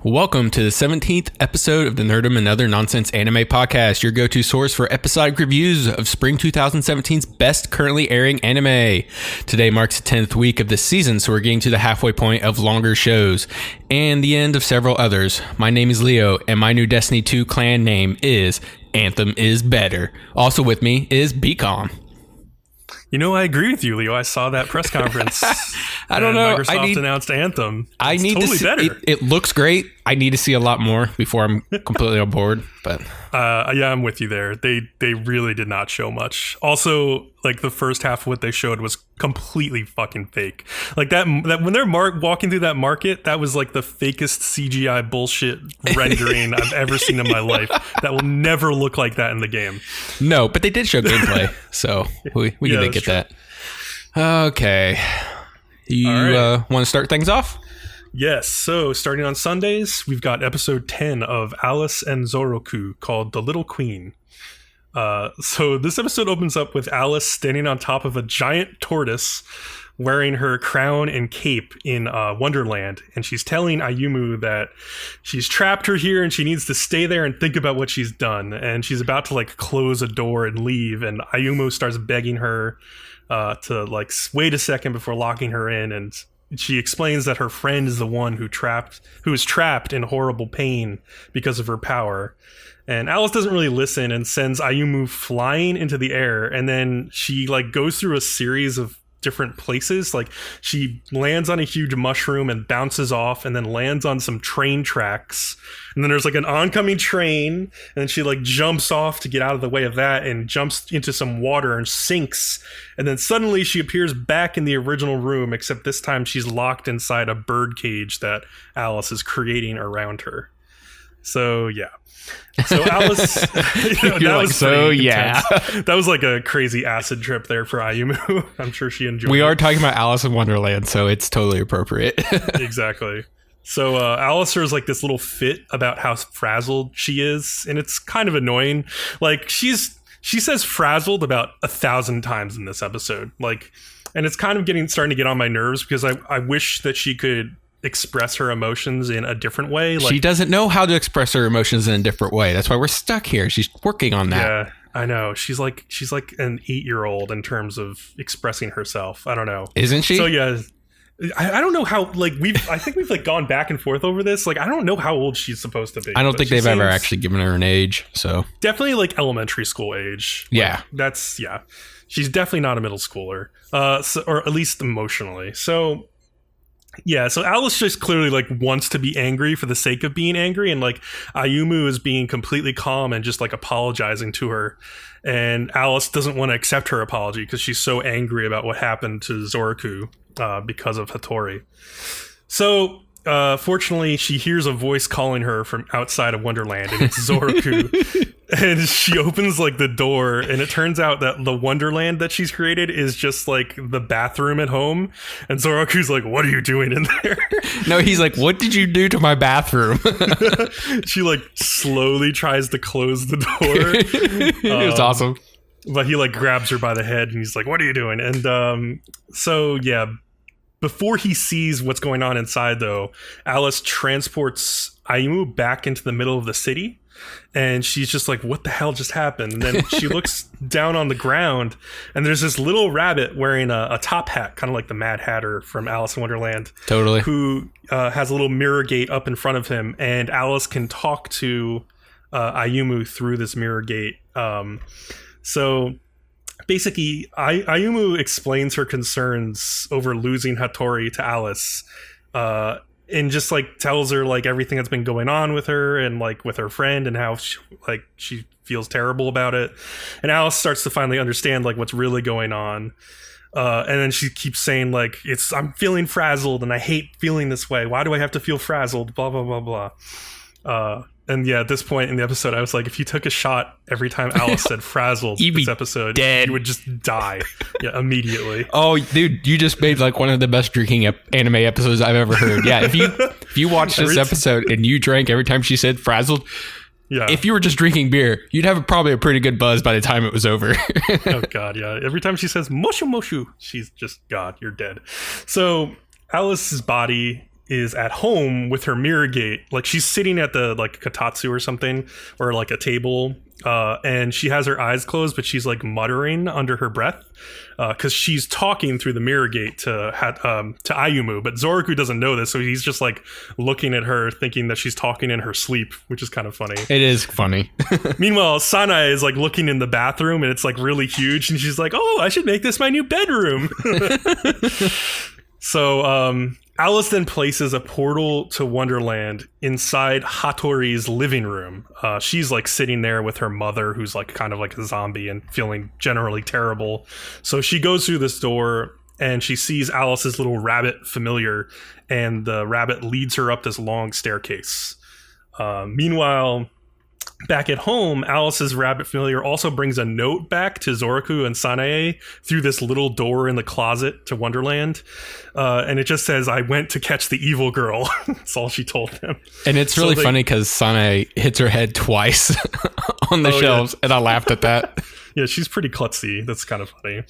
Welcome to the 17th episode of the Nerdom and Other Nonsense Anime Podcast, your go-to source for episodic reviews of spring 2017's best currently airing anime. Today marks the 10th week of the season, so we're getting to the halfway point of longer shows and the end of several others. My name is Leo, and my new Destiny 2 clan name is Anthem is Better. Also with me is BCom. You know, I agree with you, Leo. I saw that press conference. I don't know. Microsoft announced Anthem. I need totally to see better. It looks great. I need to see a lot more before I'm completely on board. But yeah, I'm with you there. They really did not show much. Also, like the first half of what they showed was completely fucking fake. Like that when they're walking through that market, that was like the fakest CGI bullshit rendering I've ever seen in my life. That will never look like that in the game. No, but they did show gameplay, so we did get that. Okay. You want to start things off? Yes, so starting on Sundays, we've got episode 10 of Alice and Zoroku called The Little Queen. So this episode opens up with Alice standing on top of a giant tortoise wearing her crown and cape in Wonderland, and she's telling Ayumu that she's trapped her here and she needs to stay there and think about what she's done, and she's about to like close a door and leave, and Ayumu starts begging her to like wait a second before locking her in, and she explains that her friend is the one who is trapped in horrible pain because of her power. And Alice doesn't really listen and sends Ayumu flying into the air, and then she like goes through a series of different places. Like she lands on a huge mushroom and bounces off, and then lands on some train tracks, and then there's like an oncoming train, and then she like jumps off to get out of the way of that and jumps into some water and sinks, and then suddenly she appears back in the original room, except this time she's locked inside a bird cage that Alice is creating around her. So yeah. So Alice, that was so yeah. That was like a crazy acid trip there for Ayumu. I'm sure she enjoyed it. We are talking about Alice in Wonderland, so it's totally appropriate. Exactly. So Alice has like this little fit about how frazzled she is, and it's kind of annoying. Like she says frazzled about 1,000 times in this episode. Like, and it's kind of starting to get on my nerves because I wish that she could express her emotions in a different way. Like, she doesn't know how to express her emotions in a different way. That's why we're stuck here. She's working on that. Yeah, I know. She's like an 8-year-old in terms of expressing herself. I don't know. Isn't she? So yeah, I don't know how. Like I think we've like gone back and forth over this. Like I don't know how old she's supposed to be. I don't think they've ever actually given her an age. So definitely like elementary school age. Yeah, like, she's definitely not a middle schooler. Or at least emotionally. So. Yeah, so Alice just clearly like wants to be angry for the sake of being angry, and like Ayumu is being completely calm and just like apologizing to her, and Alice doesn't want to accept her apology because she's so angry about what happened to Zoroku because of Hattori. So fortunately, she hears a voice calling her from outside of Wonderland, and it's Zoroku. And she opens like the door, and it turns out that the Wonderland that she's created is just like the bathroom at home. And Zoroku's like, "What are you doing in there?" No, he's like, "What did you do to my bathroom?" She like slowly tries to close the door. It was awesome. But he like grabs her by the head, and he's like, "What are you doing?" And so yeah. Before he sees what's going on inside, though, Alice transports Ayumu back into the middle of the city, and she's just like, what the hell just happened? And then she looks down on the ground, and there's this little rabbit wearing a top hat, kind of like the Mad Hatter from Alice in Wonderland. Totally. Who has a little mirror gate up in front of him, and Alice can talk to Ayumu through this mirror gate. So... basically, Ayumu explains her concerns over losing Hattori to Alice, and just like tells her like everything that's been going on with her and like with her friend and how she feels terrible about it. And Alice starts to finally understand like what's really going on. And then she keeps saying like, I'm feeling frazzled and I hate feeling this way. Why do I have to feel frazzled? Blah, blah, blah, blah. And yeah, at this point in the episode, I was like, if you took a shot every time Alice said frazzled this episode, dead. You would just die immediately. Oh, dude, you just made like one of the best drinking anime episodes I've ever heard. Yeah, if you watched this episode and you drank every time she said frazzled, yeah. If you were just drinking beer, you'd have probably a pretty good buzz by the time it was over. Oh, God, yeah. Every time she says moshu moshu, she's just, God, you're dead. So Alice's body is at home with her mirror gate. Like she's sitting at the like kotatsu or something, or like a table, and she has her eyes closed, but she's like muttering under her breath because she's talking through the mirror gate to Ayumu. But Zoroku doesn't know this, so he's just like looking at her, thinking that she's talking in her sleep, which is kind of funny. It is funny. Meanwhile, Sanae is like looking in the bathroom, and it's like really huge, and she's like, "Oh, I should make this my new bedroom." So Alice then places a portal to Wonderland inside Hattori's living room. She's like sitting there with her mother, who's like kind of like a zombie and feeling generally terrible. So she goes through this door and she sees Alice's little rabbit familiar, and the rabbit leads her up this long staircase. Meanwhile, back at home, Alice's rabbit familiar also brings a note back to Zoroku and Sanae through this little door in the closet to Wonderland. And it just says, "I went to catch the evil girl." That's all she told them. And it's really funny because Sanae hits her head twice on the shelves, and I laughed at that. Yeah, she's pretty klutzy. That's kind of funny.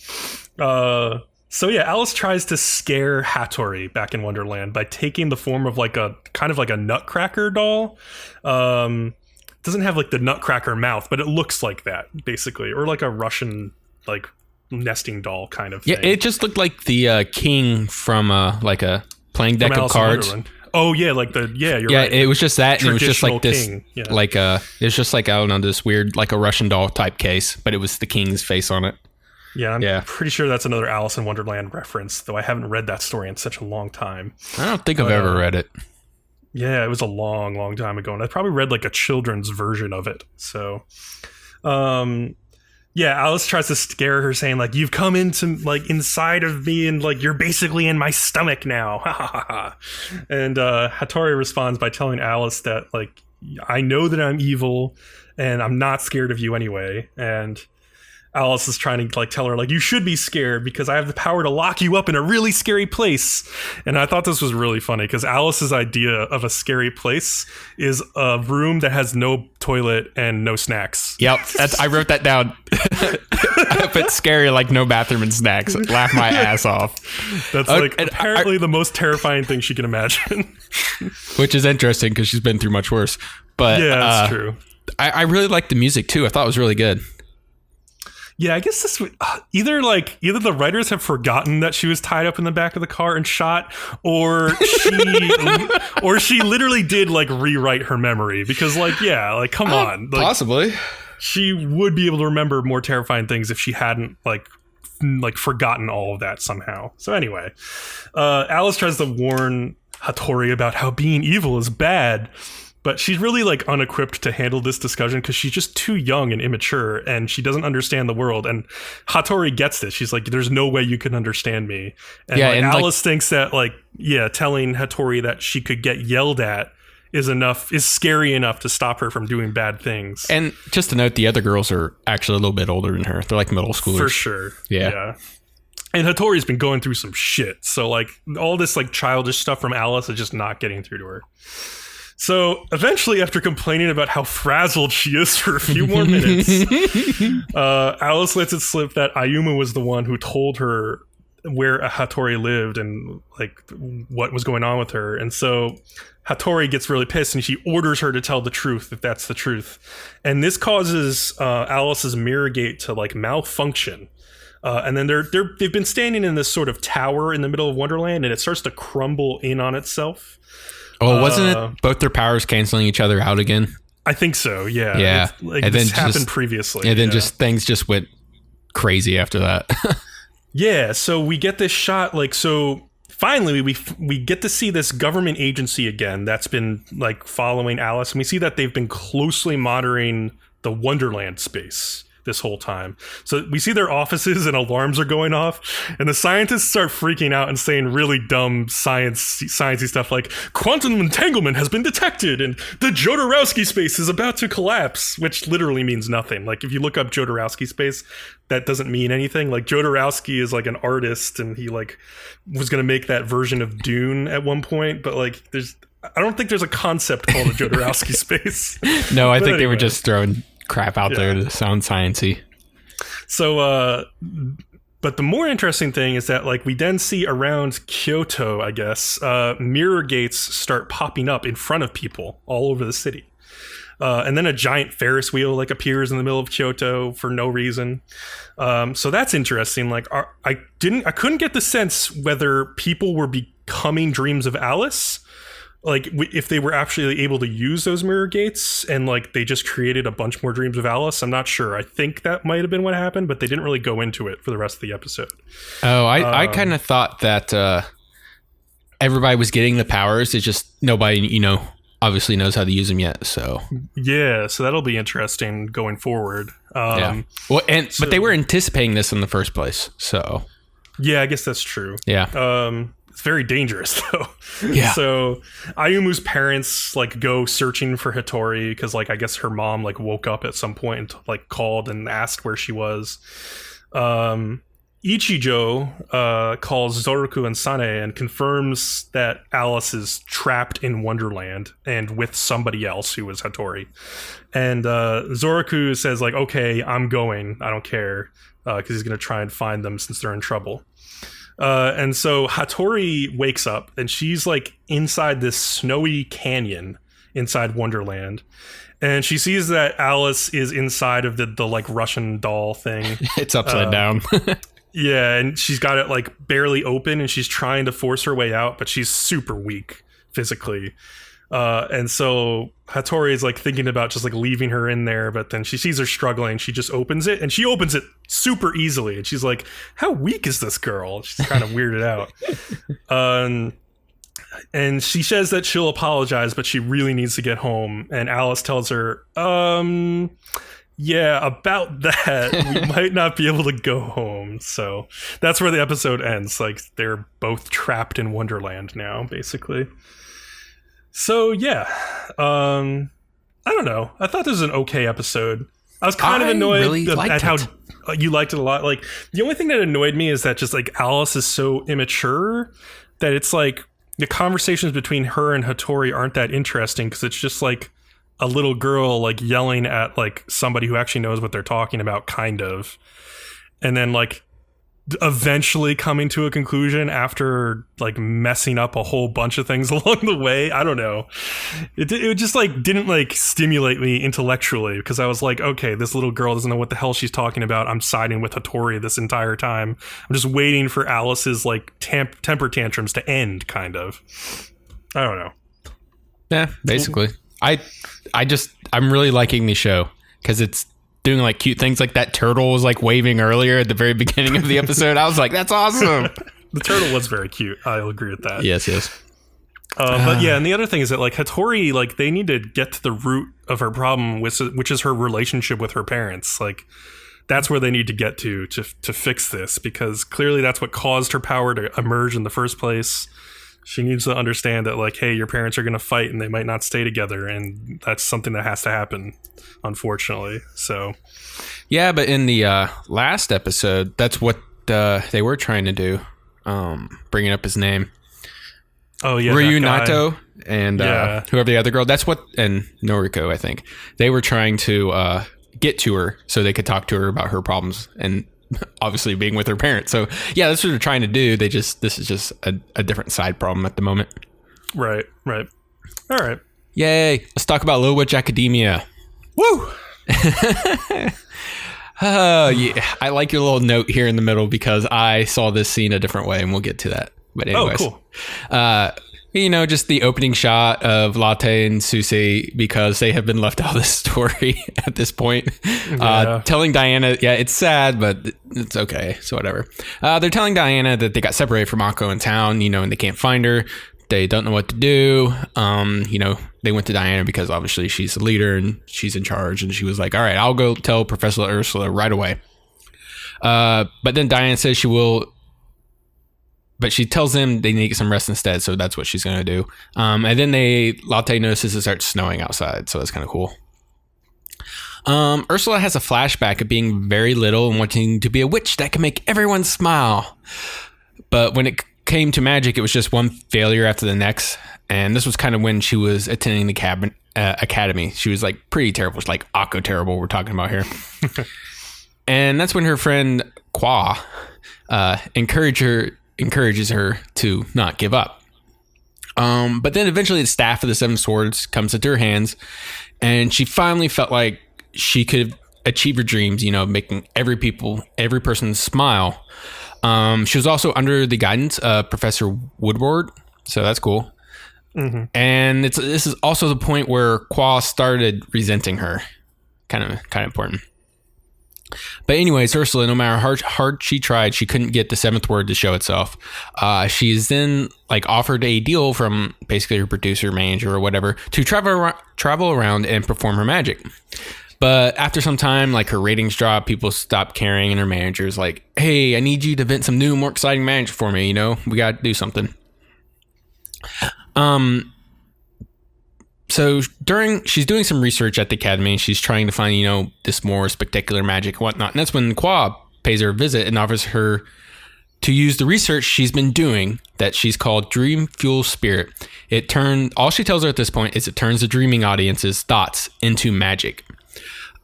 So yeah, Alice tries to scare Hattori back in Wonderland by taking the form of like a kind of like a Nutcracker doll. Doesn't have like the Nutcracker mouth, but it looks like that basically, or like a Russian like nesting doll kind of thing. Yeah, it just looked like the king from like a playing deck of cards. Oh yeah, like the you're right. Yeah, it was just that, and it was just like this, yeah. like it's just like I don't know, this weird like a Russian doll type case, but it was the king's face on it. Yeah, I'm pretty sure that's another Alice in Wonderland reference, though I haven't read that story in such a long time. I don't think I've ever read it. Yeah, it was a long, long time ago, and I probably read like a children's version of it. So, Alice tries to scare her, saying like, "You've come into like inside of me, and like you're basically in my stomach now." And Hattori responds by telling Alice that like, "I know that I'm evil, and I'm not scared of you anyway." And Alice is trying to like tell her like, "You should be scared because I have the power to lock you up in a really scary place." And I thought this was really funny because Alice's idea of a scary place is a room that has no toilet and no snacks. Yep, I wrote that down. I put scary like no bathroom and snacks. Laugh my ass off. That's like apparently the most terrifying thing she can imagine. Which is interesting because she's been through much worse. But yeah, that's true. I really liked the music too. I thought it was really good. Yeah, I guess this either the writers have forgotten that she was tied up in the back of the car and shot, or she literally did like rewrite her memory because come on, like, possibly she would be able to remember more terrifying things if she hadn't like forgotten all of that somehow. So anyway, Alice tries to warn Hattori about how being evil is bad. But she's really like unequipped to handle this discussion because she's just too young and immature and she doesn't understand the world. And Hattori gets this. She's like, "There's no way you can understand me." And, Alice thinks that telling Hattori that she could get yelled at is scary enough to stop her from doing bad things. And just to note, the other girls are actually a little bit older than her. They're like middle schoolers. For sure. Yeah. And Hattori's been going through some shit. So like all this like childish stuff from Alice is just not getting through to her. So eventually, after complaining about how frazzled she is for a few more minutes, Alice lets it slip that Ayumu was the one who told her where Hattori lived and like what was going on with her. And so Hattori gets really pissed and she orders her to tell the truth if that's the truth. And this causes Alice's mirror gate to like malfunction. And then they've been standing in this sort of tower in the middle of Wonderland, and it starts to crumble in on itself. Oh, wasn't it both their powers canceling each other out again? I think so, yeah. Yeah. And this happened previously. And then things just went crazy after that. Yeah, so we get this shot, so finally we get to see this government agency again that's been like following Alice, and we see that they've been closely monitoring the Wonderland space this whole time. So we see their offices and alarms are going off, and the scientists start freaking out and saying really dumb sciencey stuff like quantum entanglement has been detected and the Jodorowsky space is about to collapse, which literally means nothing. Like if you look up Jodorowsky space, that doesn't mean anything. Like Jodorowsky is like an artist and he like was going to make that version of Dune at one point, but like I don't think there's a concept called a Jodorowsky space. No, I think they were just throwing crap out there to sound sciencey. So But the more interesting thing is that, like, we then see around Kyoto, I guess, mirror gates start popping up in front of people all over the city. And then a giant Ferris wheel, like, appears in the middle of Kyoto for no reason. So that's interesting. Like, I couldn't get the sense whether people were becoming dreams of Alice, like if they were actually able to use those mirror gates and like they just created a bunch more dreams of Alice. I'm not sure. I think that might have been what happened, but they didn't really go into it for the rest of the episode. Oh, I kind of thought that everybody was getting the powers. It's just nobody, obviously knows how to use them yet. So yeah, so that'll be interesting going forward. Yeah. Well, but they were anticipating this in the first place. So yeah, I guess that's true. Yeah. It's very dangerous though. Yeah. So Ayumu's parents like go searching for Hattori because like I guess her mom like woke up at some point and like called and asked where she was. Ichijo calls Zoroku and Sane and confirms that Alice is trapped in Wonderland and with somebody else who is Hattori. And Zoroku says like, okay, I'm going. I don't care, because he's going to try and find them since they're in trouble. And so Hattori wakes up and she's like inside this snowy canyon inside Wonderland. And she sees that Alice is inside of the like Russian doll thing. It's upside down. Yeah, and she's got it like barely open and she's trying to force her way out, but she's super weak physically. And so Hattori is like thinking about just like leaving her in there, but then she sees her struggling. She just opens it and she opens it super easily. And she's like, how weak is this girl? She's kind of weirded out. And she says that she'll apologize, but she really needs to get home. And Alice tells her, yeah, about that, we might not be able to go home. So that's where the episode ends. Like they're both trapped in Wonderland now, basically. So yeah, I don't know. I thought this was an okay episode. I was kind of annoyed at how you liked it a lot. Like the only thing that annoyed me is that just like Alice is so immature that it's like the conversations between her and Hattori aren't that interesting because it's just like a little girl like yelling at like somebody who actually knows what they're talking about, kind of, and then like eventually coming to a conclusion after like messing up a whole bunch of things along the way. I don't know. It just like didn't like stimulate me intellectually because I was like, okay, this little girl doesn't know what the hell she's talking about. I'm siding with Hattori this entire time. I'm just waiting for Alice's like temper tantrums to end, kind of. I don't know. Yeah, basically. I'm really liking the show because it's doing like cute things, like that turtle was like waving earlier at the very beginning of the episode. I was like, that's awesome. The turtle was very cute. I'll agree with that. Yes. But yeah, and the other thing is that like Hattori, like they need to get to the root of her problem, which is her relationship with her parents. Like that's where they need to get to fix this, because clearly that's what caused her power to emerge in the first place. She needs to understand that like, hey, your parents are going to fight and they might not stay together, and that's something that has to happen, unfortunately. So yeah, but in the last episode, that's what they were trying to do, bringing up his name. Oh yeah, Ryu Nato and whoever the other girl, that's what, and Noriko, I think they were trying to get to her so they could talk to her about her problems and obviously being with her parents. So yeah, that's what they're trying to do. This is just a different side problem at the moment. Right. All right. Yay. Let's talk about Little Witch Academia. Woo! Yeah. I like your little note here in the middle because I saw this scene a different way, and we'll get to that. But anyways, cool. Just the opening shot of Latte and Susie, because they have been left out of the story at this point. Telling Diana, yeah, it's sad, but it's okay. So whatever. They're telling Diana that they got separated from Akko in town, and they can't find her. They don't know what to do. They went to Diana because obviously she's the leader and she's in charge. And she was like, all right, I'll go tell Professor Ursula right away. But then Diana says she will. But she tells them they need to get some rest instead, so that's what she's going to do. And then Latte notices it starts snowing outside, so that's kind of cool. Ursula has a flashback of being very little and wanting to be a witch that can make everyone smile. But when it came to magic, it was just one failure after the next. And this was kind of when she was attending the academy. She was like pretty terrible. It's like Akko terrible we're talking about here. And that's when her friend Kwa encourages her to not give up. But then eventually the staff of the Seven Swords comes into her hands, and she finally felt like she could achieve her dreams, making every person smile. She was also under the guidance of Professor Woodward, so that's cool. Mm-hmm. And this is also the point where Qua started resenting her. Kind of important. But anyways, Ursula, no matter how hard she tried, she couldn't get the seventh word to show itself. She's then offered a deal from basically her producer, manager, or whatever to travel around and perform her magic. But after some time, her ratings drop, people stop caring, and her manager's like, "Hey, I need you to invent some new, more exciting magic for me. We got to do something." So she's doing some research at the academy. She's trying to find, this more spectacular magic and whatnot. And that's when Qua pays her a visit and offers her to use the research she's been doing that she's called Dream Fuel Spirit. All she tells her at this point is it turns the dreaming audience's thoughts into magic.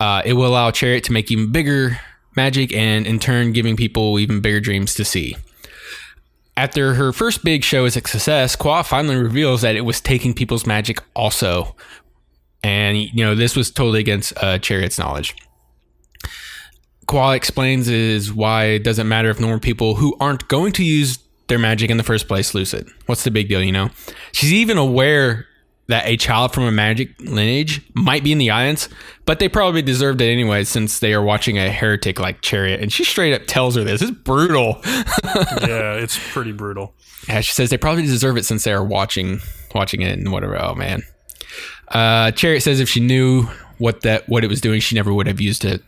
It will allow Chariot to make even bigger magic and in turn giving people even bigger dreams to see. After her first big show is a success, Qua finally reveals that it was taking people's magic also. And, this was totally against Chariot's knowledge. Qua explains is why it doesn't matter if normal people who aren't going to use their magic in the first place lose it. What's the big deal, She's even aware that a child from a magic lineage might be in the audience, but they probably deserved it anyway since they are watching a heretic like Chariot. And she straight up tells her this. It's brutal. Yeah, it's pretty brutal. Yeah, she says they probably deserve it since they are watching it and whatever. Oh, man. Chariot says if she knew what it was doing, she never would have used it.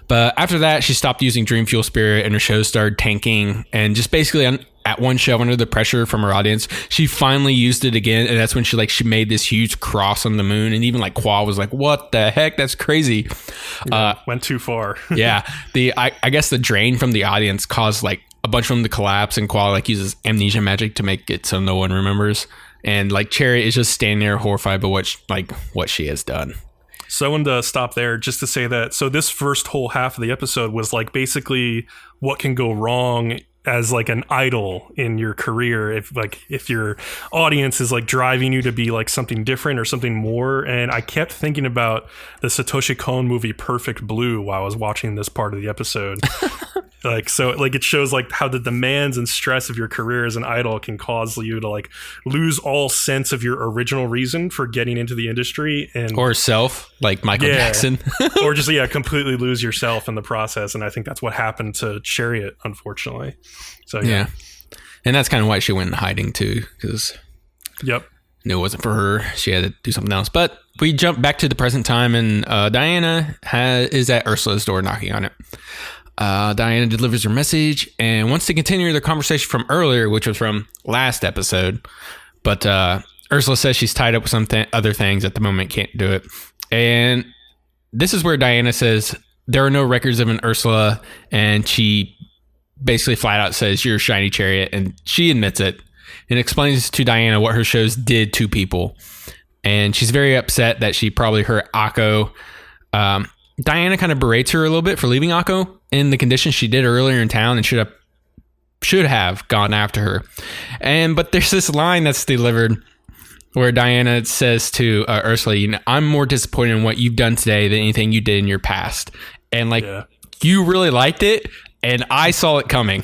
But after that, she stopped using Dream Fuel Spirit and her shows started tanking. And just basically at one show, under the pressure from her audience, she finally used it again. And that's when she made this huge cross on the moon. And even Qua was like, what the heck? That's crazy. Went too far. Yeah. I guess the drain from the audience caused a bunch of them to collapse. And Qua uses amnesia magic to make it so no one remembers. And Chariot is just standing there horrified by what she has done. So I wanted to stop there just to say that. So this first whole half of the episode was basically what can go wrong as an idol in your career if your audience is driving you to be something different or something more. And I kept thinking about the Satoshi Kon movie Perfect Blue while I was watching this part of the episode. It shows how the demands and stress of your career as an idol can cause you to lose all sense of your original reason for getting into the industry or self, like Michael Jackson. Or just completely lose yourself in the process. And I think that's what happened to Chariot, unfortunately. So yeah. And that's kind of why she went in hiding too, because knew it wasn't for her. She had to do something else. But we jump back to the present time, and Diana is at Ursula's door knocking on it. Diana delivers her message and wants to continue their conversation from earlier, which was from last episode. But Ursula says she's tied up with some other things at the moment, can't do it. And this is where Diana says there are no records of an Ursula, and she basically flat out says you're a shiny Chariot, and she admits it and explains to Diana what her shows did to people. And she's very upset that she probably hurt Akko. Diana kind of berates her a little bit for leaving Akko in the condition she did earlier in town and should have gone after her. But there's this line that's delivered where Diana says to Ursula, I'm more disappointed in what you've done today than anything you did in your past. And you really liked it, and I saw it coming.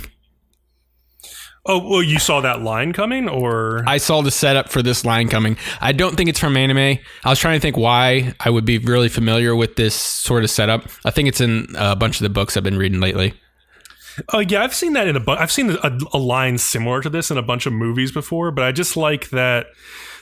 Oh, well, you saw that line coming, or? I saw the setup for this line coming. I don't think it's from anime. I was trying to think why I would be really familiar with this sort of setup. I think it's in a bunch of the books I've been reading lately. Oh, yeah, I've seen that I've seen a line similar to this in a bunch of movies before, but I just like that.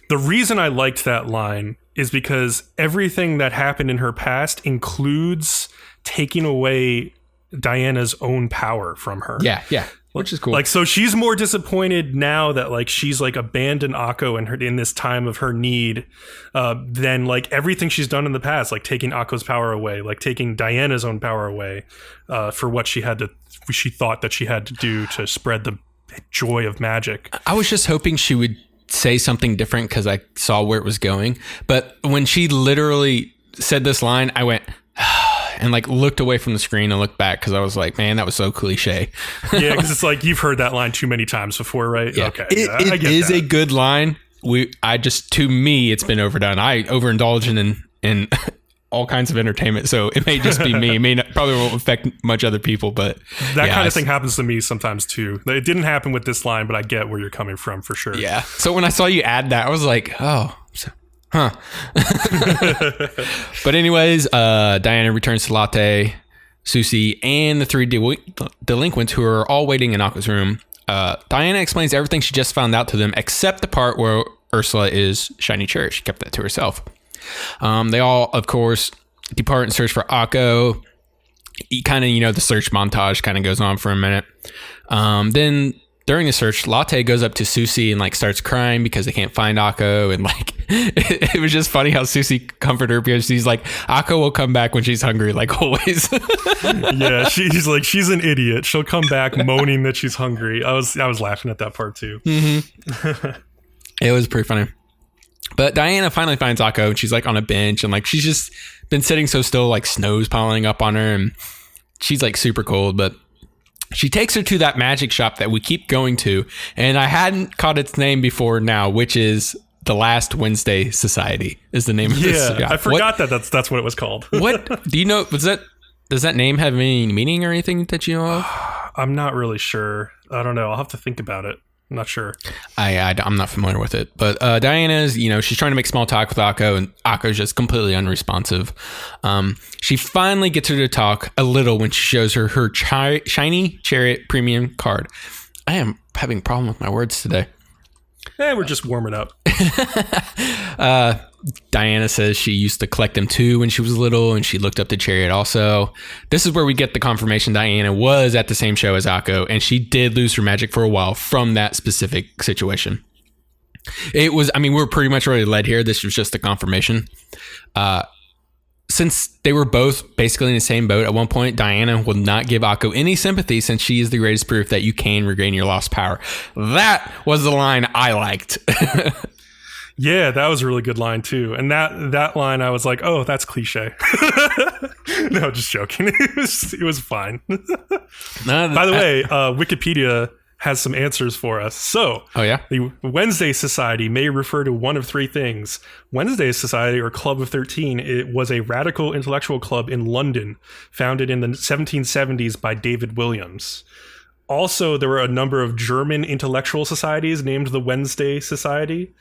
The reason I liked that line is because everything that happened in her past includes taking away Diana's own power from her. Yeah. Which is cool. So she's more disappointed now that she's abandoned Akko in this time of her need than everything she's done in the past, taking Akko's power away, taking Diana's own power away for what she thought that she had to do to spread the joy of magic. I was just hoping she would say something different because I saw where it was going. But when she literally said this line, I went, and like looked away from the screen and looked back because I was like, man, that was so cliche. Yeah, because it's like you've heard that line too many times before, right? Yeah. Okay, it is a good line. To me, it's been overdone. I overindulge in all kinds of entertainment, so it may just be me. Probably won't affect much other people, but that kind of thing happens to me sometimes too. It didn't happen with this line, but I get where you're coming from for sure. Yeah. So when I saw you add that, I was like, oh, huh. But anyways, Diana returns to Latte, Susie, and the three delinquents who are all waiting in Akko's room. Diana explains everything she just found out to them, except the part where Ursula is shiny chariot. She kept that to herself. They all, of course, depart and search for Akko. Kind of, the search montage kind of goes on for a minute. Then during the search, Latte goes up to Susie and like starts crying because they can't find Akko. And like, it was just funny how Susie comforted her because she's like, Akko will come back when she's hungry, like always. Yeah, she's like, she's an idiot. She'll come back moaning that she's hungry. I was laughing at that part too. Mm-hmm. It was pretty funny. But Diana finally finds Akko and she's like on a bench and like she's just been sitting so still, like snow's piling up on her and she's like super cold. But she takes her to that magic shop that we keep going to, and I hadn't caught its name before now, which is the Last Wednesday Society is the name of this shop. I forgot that's what it was called. What do you know? Does that name have any meaning or anything that you know of? I'm not really sure. I don't know. I'll have to think about it. I'm not sure. I'm not familiar with it. But Diana's, she's trying to make small talk with Akko, and Akko's just completely unresponsive. She finally gets her to talk a little when she shows her shiny chariot premium card. I am having a problem with my words today. We're just warming up. Diana says she used to collect them too when she was little, and she looked up to Chariot also. This is where we get the confirmation Diana was at the same show as Akko, and she did lose her magic for a while from that specific situation. We were pretty much already led here. This was just a confirmation. Since they were both basically in the same boat, at one point, Diana will not give Akko any sympathy since she is the greatest proof that you can regain your lost power. That was the line I liked. Yeah, that was a really good line too. And that line, I was like, oh, that's cliche. No, just joking. It was fine. By the way, Wikipedia has some answers for us. So, the Wednesday Society may refer to one of three things. Wednesday Society, or Club of 13, it was a radical intellectual club in London, founded in the 1770s by David Williams. Also, there were a number of German intellectual societies named the Wednesday Society.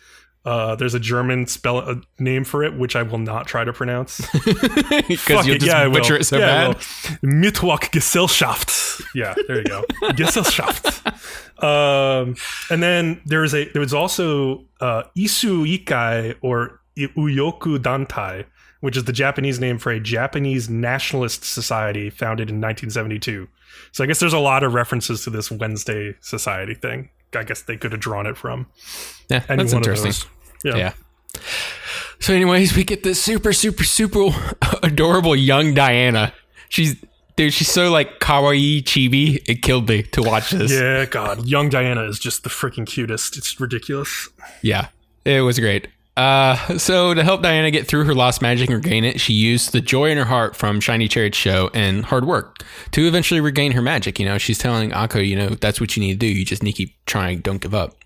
There's a German name for it, which I will not try to pronounce. Because you'll just butcher it so bad. Mittwoch-Gesellschaft. Yeah, there you go. Gesellschaft. And then there was also Isu Ikai, or Uyoku Dantai, which is the Japanese name for a Japanese nationalist society founded in 1972. So I guess there's a lot of references to this Wednesday Society thing. I guess they could have drawn it from. Yeah, that's interesting. Yeah. So anyways, we get this super, super, super adorable young Diana. She's so like kawaii chibi. It killed me to watch this. Yeah, God. Young Diana is just the freaking cutest. It's ridiculous. Yeah, it was great. So to help Diana get through her lost magic and regain it, she used the joy in her heart from Shiny Chariot's show and hard work to eventually regain her magic. She's telling Akko, that's what you need to do. You just need to keep trying. Don't give up.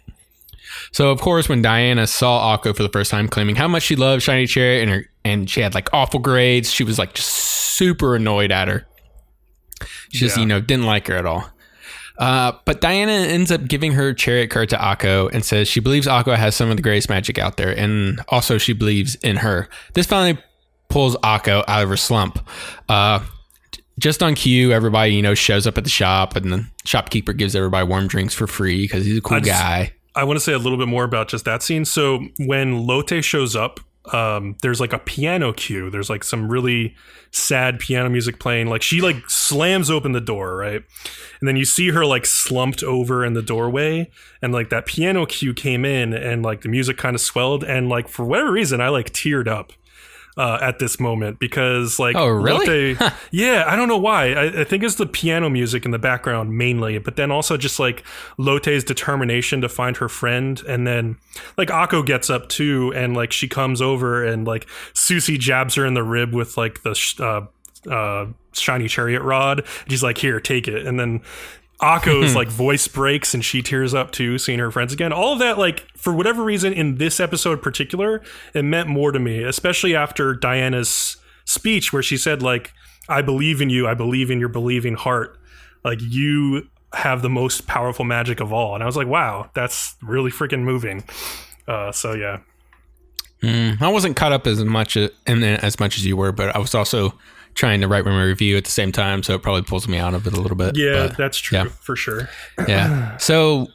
So of course, when Diana saw Akko for the first time, claiming how much she loved Shiny Chariot and she had like awful grades, she was like just super annoyed at her. She just, didn't like her at all. But Diana ends up giving her chariot card to Akko and says she believes Akko has some of the greatest magic out there, and also she believes in her. This finally pulls Akko out of her slump. Just on cue, everybody, shows up at the shop, and the shopkeeper gives everybody warm drinks for free because he's a cool guy. I want to say a little bit more about just that scene. So when Lotte shows up, there's like a piano cue. There's like some really sad piano music playing. Like she like slams open the door, right? And then you see her like slumped over in the doorway, and like that piano cue came in, and like the music kind of swelled, and like for whatever reason I like teared up at this moment because like, oh really? Lotte, yeah, I don't know why. I think it's the piano music in the background mainly, but then also just like Lotte's determination to find her friend, and then like Akko gets up too, and like she comes over and like Susie jabs her in the rib with like the shiny chariot rod. And she's like, here, take it. And then Akko's like voice breaks and she tears up too, seeing her friends again. All of that, like, for whatever reason in this episode in particular, it meant more to me, especially after Diana's speech where she said, like, I believe in you. I believe in your believing heart. Like, you have the most powerful magic of all. And I was like, wow, that's really freaking moving. So yeah. I wasn't caught up as much as you were, but I was also trying to write my review at the same time, so it probably pulls me out of it a little bit. Yeah, that's true, for sure. Yeah. So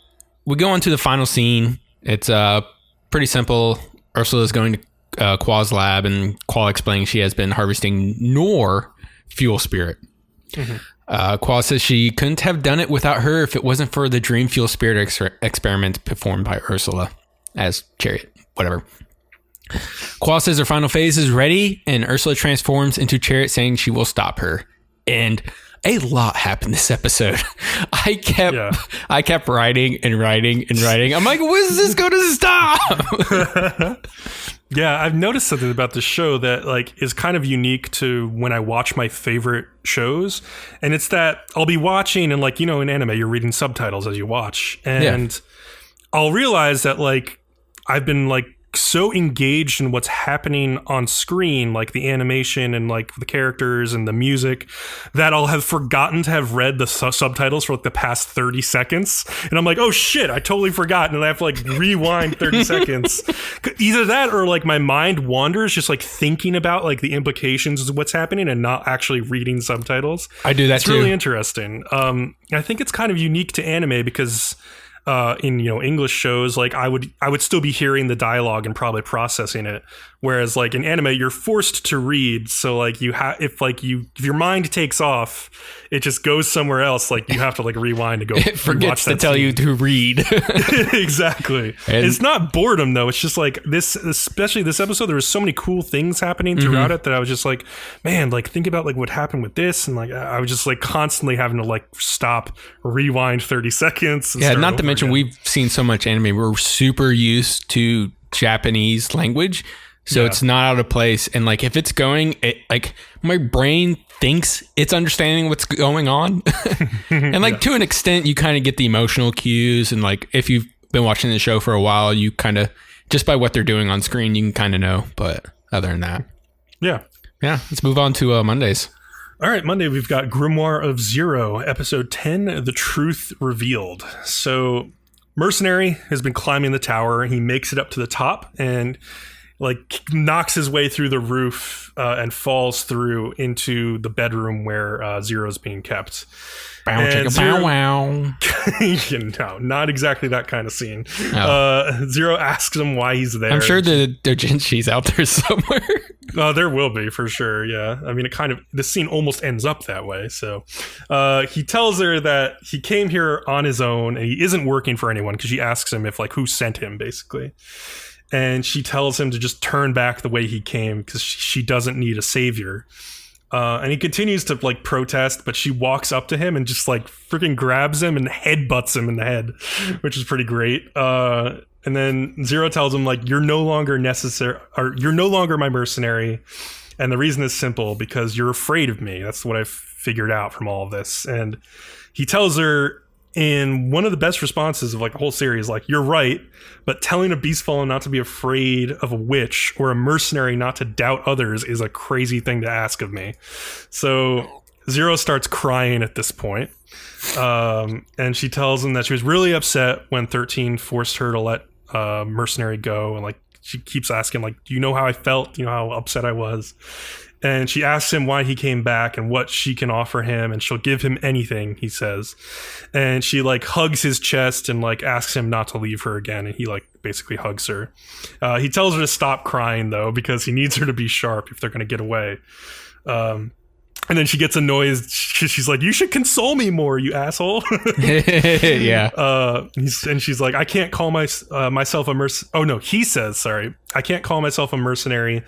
we go on to the final scene. It's pretty simple. Ursula's going to Qua's lab, and Qua explaining she has been harvesting Nor fuel spirit. Qua says she couldn't have done it without her if it wasn't for the dream fuel spirit experiment performed by Ursula as Chariot, whatever. Qua says her final phase is ready, and Ursula transforms into Chariot, saying she will stop her. And a lot happened this episode. I kept writing and writing and writing. I'm like, when's this going to stop? Yeah, I've noticed something about the show that like is kind of unique to when I watch my favorite shows, and it's that I'll be watching and, like, you know, in anime you're reading subtitles as you watch, and I'll realize that, like, I've been like so engaged in what's happening on screen, like the animation and like the characters and the music, that I'll have forgotten to have read the subtitles for like the past 30 seconds. And I'm like, oh shit, I totally forgot. And I have to like rewind 30 seconds. Either that or like my mind wanders just like thinking about like the implications of what's happening and not actually reading subtitles. I do that it's too. It's really interesting. I think it's kind of unique to anime because in, you know, English shows, like I would still be hearing the dialogue and probably processing it, whereas like in anime you're forced to read, so like you have if your mind takes off, it just goes somewhere else, like you have to like rewind to go it forgets to tell you to read. Exactly. And it's not boredom though, it's just like this, especially this episode, there was so many cool things happening throughout it that I was just like, man, like think about like what happened with this, and like I was just like constantly having to like stop, rewind 30 seconds and not to mention we've seen so much anime, we're super used to Japanese language, so it's not out of place. And like if it's going, like my brain thinks it's understanding what's going on. And like to an extent you kind of get the emotional cues, and like if you've been watching the show for a while, you kind of just by what they're doing on screen you can kind of know. But other than that, yeah, let's move on to Mondays. All right, Monday we've got Grimoire of Zero, episode 10, The Truth Revealed. So Mercenary has been climbing the tower. He makes it up to the top and like knocks his way through the roof and falls through into the bedroom where Zero's being kept. Bow, chicka, bow, wow. No, not exactly that kind of scene. Zero asks him why he's there. I'm sure the Doujinshi's out there somewhere. There will be for sure. Yeah, I mean, the scene almost ends up that way. So he tells her that he came here on his own and he isn't working for anyone, because she asks him if like who sent him basically, and she tells him to just turn back the way he came because she doesn't need a savior. And he continues to like protest, but she walks up to him and just like freaking grabs him and headbutts him in the head, which is pretty great. And then Zero tells him like, you're no longer necessary, or you're no longer my mercenary. And the reason is simple, because you're afraid of me. That's what I've figured out from all of this. And he tells her in one of the best responses of like the whole series, like, you're right, but telling a beast fallen not to be afraid of a witch or a mercenary not to doubt others is a crazy thing to ask of me. So Zero starts crying at this point. And she tells him that she was really upset when 13 forced her to let mercenary go, and like she keeps asking like, do you know how I felt? Do you know how upset I was? And she asks him why he came back and what she can offer him, and she'll give him anything, he says. And she like hugs his chest and like asks him not to leave her again, and he like basically hugs her. He tells her to stop crying though, because he needs her to be sharp if they're going to get away. And then she gets annoyed. She's like, you should console me more, you asshole. Yeah. And she's like, I can't call myself a mercenary. Oh, no, he says, sorry. I can't call myself a mercenary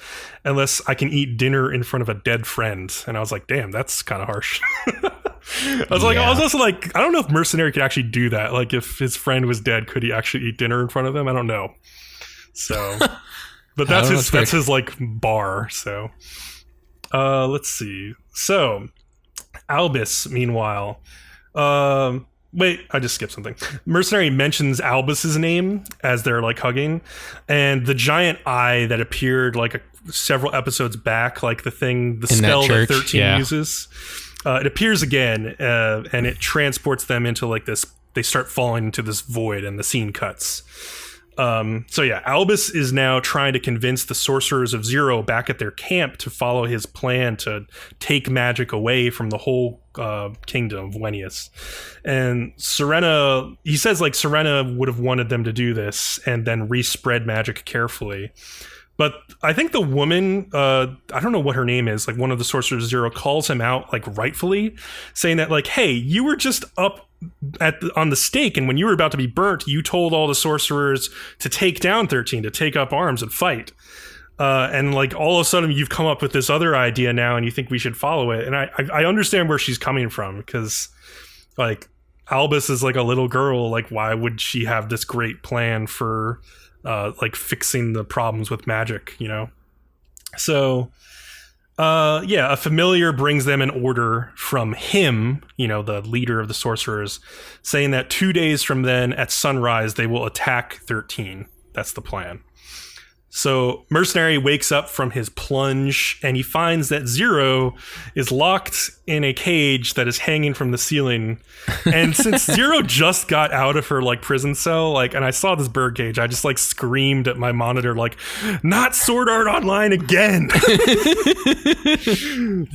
unless I can eat dinner in front of a dead friend. And I was like, damn, that's kind of harsh. I was also like, I don't know if mercenary could actually do that. Like if his friend was dead, could he actually eat dinner in front of them? I don't know. So, but that's his like bar. So. Let's see. So, Albus, meanwhile, wait, I just skipped something. Mercenary mentions Albus's name as they're like hugging, and the giant eye that appeared like several episodes back, like the spell that 13 uses, it appears again, and it transports them into like this. They start falling into this void, and the scene cuts. Albus is now trying to convince the Sorcerers of Zero back at their camp to follow his plan to take magic away from the whole kingdom of Wenius. And Serena, he says like Serena would have wanted them to do this and then respread magic carefully. But I think the woman, I don't know what her name is, like one of the Sorcerers of Zero, calls him out like rightfully, saying that like, hey, you were just up on the stake, and when you were about to be burnt, you told all the sorcerers to take down 13, to take up arms and fight. And like all of a sudden you've come up with this other idea now and you think we should follow it. And I understand where she's coming from, because like Albus is like a little girl. Like, why would she have this great plan for like fixing the problems with magic, you know? So a familiar brings them an order from him, you know, the leader of the sorcerers, saying that 2 days from then at sunrise, they will attack 13. That's the plan. So Mercenary wakes up from his plunge and he finds that Zero is locked in a cage that is hanging from the ceiling. And since Zero just got out of her like prison cell, like, and I saw this bird cage, I just like screamed at my monitor, like, not Sword Art Online again.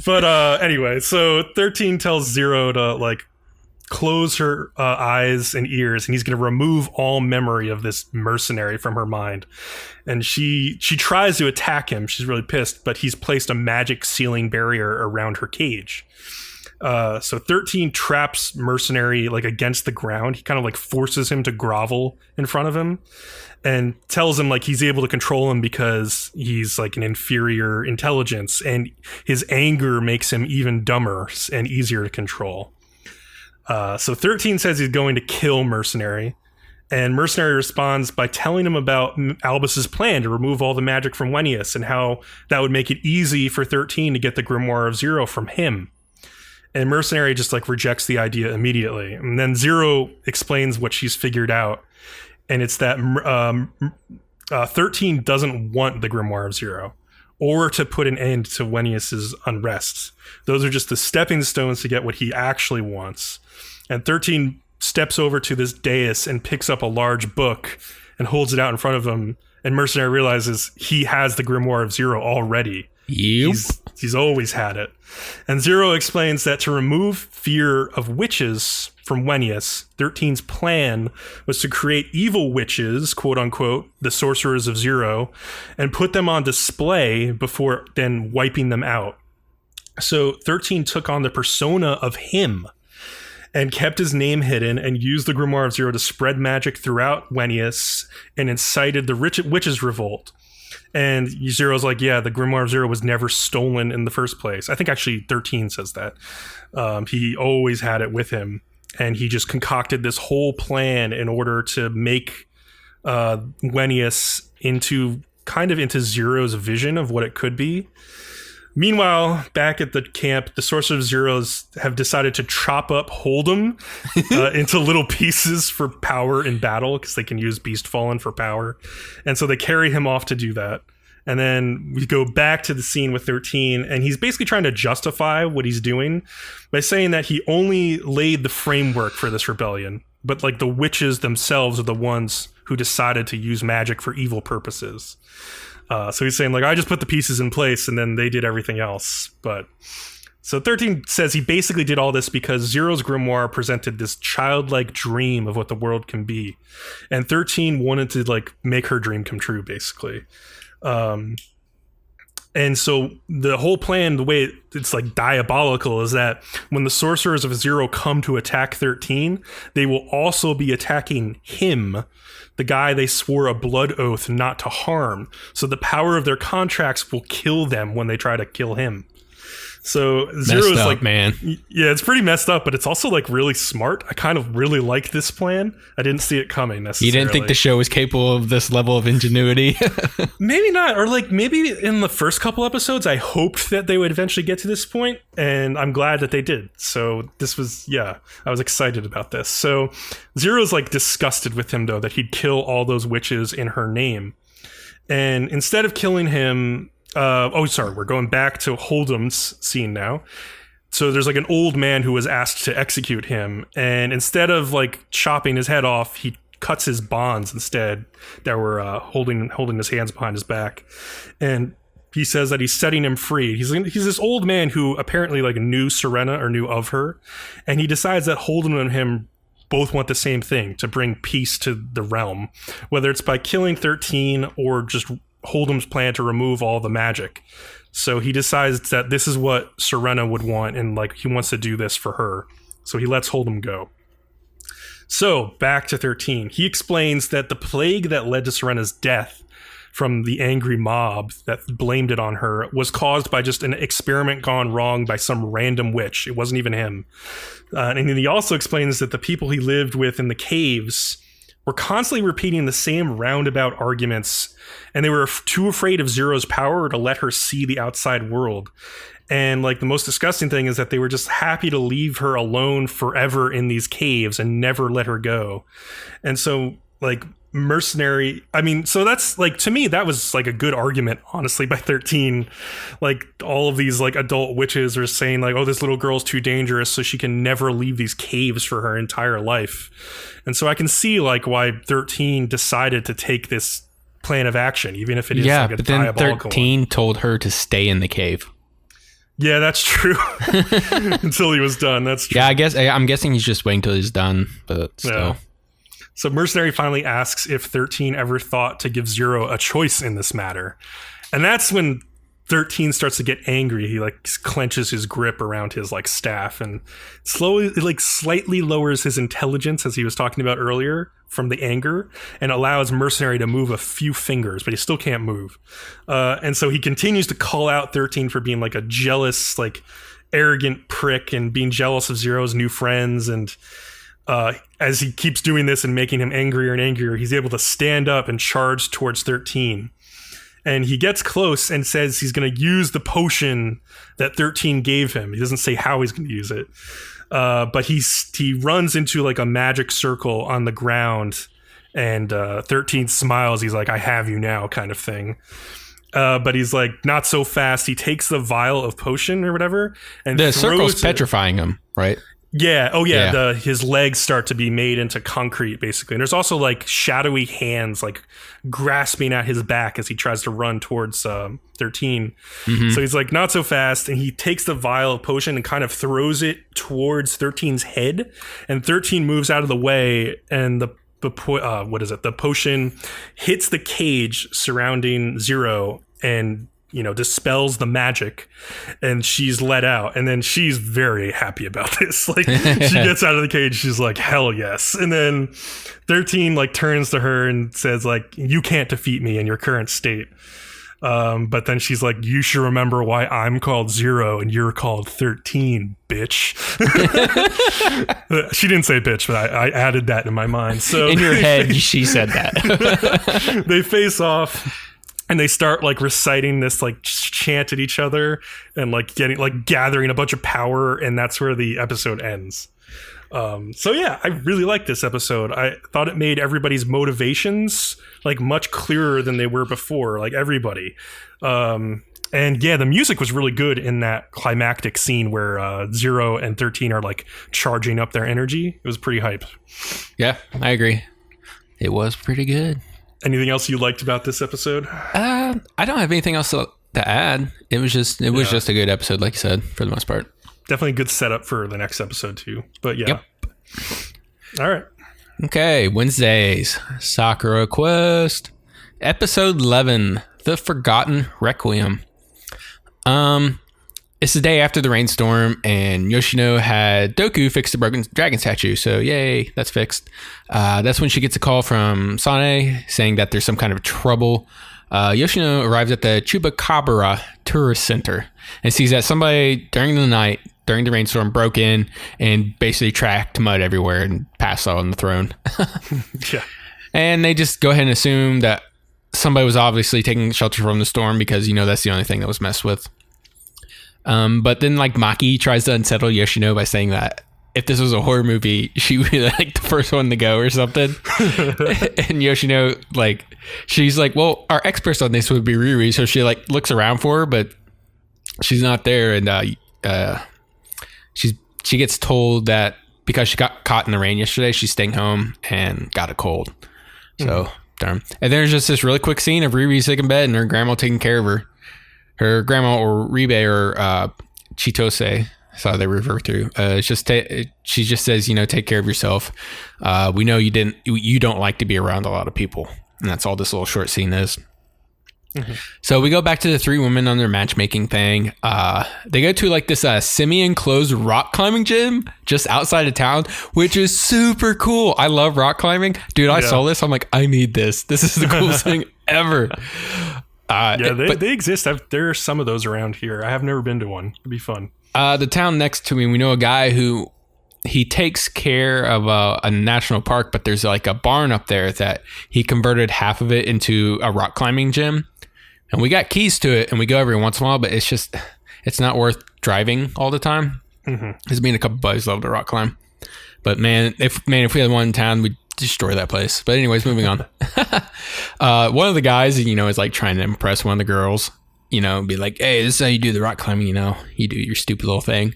But anyway, so 13 tells Zero to like close her eyes and ears, and he's going to remove all memory of this mercenary from her mind. And she tries to attack him. She's really pissed, but he's placed a magic ceiling barrier around her cage. So 13 traps Mercenary like against the ground. He kind of like forces him to grovel in front of him and tells him like he's able to control him because he's like an inferior intelligence, and his anger makes him even dumber and easier to control. So 13 says he's going to kill Mercenary, and Mercenary responds by telling him about Albus's plan to remove all the magic from Wenius and how that would make it easy for 13 to get the Grimoire of Zero from him. And Mercenary just like rejects the idea immediately. And then Zero explains what she's figured out, and it's that 13 doesn't want the Grimoire of Zero or to put an end to Wenius's unrest. Those are just the stepping stones to get what he actually wants. And 13 steps over to this dais and picks up a large book and holds it out in front of him. And Mercenary realizes he has the Grimoire of Zero already. Yep. He's always had it. And Zero explains that to remove fear of witches from Wenius, 13's plan was to create evil witches, quote unquote, the Sorcerers of Zero, and put them on display before then wiping them out. So 13 took on the persona of him and kept his name hidden and used the Grimoire of Zero to spread magic throughout Wenius and incited the witches' revolt. And Zero's like, yeah, the Grimoire of Zero was never stolen in the first place. I think actually 13 says that. He always had it with him. And he just concocted this whole plan in order to make Wenius into Zero's vision of what it could be. Meanwhile, back at the camp, the Sorcerers of Zeros have decided to chop up Hold'em into little pieces for power in battle, because they can use Beast Fallen for power. And so they carry him off to do that. And then we go back to the scene with 13, and he's basically trying to justify what he's doing by saying that he only laid the framework for this rebellion, but like the witches themselves are the ones who decided to use magic for evil purposes. So he's saying, like, I just put the pieces in place and then they did everything else. But so 13 says he basically did all this because Zero's grimoire presented this childlike dream of what the world can be. And 13 wanted to, like, make her dream come true, basically. And so the whole plan, the way it's like diabolical, is that when the Sorcerers of Zero come to attack 13, they will also be attacking him, the guy they swore a blood oath not to harm. So the power of their contracts will kill them when they try to kill him. So Zero is like, man. Yeah, it's pretty messed up, but it's also like really smart. I kind of really like this plan. I didn't see it coming necessarily. You didn't think the show was capable of this level of ingenuity? Maybe not. Or like maybe in the first couple episodes, I hoped that they would eventually get to this point, and I'm glad that they did. So this was, I was excited about this. So Zero's like disgusted with him, though, that he'd kill all those witches in her name. And instead of killing him... we're going back to Hold'em's scene now. So there's like an old man who was asked to execute him, and instead of like chopping his head off, he cuts his bonds instead that were holding his hands behind his back. And he says that he's setting him free. He's this old man who apparently like knew Serena or knew of her, and he decides that Hold'em and him both want the same thing, to bring peace to the realm, whether it's by killing 13 or just Hold'em's plan to remove all the magic. So he decides that this is what Serena would want, and like he wants to do this for her. So he lets Hold'em go. So back to 13. He explains that the plague that led to Serena's death from the angry mob that blamed it on her was caused by just an experiment gone wrong by some random witch. It wasn't even him. And then he also explains that the people he lived with in the caves were constantly repeating the same roundabout arguments, and they were too afraid of Zero's power to let her see the outside world. And like the most disgusting thing is that they were just happy to leave her alone forever in these caves and never let her go. And so like mercenary, so that's like, to me, that was like a good argument, honestly, by 13. Like all of these like adult witches are saying like, oh, this little girl's too dangerous, so she can never leave these caves for her entire life. And so I can see like why 13 decided to take this plan of action, even if it is like a but then diabolical 13 one. told her to stay in the cave. Yeah, that's true. Until he was done. That's true. Yeah, I'm guessing he's just waiting till he's done, but still. Yeah. So Mercenary finally asks if 13 ever thought to give Zero a choice in this matter. And that's when 13 starts to get angry. He like clenches his grip around his like staff and slowly, like slightly lowers his intelligence, as he was talking about earlier, from the anger, and allows Mercenary to move a few fingers, but he still can't move. And so he continues to call out 13 for being like a jealous, like arrogant prick and being jealous of Zero's new friends. And as he keeps doing this and making him angrier and angrier, he's able to stand up and charge towards 13. And he gets close and says he's going to use the potion that 13 gave him. He doesn't say how he's going to use it. But he runs into like a magic circle on the ground, and 13 smiles. He's like, I have you now, kind of thing. But he's like, not so fast. He takes the vial of potion or whatever, and the circle's petrifying him, right? Yeah. Oh, yeah. His legs start to be made into concrete, basically. And there's also like shadowy hands like grasping at his back as he tries to run towards 13. Mm-hmm. So he's like, not so fast. And he takes the vial of potion and kind of throws it towards 13's head. And 13 moves out of the way. And the potion hits the cage surrounding Zero and dispels the magic, and she's let out. And then she's very happy about this. Like, she gets out of the cage. She's like, hell yes. And then 13 like turns to her and says like, you can't defeat me in your current state. But then she's like, you should remember why I'm called Zero and you're called 13, bitch. She didn't say bitch, but I added that in my mind. So in your head, she said that. They face off. And they start like reciting this like chant at each other and like gathering a bunch of power, and that's where the episode ends. So yeah, I really liked this episode. I thought it made everybody's motivations like much clearer than they were before, like everybody. And yeah, the music was really good in that climactic scene where Zero and 13 are like charging up their energy. It was pretty hype. Yeah, I agree. It was pretty good. Anything else you liked about this episode? I don't have anything else to add. It was just a good episode, like you said, for the most part. Definitely a good setup for the next episode too. But yeah. Yep. All right. Okay, Wednesdays, Sakura Quest, episode 11, The Forgotten Requiem. It's the day after the rainstorm, and Yoshino had Doku fix the broken dragon statue. So yay, that's fixed. That's when she gets a call from Sane saying that there's some kind of trouble. Yoshino arrives at the Chupacabra tourist center and sees that somebody during the night, during the rainstorm, broke in and basically tracked mud everywhere and passed out on the throne. Yeah. And they just go ahead and assume that somebody was obviously taking shelter from the storm because, that's the only thing that was messed with. But then like Maki tries to unsettle Yoshino by saying that if this was a horror movie, she would be like the first one to go or something. And Yoshino, like, she's like, well, our experts on this would be Riri. So she like looks around for her, but she's not there. And she gets told that because she got caught in the rain yesterday, she's staying home and got a cold. So darn. And there's just this really quick scene of Riri sick in bed and her grandma taking care of her. Her grandma, or Ribe, or Chitose, that's how they refer to. It's just she just says, take care of yourself. We know you don't like to be around a lot of people, and that's all this little short scene is. Mm-hmm. So we go back to the three women on their matchmaking thing. They go to like this semi-enclosed rock climbing gym just outside of town, which is super cool. I love rock climbing, dude. I saw this. I'm like, I need this. This is the coolest thing ever. They exist. There are some of those around here. I have never been to one. It'd be fun. The town next to me, we know a guy who he takes care of a national park, but there's like a barn up there that he converted half of it into a rock climbing gym. And we got keys to it and we go every once in a while, but it's not worth driving all the time. Because me and a couple buddies love to rock climb. But if we had one in town, we'd destroy that place. But anyways, moving on. One of the guys, is like trying to impress one of the girls, be like, hey, this is how you do the rock climbing, you do your stupid little thing.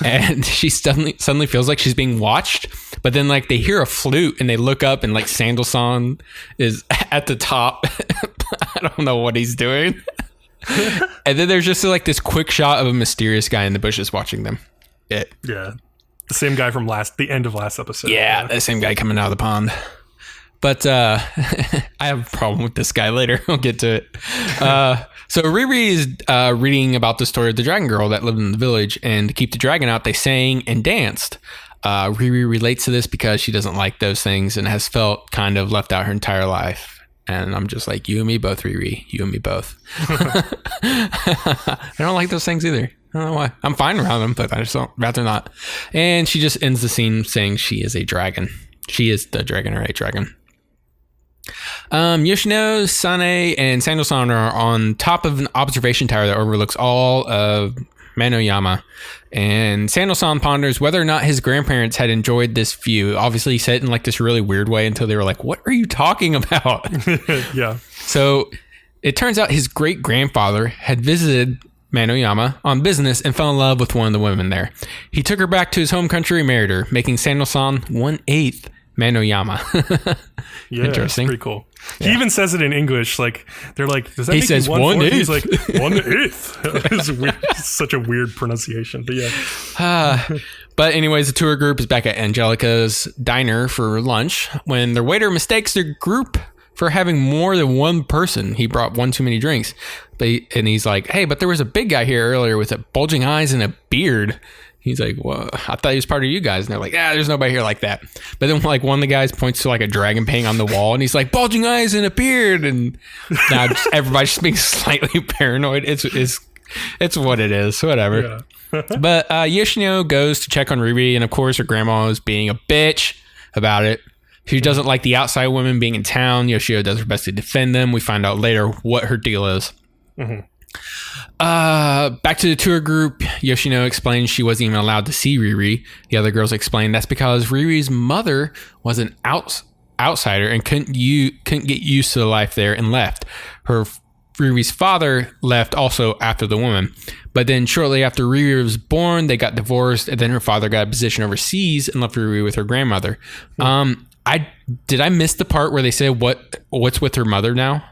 And she suddenly feels like she's being watched. But then like they hear a flute and they look up and like Sandal-san is at the top. I don't know what he's doing. And then there's just like this quick shot of a mysterious guy in the bushes watching them. Yeah. The same guy from the end of last episode. Yeah, the same guy coming out of the pond. But I have a problem with this guy later. I'll get to it. So Riri is reading about the story of the dragon girl that lived in the village, and to keep the dragon out, they sang and danced. Riri relates to this because she doesn't like those things and has felt kind of left out her entire life. And I'm just like, you and me both, Riri. You and me both. I don't like those things either. I don't know why. I'm fine around them, but I just don't, rather not. And she just ends the scene saying she is a dragon. She is the dragon, or a dragon. Yoshino, Sane, and Sandal-san are on top of an observation tower that overlooks all of Manoyama. And Sandal-san ponders whether or not his grandparents had enjoyed this view. Obviously, he said it in like this really weird way until they were like, what are you talking about? Yeah. So it turns out his great-grandfather had visited Manoyama on business and fell in love with one of the women there. He took her back to his home country and married her, making Sandal-san 1/8 Manoyama. Yeah, interesting. Pretty cool. Yeah. He even says it in English. Like they're like, does that he make says 1/4? 1/8. He's like 1/8. It's weird. It's such a weird pronunciation. But yeah. But anyways, the tour group is back at Angelica's diner for lunch when their waiter mistakes their group for having more than one person. He brought one too many drinks. And he's like, hey, but there was a big guy here earlier with bulging eyes and a beard. He's like, well, I thought he was part of you guys. And they're like, there's nobody here like that. But then like one of the guys points to like a dragon painting on the wall and he's like, bulging eyes and a beard. And now everybody's just being slightly paranoid. It's what it is. Whatever. Yeah. But Yoshino goes to check on Riri. And of course, her grandma is being a bitch about it. She doesn't like the outside women being in town. Yoshino does her best to defend them. We find out later what her deal is. Mm-hmm. Back to the tour group. Yoshino explains she wasn't even allowed to see Riri. The other girls explain that's because Riri's mother was an outsider and couldn't get used to the life there and left. Riri's father left also after the woman. But then shortly after Riri was born, they got divorced, and then her father got a position overseas and left Riri with her grandmother. Did I miss the part where they said what's with her mother now?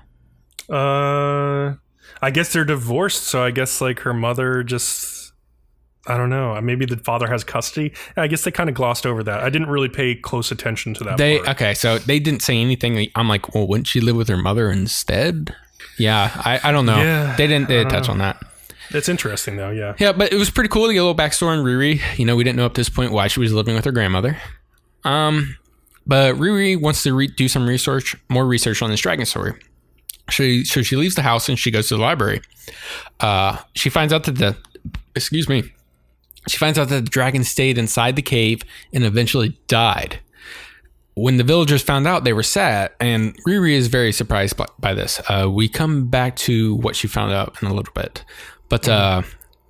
I guess they're divorced, so I guess like her mother just, I don't know. Maybe the father has custody. I guess they kind of glossed over that. I didn't really pay close attention to that part. Okay, so they didn't say anything. I'm like, well, wouldn't she live with her mother instead? Yeah, I don't know. Yeah, they didn't touch on that. It's interesting though, yeah. Yeah, but it was pretty cool to get a little backstory on Riri. We didn't know at this point why she was living with her grandmother. But Riri wants to do some more research on this dragon story. So she leaves the house and she goes to the library. She finds out that the dragon stayed inside the cave and eventually died. When the villagers found out, they were sad, and Riri is very surprised by this. We come back to what she found out in a little bit. But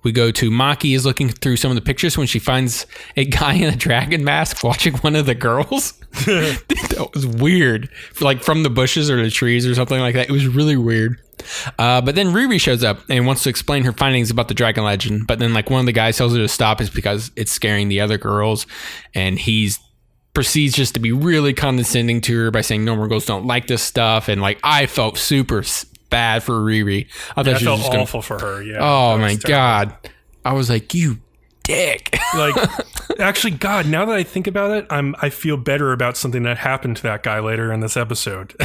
we go to Maki is looking through some of the pictures when she finds a guy in a dragon mask watching one of the girls. That was weird. Like from the bushes or the trees or something like that. It was really weird. But then Riri shows up and wants to explain her findings about the dragon legend. But then like one of the guys tells her to stop is because it's scaring the other girls. And he's proceeds just to be really condescending to her by saying normal girls don't like this stuff. And like I felt super bad for Riri. I felt awful for her. Yeah. Oh my God. I was like, you dick. Like, actually, God, now that I think about it, I feel better about something that happened to that guy later in this episode.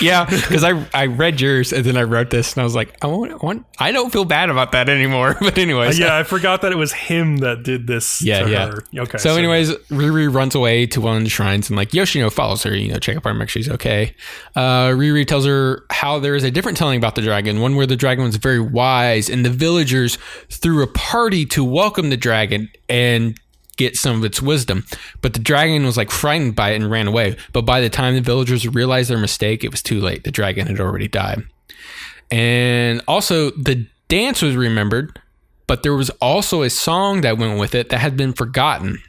Yeah, because I read yours and then I wrote this and I was like, I don't feel bad about that anymore. But anyways, yeah, I forgot that it was him that did this. To her. Okay. So anyways, Riri runs away to one of the shrines and like Yoshino follows her. Check up on her, make sure she's okay. Riri tells her how there is a different telling about the dragon, one where the dragon was very wise and the villagers threw a party to welcome the dragon and get some of its wisdom, but the dragon was like frightened by it and ran away. But by the time the villagers realized their mistake, it was too late. The dragon had already died. And also the dance was remembered, but there was also a song that went with it that had been forgotten.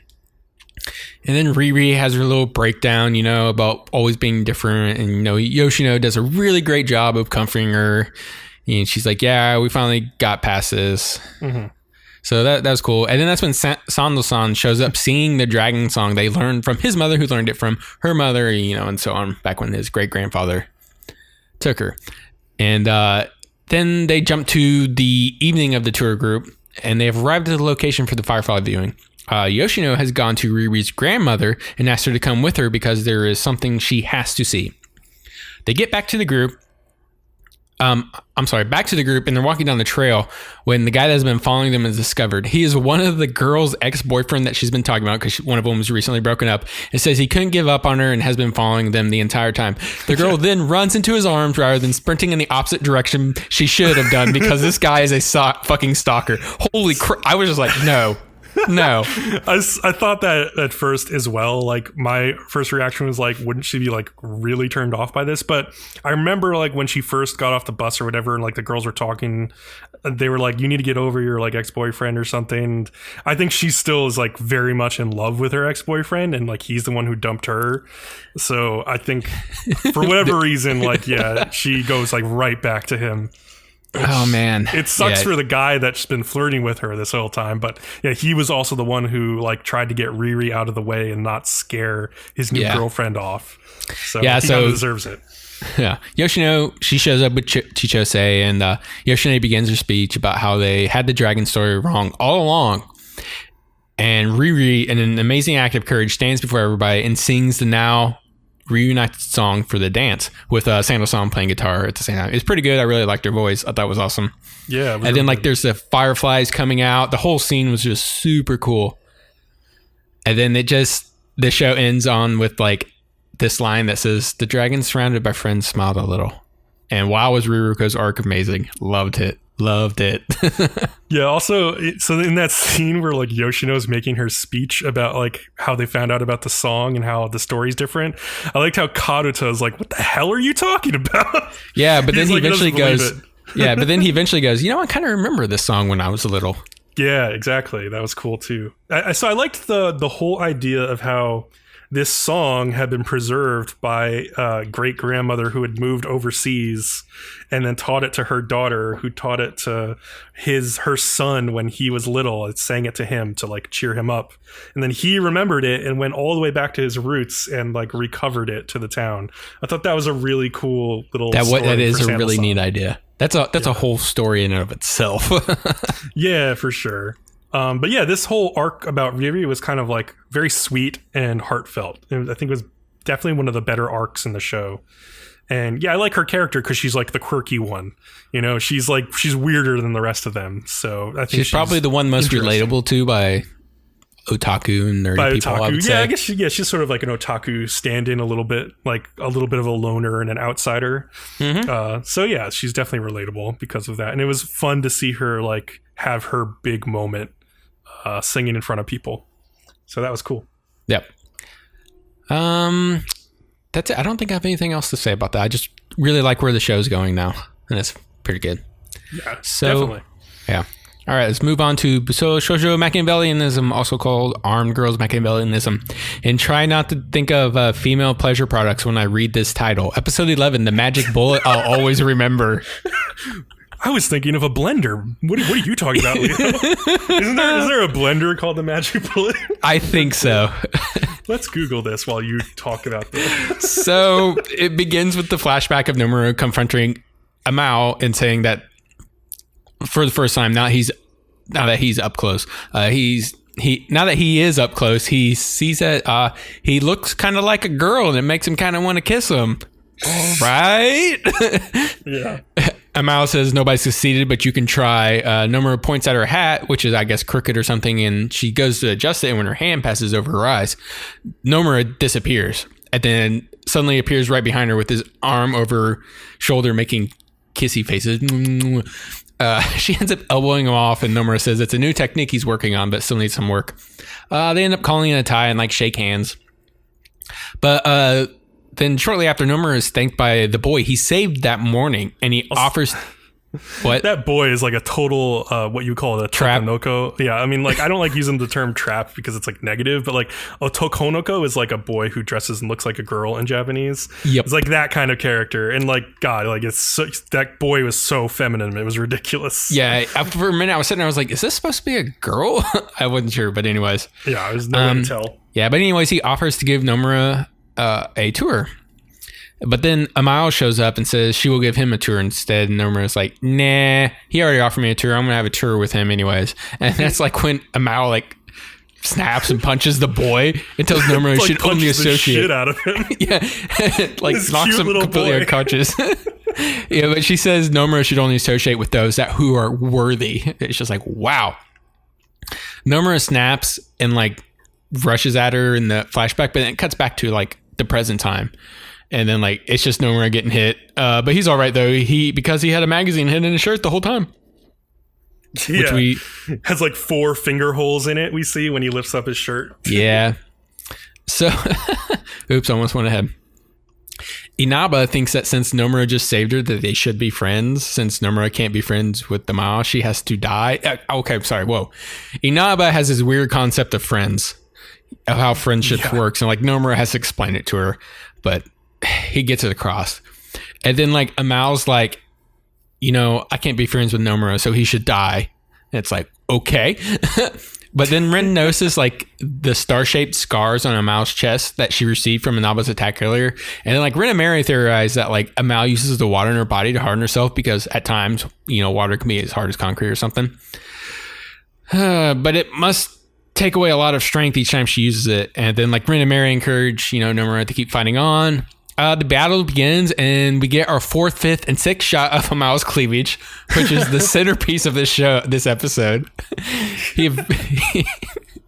And then Riri has her little breakdown, about always being different, and Yoshino does a really great job of comforting her, and she's like, yeah, we finally got past this. So that was cool. And then that's when Sando-san shows up singing the dragon song they learned from his mother, who learned it from her mother, and so on, back when his great-grandfather took her. And then they jump to the evening of the tour group, and they have arrived at the location for the Firefly viewing. Yoshino has gone to Riri's grandmother and asked her to come with her because there is something she has to see. They get back to the group. Back to the group, and they're walking down the trail when the guy that has been following them is discovered. He is one of the girl's ex-boyfriend that she's been talking about because one of them was recently broken up. It says he couldn't give up on her and has been following them the entire time. The girl then runs into his arms rather than sprinting in the opposite direction she should have done because this guy is a fucking stalker. Holy crap. I was just like, no. I thought that at first as well. Like my first reaction was like, wouldn't she be like really turned off by this? But I remember like when she first got off the bus or whatever, and like the girls were talking, they were like, you need to get over your like ex-boyfriend or something. I think she still is like very much in love with her ex-boyfriend, and like he's the one who dumped her. So I think for whatever reason, like, yeah, she goes like right back to him. Oh man, it sucks for the guy that's been flirting with her this whole time, but yeah, he was also the one who like tried to get Riri out of the way and not scare his new girlfriend off. So he deserves it. Yeah, Yoshino, she shows up with Chichose, and Yoshino begins her speech about how they had the dragon story wrong all along. And Riri, in an amazing act of courage, stands before everybody and sings the now reunited song for the dance with Sando-san playing guitar at the same time. It's pretty good. I really liked her voice. I thought it was awesome. Yeah. And then like there's the fireflies coming out. The whole scene was just super cool. And then the show ends on with like this line that says, "The dragon surrounded by friends smiled a little." And wow, was Riruko's arc amazing. Loved it. Yeah, also, so in that scene where like Yoshino's making her speech about like how they found out about the song and how the story's different, I liked how Karuto's like, what the hell are you talking about? Yeah, but then he eventually goes, I kind of remember this song when I was little. Yeah, exactly. That was cool too. So I liked the whole idea of how this song had been preserved by a great grandmother who had moved overseas and then taught it to her daughter, who taught it to her son when he was little. It sang it to him to like cheer him up. And then he remembered it and went all the way back to his roots and like recovered it to the town. I thought that was a really cool little story. That is a really neat idea. That's a whole story in and of itself. Yeah, for sure. But yeah, this whole arc about Riri was kind of like very sweet and heartfelt. And I think it was definitely one of the better arcs in the show. And yeah, I like her character because she's like the quirky one. she's weirder than the rest of them. So I think she's probably the one most relatable to by otaku and nerdy By people, otaku. I would say. Yeah, I guess she's sort of like an otaku stand-in a little bit, like a little bit of a loner and an outsider. So yeah, she's definitely relatable because of that. And it was fun to see her like have her big moment singing in front of people. So that was cool. Yep. That's it. I don't think I have anything else to say about that. I just really like where the show's going now, and it's pretty good. Yeah, so, definitely. Yeah. All right, let's move on to Busou Shoujo Machiavellianism, also called Armed Girls Machiavellianism. And try not to think of female pleasure products when I read this title. Episode 11, The Magic Bullet I'll Always Remember. I was thinking of a blender. What are you talking about, Leo? Is there a blender called the Magic Bullet? I think so. Let's Google this while you talk about this. So it begins with the flashback of Nomura confronting Amao and saying that for the first time, now that he's up close, now that he is up close, he sees that he looks kind of like a girl, and it makes him kind of want to kiss him. Right? Yeah. Amao says nobody succeeded, but you can try. Nomura points at her hat, which is, I guess, crooked or something, and she goes to adjust it, and when her hand passes over her eyes, Nomura disappears, and then suddenly appears right behind her with his arm over her shoulder, making kissy faces. She ends up elbowing him off, and Nomura says it's a new technique he's working on, but still needs some work. They end up calling it a tie and like shake hands. But then shortly after, Nomura is thanked by the boy he saved that morning, and he offers... What? That boy is like a total, what you call a trap. Tokonoko. Yeah, I mean, like, I don't like using the term trap because it's like negative, but like a Tokonoko is like a boy who dresses and looks like a girl in Japanese. Yep. It's like that kind of character. And like, God, like that boy was so feminine. It was ridiculous. Yeah, for a minute I was sitting there, I was like, is this supposed to be a girl? I wasn't sure, but anyways. Yeah, I was no way to tell. Yeah, but anyways, he offers to give Nomura a tour. But then Amao shows up and says she will give him a tour instead. And Nomura's like, nah, he already offered me a tour. I'm going to have a tour with him anyways. And that's like when Amao like snaps and punches the boy and tells Nomura he should only associate. Shit out of him. Yeah, like this knocks him completely unconscious. Yeah, but she says Nomura should only associate with those who are worthy. It's just like, wow. Nomura snaps and like rushes at her in the flashback, but then it cuts back to like the present time. And then like it's just Nomura getting hit. But he's all right though. Because he had a magazine hidden in his shirt the whole time. Yeah. Which has like 4 finger holes in it, we see when he lifts up his shirt. Yeah. So oops, I almost went ahead. Inaba thinks that since Nomura just saved her, that they should be friends. Since Nomura can't be friends with the Mao, she has to die. Okay, sorry. Whoa. Inaba has this weird concept of friends, of how friendship works. And like Nomura has to explain it to her, but he gets it across. And then like Amao's like, I can't be friends with Nomura, so he should die. And it's like, okay. But then Ren notices like the star-shaped scars on Amao's chest that she received from Inaba's attack earlier. And then like Ren and Mary theorize that like Amao uses the water in her body to harden herself because at times, water can be as hard as concrete or something. But it must take away a lot of strength each time she uses it. And then like Ren and Mary encourage, Nomura to keep fighting on. The battle begins, and we get our 4th, 5th, and 6th shot of Amao's cleavage, which is the centerpiece of this episode. He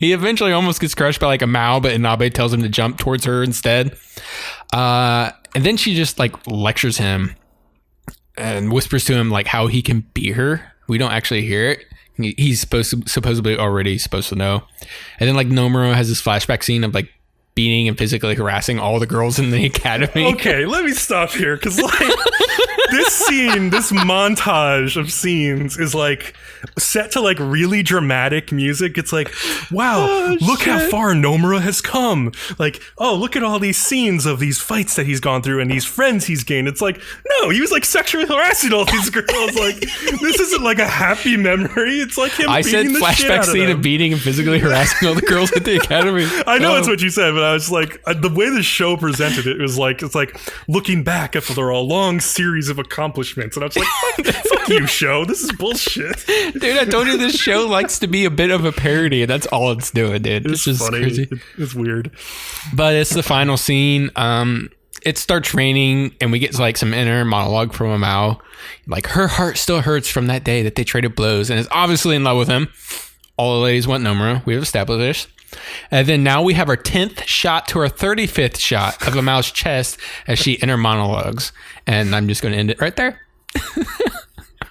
eventually almost gets crushed by like Amao, but Inabe tells him to jump towards her instead. And then she just like lectures him and whispers to him like how he can beat her. We don't actually hear it. He's supposedly already supposed to know. And then like Nomura has this flashback scene of like beating and physically harassing all the girls in the academy. Okay, let me stop here because like this montage of scenes is like set to like really dramatic music. It's like, wow, look how far Nomura has come. Like, oh, look at all these scenes of these fights that he's gone through and these friends he's gained. It's like, no, he was like sexually harassing all these girls. Like, this isn't like a happy memory. It's like him beating the shit out of them. Flashback scene of beating and physically harassing all the girls at the academy. I know it's what you said, but I was like, the way the show presented it was like, it's like looking back after a long series of accomplishments, and I was like, fuck you, show. This is bullshit. Dude, I told you this show likes to be a bit of a parody, and that's all it's doing, dude. It's just funny. Crazy. It's weird. But it's the final scene. It starts raining, and we get like some inner monologue from Amao. Like, her heart still hurts from that day that they traded blows, and is obviously in love with him. All the ladies want Nomura. We have established this. And then now we have our 10th shot to our 35th shot of Amal's chest as she inner monologues. And I'm just going to end it right there.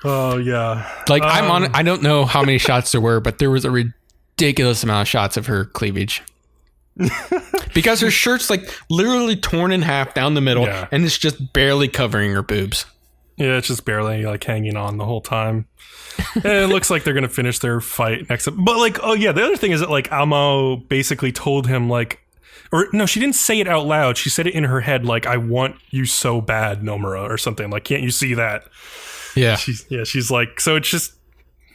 Oh, yeah. Like, I don't know how many shots there were, but there was a ridiculous amount of shots of her cleavage. Because her shirt's like literally torn in half down the middle, and it's just barely covering her boobs. Yeah, it's just barely like hanging on the whole time. And it looks like they're gonna finish their fight next up. But like, oh yeah, the other thing is that like Amo basically told him like, or no, she didn't say it out loud. She said it in her head like, "I want you so bad, Nomura," or something. Like, can't you see that? Yeah. She's like, so it's just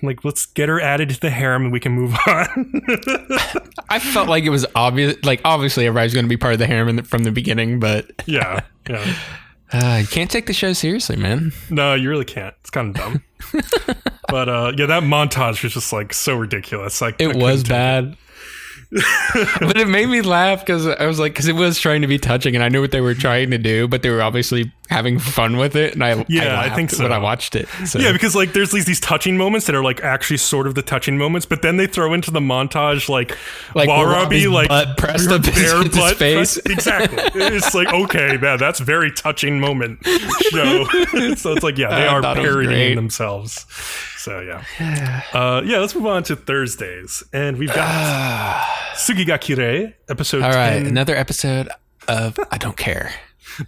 like, let's get her added to the harem and we can move on. I felt like it was obvious. Like, obviously, everybody's going to be part of the harem from the beginning, but yeah. You can't take the show seriously, man. No, you really can't. It's kind of dumb. But that montage was just like so ridiculous. Like, it was bad. But it made me laugh because I was like, because it was trying to be touching and I knew what they were trying to do, but they were obviously having fun with it. And I think so when I watched it. So. Yeah, because like there's these touching moments that are like actually sort of the touching moments, but then they throw into the montage like Warabi like butt pressed up his face. Exactly. It's like, okay, man, that's very touching moment. So it's like, yeah, they are parodying themselves. So let's move on to Thursdays, and we've got Tsuki ga Kirei, episode 10. All right, another episode of I Don't Care.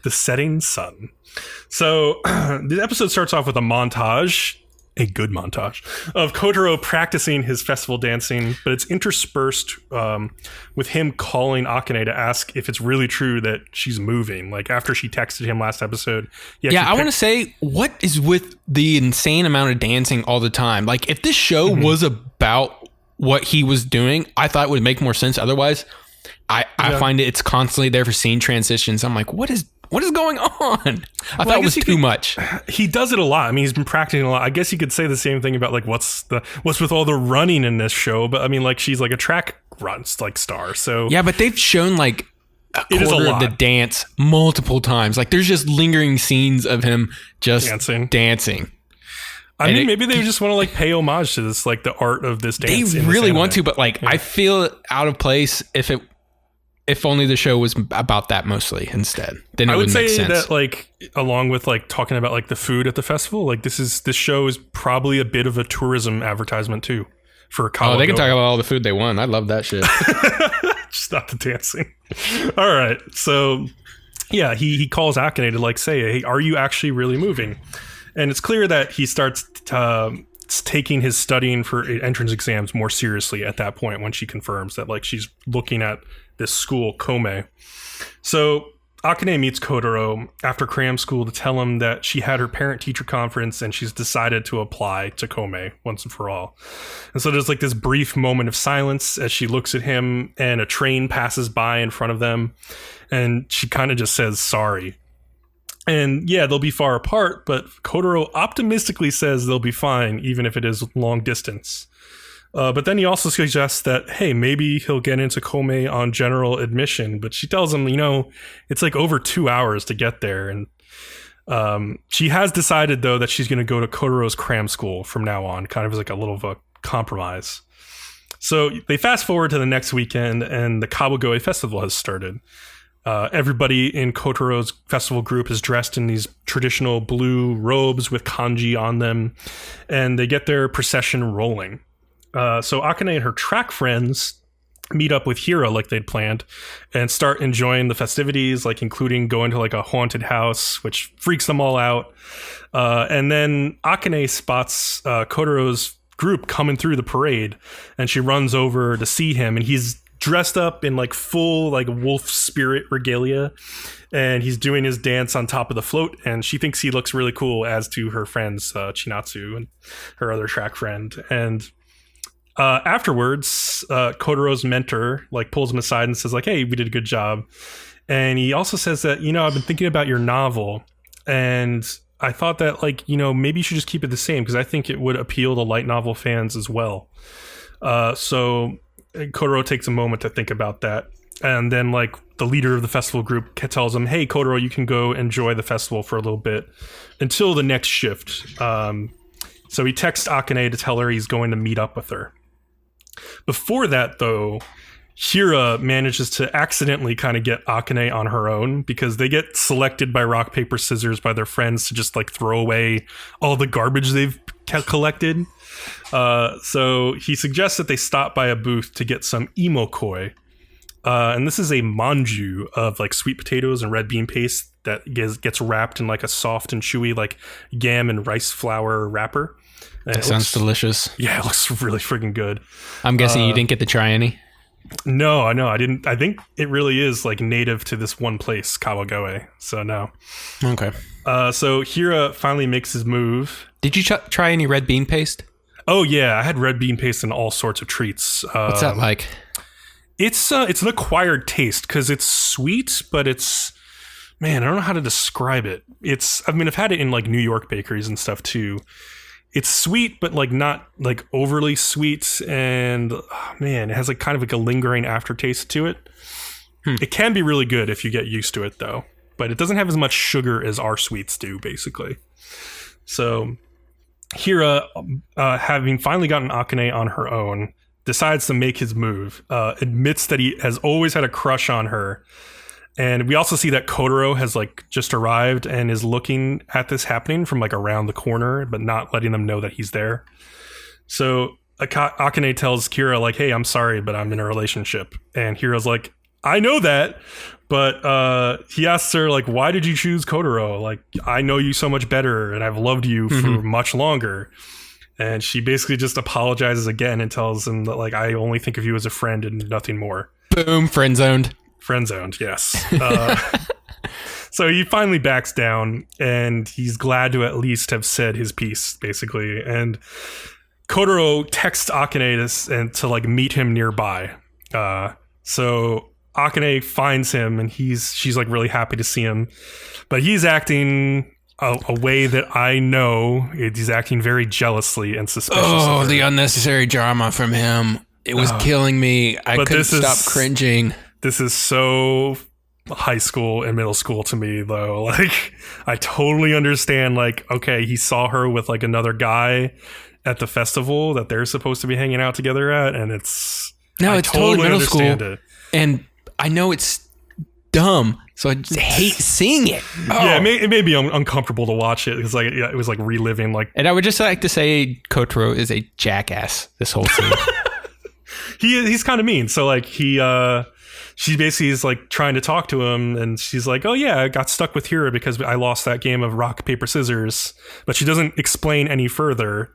The Setting Sun. So the episode starts off with a montage, a good montage, of Kotaro practicing his festival dancing, but it's interspersed with him calling Akane to ask if it's really true that she's moving. Like after she texted him last episode. I want to say, what is with the insane amount of dancing all the time? Like if this show was about what he was doing, I thought it would make more sense. Otherwise, I find it's constantly there for scene transitions. I'm like, what is going on? I thought it was too much. He does it a lot. I mean, he's been practicing a lot. I guess you could say the same thing about like what's with all the running in this show. But I mean, like she's like a track like star. So yeah, but they've shown like a quarter of the dance multiple times. Like there's just lingering scenes of him just dancing. I mean, maybe they just want to like pay homage to this, like the art of this dance. They really want to, but like I feel out of place if only the show was about that mostly instead. Then it would make sense. I would say that like along with like talking about like the food at the festival, like this show is probably a bit of a tourism advertisement too for Kawagoe. Oh, they can talk about all the food they want. I love that shit. Just not the dancing. All right. So yeah, he calls Akane to like say, "Hey, are you actually really moving?" And it's clear that he starts taking his studying for entrance exams more seriously at that point when she confirms that like she's looking at this school, Kome. So Akane meets Kotaro after cram school to tell him that she had her parent-teacher conference and she's decided to apply to Kome once and for all. And so there's like this brief moment of silence as she looks at him and a train passes by in front of them and she kind of just says sorry. And yeah, they'll be far apart, but Kotaro optimistically says they'll be fine even if it is long distance. But then he also suggests that, hey, maybe he'll get into Kome on general admission. But she tells him, it's like over 2 hours to get there. And she has decided, though, that she's going to go to Kotaro's cram school from now on, kind of as like a little of a compromise. So they fast forward to the next weekend and the Kawagoe festival has started. Everybody in Kotaro's festival group is dressed in these traditional blue robes with kanji on them. And they get their procession rolling. So Akane and her track friends meet up with Hira like they'd planned and start enjoying the festivities, like including going to like a haunted house, which freaks them all out. And then Akane spots Kotaro's group coming through the parade and she runs over to see him and he's dressed up in like full like wolf spirit regalia and he's doing his dance on top of the float and she thinks he looks really cool, as to her friends Chinatsu and her other track friend. And afterwards, Kotaro's mentor like pulls him aside and says like, "Hey, we did a good job." And he also says that, I've been thinking about your novel and I thought that like, maybe you should just keep it the same because I think it would appeal to light novel fans as well. So Kotaro takes a moment to think about that. And then like the leader of the festival group tells him, "Hey, Kotaro, you can go enjoy the festival for a little bit until the next shift." So he texts Akane to tell her he's going to meet up with her. Before that, though, Hira manages to accidentally kind of get Akane on her own because they get selected by rock, paper, scissors by their friends to just like throw away all the garbage they've collected. So he suggests that they stop by a booth to get some imokoi. And this is a manju of like sweet potatoes and red bean paste that gets wrapped in like a soft and chewy like yam and rice flour wrapper. And that sounds delicious. Yeah, it looks really freaking good. I'm guessing you didn't get to try any? No, I didn't. I think it really is like native to this one place, Kawagoe. So no. Okay. So Hira finally makes his move. Did you try any red bean paste? Oh yeah, I had red bean paste in all sorts of treats. What's that like? It's an acquired taste because it's sweet, but it's, man, I don't know how to describe it. I've had it in like New York bakeries and stuff too. It's sweet, but like not like overly sweet, and man, it has like kind of like a lingering aftertaste to it. It can be really good if you get used to it though, but it doesn't have as much sugar as our sweets do, basically. So Hira, having finally gotten Akane on her own, decides to make his move, admits that he has always had a crush on her. And we also see that Kotaro has like just arrived and is looking at this happening from like around the corner, but not letting them know that he's there. So Akane tells Kira like, hey, I'm sorry, but I'm in a relationship. And Hira's like, I know that. But he asks her like, why did you choose Kotaro? Like, I know you so much better and I've loved you for much longer. And she basically just apologizes again and tells him that like, I only think of you as a friend and nothing more. Boom, friend zoned. Friend zoned, yes. So he finally backs down, and he's glad to at least have said his piece, basically. And Kotaro texts Akane to like meet him nearby. So Akane finds him, and she's like really happy to see him, but he's acting a way that I know. He's acting very jealously and suspicious. Oh, the unnecessary drama from him. It was killing me. I couldn't stop cringing. This is so high school and middle school to me, though. Like, I totally understand, like, okay, he saw her with, like, another guy at the festival that they're supposed to be hanging out together at, and it's... No, it's totally middle school. It. And I know it's dumb, so I just hate seeing it. Oh. Yeah, it may be uncomfortable to watch it, because, like, yeah, it was, like, reliving, like... And I would just like to say Kotaro is a jackass, this whole scene. He's kind of mean, so, like, she basically is like trying to talk to him, and she's like, oh yeah, I got stuck with Hira because I lost that game of rock, paper, scissors. But she doesn't explain any further.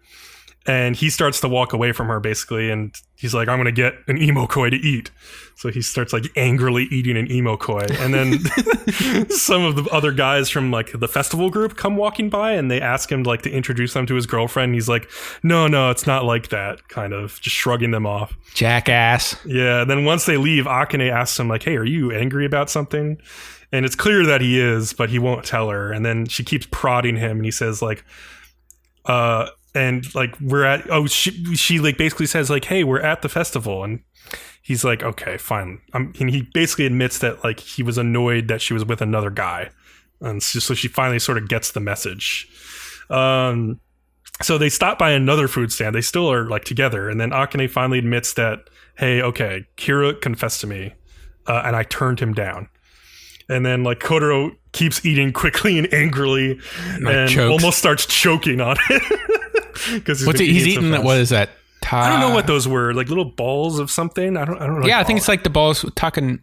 And he starts to walk away from her, basically, and he's like, I'm going to get an imokoi to eat. So he starts like angrily eating an imokoi. And then some of the other guys from like the festival group come walking by, and they ask him like to introduce them to his girlfriend. And he's like, no, it's not like that, kind of just shrugging them off. Jackass. Yeah. And then once they leave, Akane asks him like, hey, are you angry about something? And it's clear that he is, but he won't tell her. And then she keeps prodding him, and he says like, and like she like basically says like, hey, we're at the festival, and he's like, okay, fine. And he basically admits that like he was annoyed that she was with another guy, and so she finally sort of gets the message. So they stop by another food stand. They still are like together, and then Akane finally admits that, hey, okay, Kira confessed to me, and I turned him down. And then like Kotaro keeps eating quickly and angrily, and almost starts choking on it. Because he's eating that. What is that? I don't know what those were. Like little balls of something. I don't know. Yeah, I think it's like the balls with takoyaki.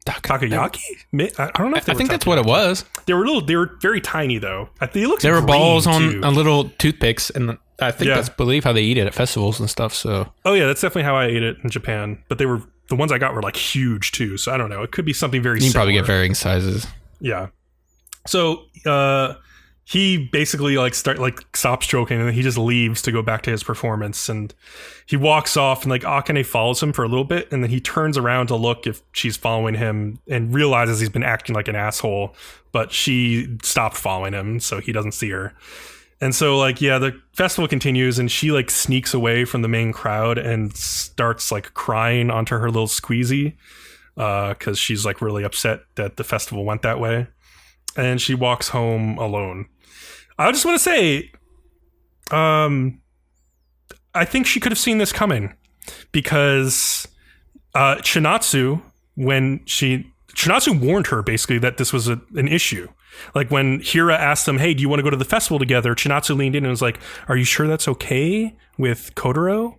I don't know. If I think that's what it was. They were very tiny though. They looked. There were balls on little toothpicks, and I think that's believe how they eat it at festivals and stuff. So. Oh yeah, that's definitely how I ate it in Japan. But the ones I got were like huge too. So I don't know. It could be something very. You can probably get varying sizes. Yeah. So he basically stops choking, and then he just leaves to go back to his performance, and he walks off, and like Akane follows him for a little bit, and then he turns around to look if she's following him and realizes he's been acting like an asshole, but she stopped following him, so he doesn't see her. And so like, yeah, the festival continues, and she like sneaks away from the main crowd and starts like crying onto her little squeezy because she's like really upset that the festival went that way. And she walks home alone. I just want to say, I think she could have seen this coming, because Chinatsu, Chinatsu warned her basically that this was an issue. Like when Hira asked them, hey, do you want to go to the festival together? Chinatsu leaned in and was like, are you sure that's okay with Kotaro?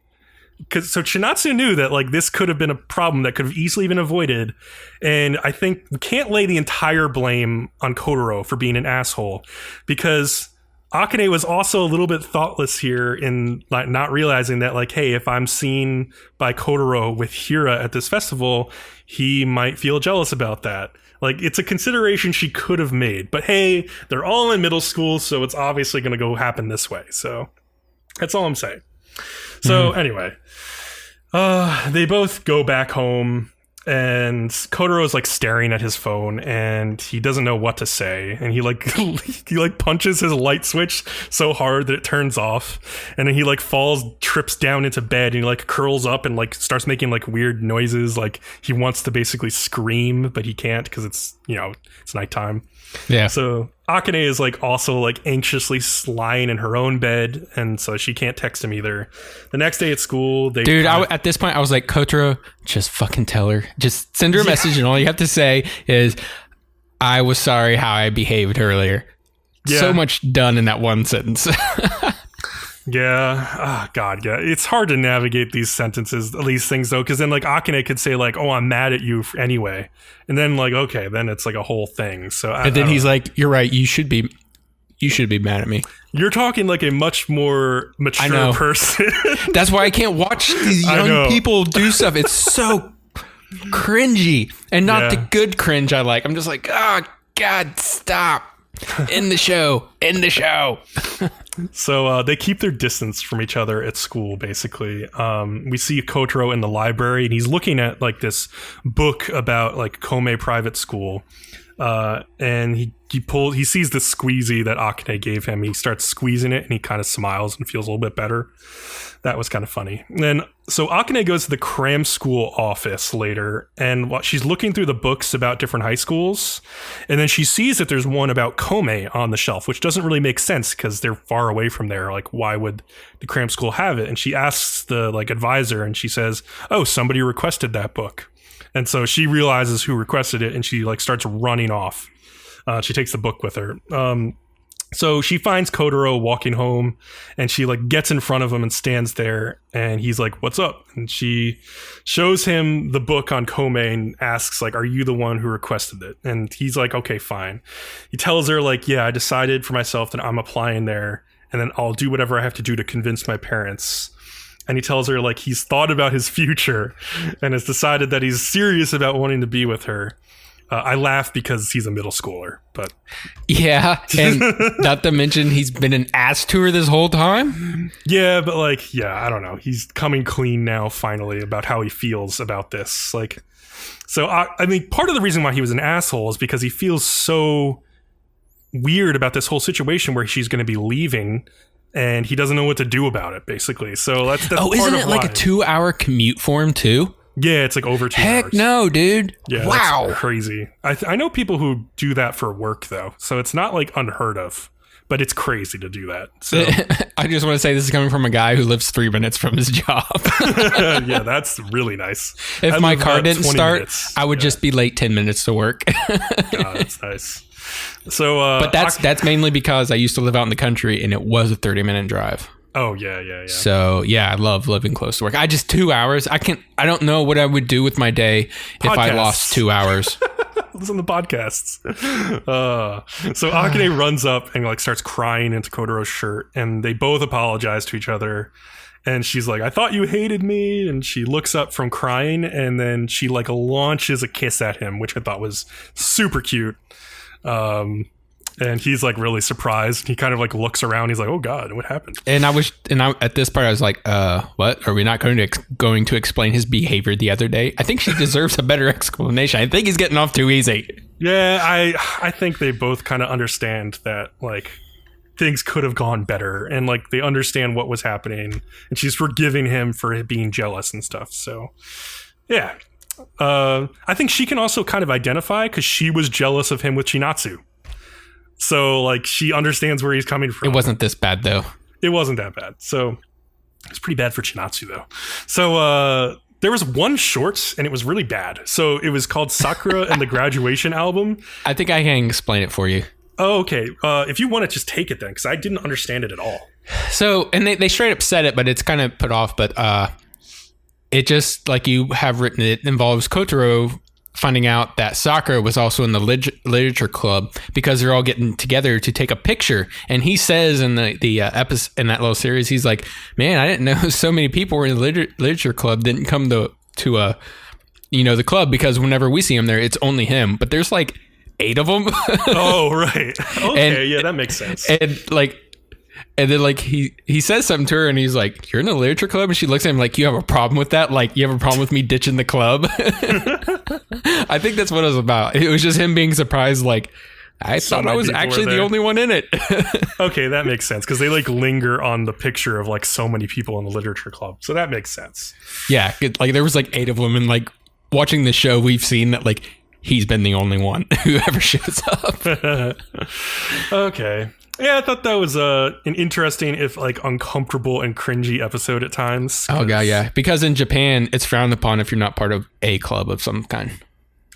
So Chinatsu knew that like this could have been a problem that could have easily been avoided. And I think we can't lay the entire blame on Kotaro for being an asshole, because Akane was also a little bit thoughtless here in like not realizing that like, hey, if I'm seen by Kotaro with Hira at this festival, he might feel jealous about that. Like, it's a consideration she could have made. But hey, they're all in middle school, so it's obviously going to go happen this way. So that's all I'm saying. So anyway, they both go back home, and Kotaro is like staring at his phone, and he doesn't know what to say. And he like he punches his light switch so hard that it turns off, and then he like trips down into bed, and he like curls up and like starts making like weird noises, like he wants to basically scream, but he can't because it's nighttime. Yeah. So Akane is like also like anxiously lying in her own bed, and so she can't text him either. The next day at school, at this point I was like, Kotaro, just fucking tell her, just send her a message, and all you have to say is, I was sorry how I behaved earlier. Yeah. So much done in that one sentence. Yeah. Oh, God. Yeah. It's hard to navigate these things, though, because then like Akane could say like, oh, I'm mad at you anyway. And then like, okay, then it's like a whole thing. So and then he's like, you're right. You should be mad at me. You're talking like a much more mature person. That's why I can't watch these young people do stuff. It's so cringy, and not the good cringe I like. I'm just like, oh, God, stop. End the show. So they keep their distance from each other at school, basically. We see Kotaro in the library, and he's looking at like this book about like Kome private school. And he sees the squeezy that Akane gave him. He starts squeezing it, and he kind of smiles and feels a little bit better. That was kind of funny. And then, so Akane goes to the cram school office later, and she's looking through the books about different high schools, and then she sees that there's one about Kome on the shelf, which doesn't really make sense because they're far away from there. Like, why would the cram school have it? And she asks the like advisor, and she says, oh, somebody requested that book. And so she realizes who requested it, and she like starts running off. She takes the book with her. So she finds Kotaro walking home, and she like gets in front of him and stands there, and he's like, what's up? And she shows him the book on Kome and asks like, are you the one who requested it? And he's like, okay, fine. He tells her like, yeah, I decided for myself that I'm applying there, and then I'll do whatever I have to do to convince my parents. And he tells her like he's thought about his future and has decided that he's serious about wanting to be with her. I laugh because he's a middle schooler, but yeah, and not to mention he's been an ass to her this whole time. Yeah, but like, yeah, I don't know. He's coming clean now, finally, about how he feels about this. Like, so I mean, part of the reason why he was an asshole is because he feels so weird about this whole situation where she's going to be leaving, and he doesn't know what to do about it, basically. So that's part isn't of it like why. a 2-hour commute for him too? Yeah, it's like over 2 hours. Heck no, dude. Yeah, wow. That's crazy. I know people who do that for work, though. So it's not like unheard of, but it's crazy to do that. So I just want to say this is coming from a guy who lives 3 minutes from his job. Yeah, that's really nice. If my car didn't start, I would just be late 10 minutes to work. God, that's nice. So, but that's mainly because I used to live out in the country, and it was a 30-minute drive. Oh, yeah. So, yeah, I love living close to work. 2 hours. I don't know what I would do with my day if I lost 2 hours. Listen to podcasts. So Akane runs up and like starts crying into Kotaro's shirt, and they both apologize to each other. And she's like, I thought you hated me. And she looks up from crying, and then she like launches a kiss at him, which I thought was super cute. And he's like really surprised. He kind of like looks around. He's like, "Oh God, what happened?" And I at this part I was like, what? Are we not going to explain his behavior the other day? I think she deserves a better explanation. I think he's getting off too easy. Yeah, I think they both kind of understand that like things could have gone better, and like they understand what was happening, and she's forgiving him for being jealous and stuff. So, yeah. I think she can also kind of identify because she was jealous of him with Chinatsu. So, like, she understands where he's coming from. It wasn't this bad, though. It wasn't that bad. So, it's pretty bad for Chinatsu, though. So, There was one short, and it was really bad. So it was called Sakura and the Graduation Album. I think I can explain it for you. Oh, okay. If you want to just take it then, because I didn't understand it at all. So, and they straight up said it, but it's kind of put off. But it just, like you have written, it involves Kotaro finding out that Sakura was also in the literature club because they're all getting together to take a picture. And he says in the episode, in that little series, he's like, man, I didn't know so many people were in the literature club didn't come to the club, because whenever we see him there, it's only him. But there's like 8 of them. Oh, right. Okay, yeah, that makes sense. And then like he says something to her, and he's like, you're in the literature club? And she looks at him like, you have a problem with that? Like, you have a problem with me ditching the club? I think that's what it was about. It was just him being surprised, like, I thought I was actually the only one in it. Okay, that makes sense, because they like linger on the picture of like so many people in the literature club. So that makes sense. Yeah, like there was like 8 of them, and like watching the show, we've seen that like he's been the only one who ever shows up. Okay. Yeah, I thought that was an interesting, if like uncomfortable and cringy episode at times. Oh god, yeah. Because in Japan, it's frowned upon if you're not part of a club of some kind.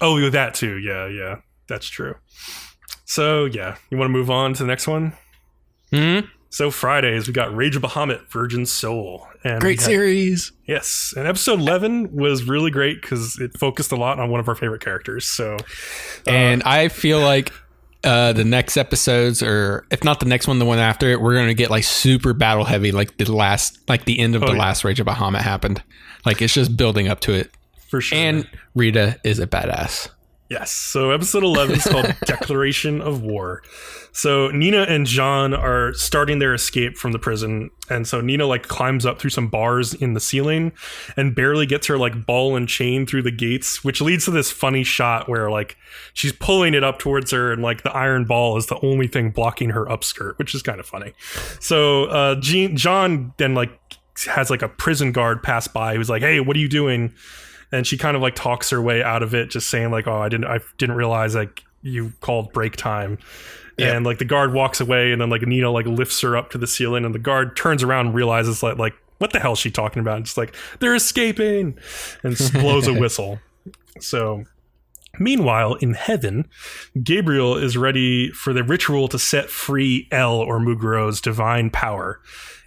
Oh, that too. Yeah, that's true. So yeah, you want to move on to the next one? Mm-hmm. So Fridays, we got Rage of Bahamut, Virgin Soul. And great series. Yes. And episode 11 was really great because it focused a lot on one of our favorite characters. So, and I feel like the next episodes, or if not the next one, the one after it, we're going to get like super battle heavy, like the end of the last Rage of Bahamut happened. Like it's just building up to it. For sure. And Rita is a badass. Yes. So episode 11 is called Declaration of War. So Nina and John are starting their escape from the prison. And so Nina like climbs up through some bars in the ceiling and barely gets her like ball and chain through the gates, which leads to this funny shot where like she's pulling it up towards her and like the iron ball is the only thing blocking her upskirt, which is kind of funny. So John then like has like a prison guard pass by who's like, hey, what are you doing? And she kind of like talks her way out of it, just saying like, oh, I didn't realize like you called break time. Yeah. And like the guard walks away, and then like Nina like lifts her up to the ceiling, and the guard turns around and realizes like what the hell is she talking about? And just like, they're escaping, and blows a whistle. So meanwhile, in heaven, Gabriel is ready for the ritual to set free El, or Muguro's divine power.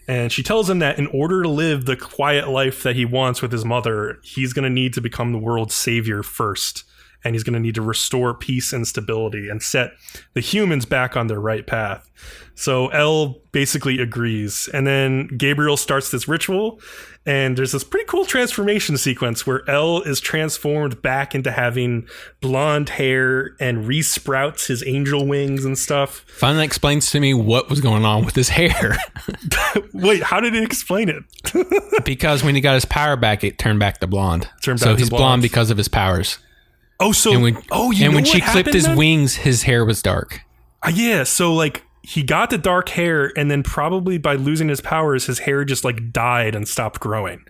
And she tells him that in order to live the quiet life that he wants with his mother, he's going to need to become the world's savior first. And he's going to need to restore peace and stability and set the humans back on their right path. So El basically agrees. And then Gabriel starts this ritual. And there's this pretty cool transformation sequence where El is transformed back into having blonde hair and re-sprouts his angel wings and stuff. Finally explains to me what was going on with his hair. Wait, how did it explain it? Because when he got his power back, it turned back to blonde. So he's blonde because of his powers. Oh, so when she clipped his wings, his hair was dark. Yeah, so like he got the dark hair, and then probably by losing his powers, his hair just like died and stopped growing.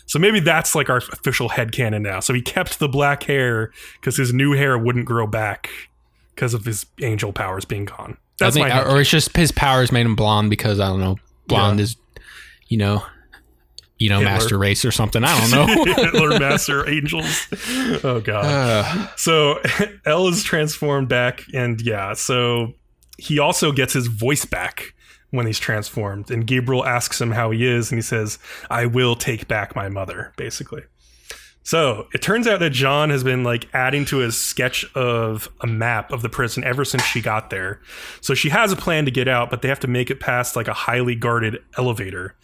So maybe that's like our official headcanon now. So he kept the black hair because his new hair wouldn't grow back because of his angel powers being gone. That's or it's just his powers made him blonde because I don't know. Blonde is, Hitler. Master race or something. I don't know. Hitler master angels. Oh god. So El is transformed back, and yeah, so he also gets his voice back when he's transformed. And Gabriel asks him how he is, and he says, "I will take back my mother," basically. So it turns out that John has been like adding to his sketch of a map of the prison ever since she got there. So she has a plan to get out, but they have to make it past like a highly guarded elevator.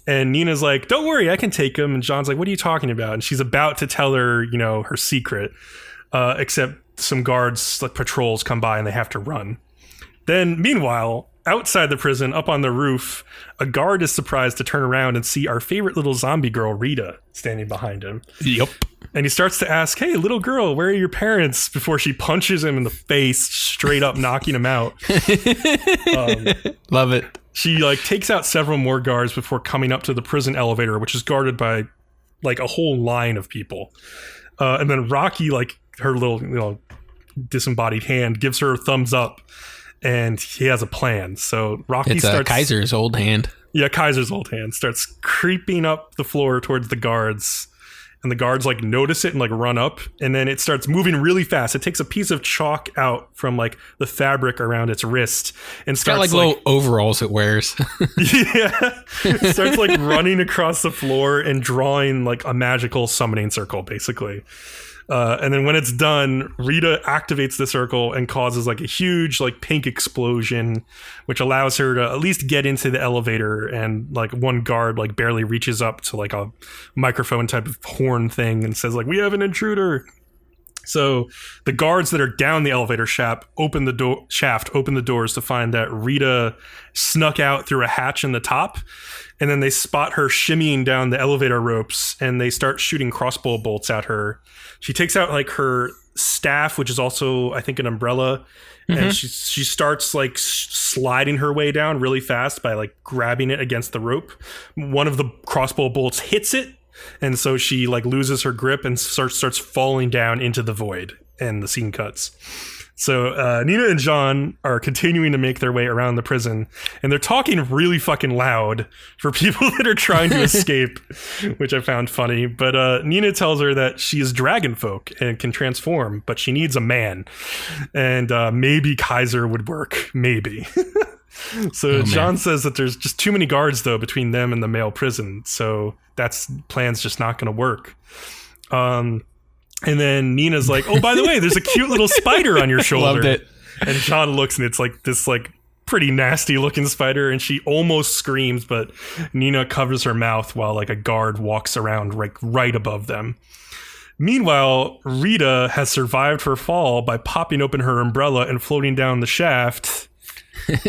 And Nina's like, don't worry, I can take him. And John's like, what are you talking about? And she's about to tell her, her secret, except some guards, like patrols, come by and they have to run. Then, meanwhile, outside the prison, up on the roof, a guard is surprised to turn around and see our favorite little zombie girl, Rita, standing behind him. Yep. And he starts to ask, hey, little girl, where are your parents? Before she punches him in the face, straight up knocking him out. Love it. She like takes out several more guards before coming up to the prison elevator, which is guarded by like a whole line of people. And then Rocky, like her little, disembodied hand, gives her a thumbs up, and he has a plan. So Rocky starts Kaiser's old hand. Yeah, Kaiser's old hand starts creeping up the floor towards the guards. and the guards like notice it and like run up, and then it starts moving really fast. It takes a piece of chalk out from like the fabric around its wrist and starts got like little overalls it wears. Yeah, it starts like running across the floor and drawing like a magical summoning circle, basically. And then when it's done, Rita activates the circle and causes like a huge like pink explosion, which allows her to at least get into the elevator. And like one guard like barely reaches up to like a microphone type of horn thing and says like, "We have an intruder." So the guards that are down the elevator shaft open the doors to find that Rita snuck out through a hatch in the top. And then they spot her shimmying down the elevator ropes, and they start shooting crossbow bolts at her. She takes out like her staff, which is also, I think, an umbrella. Mm-hmm. And she starts like sliding her way down really fast by like grabbing it against the rope. One of the crossbow bolts hits it, and so she like loses her grip and starts falling down into the void, and the scene cuts. So Nina and John are continuing to make their way around the prison, and they're talking really fucking loud for people that are trying to escape, which I found funny. But Nina tells her that she is dragon folk and can transform, but she needs a man. And maybe Kaiser would work. Maybe. So John says that there's just too many guards, though, between them and the male prison. So plan's just not going to work. And then Nina's like, "Oh, by the way, there's a cute little spider on your shoulder." Loved it. And John looks, and it's like this like pretty nasty looking spider, and she almost screams, but Nina covers her mouth while like a guard walks around right above them. Meanwhile, Rita has survived her fall by popping open her umbrella and floating down the shaft.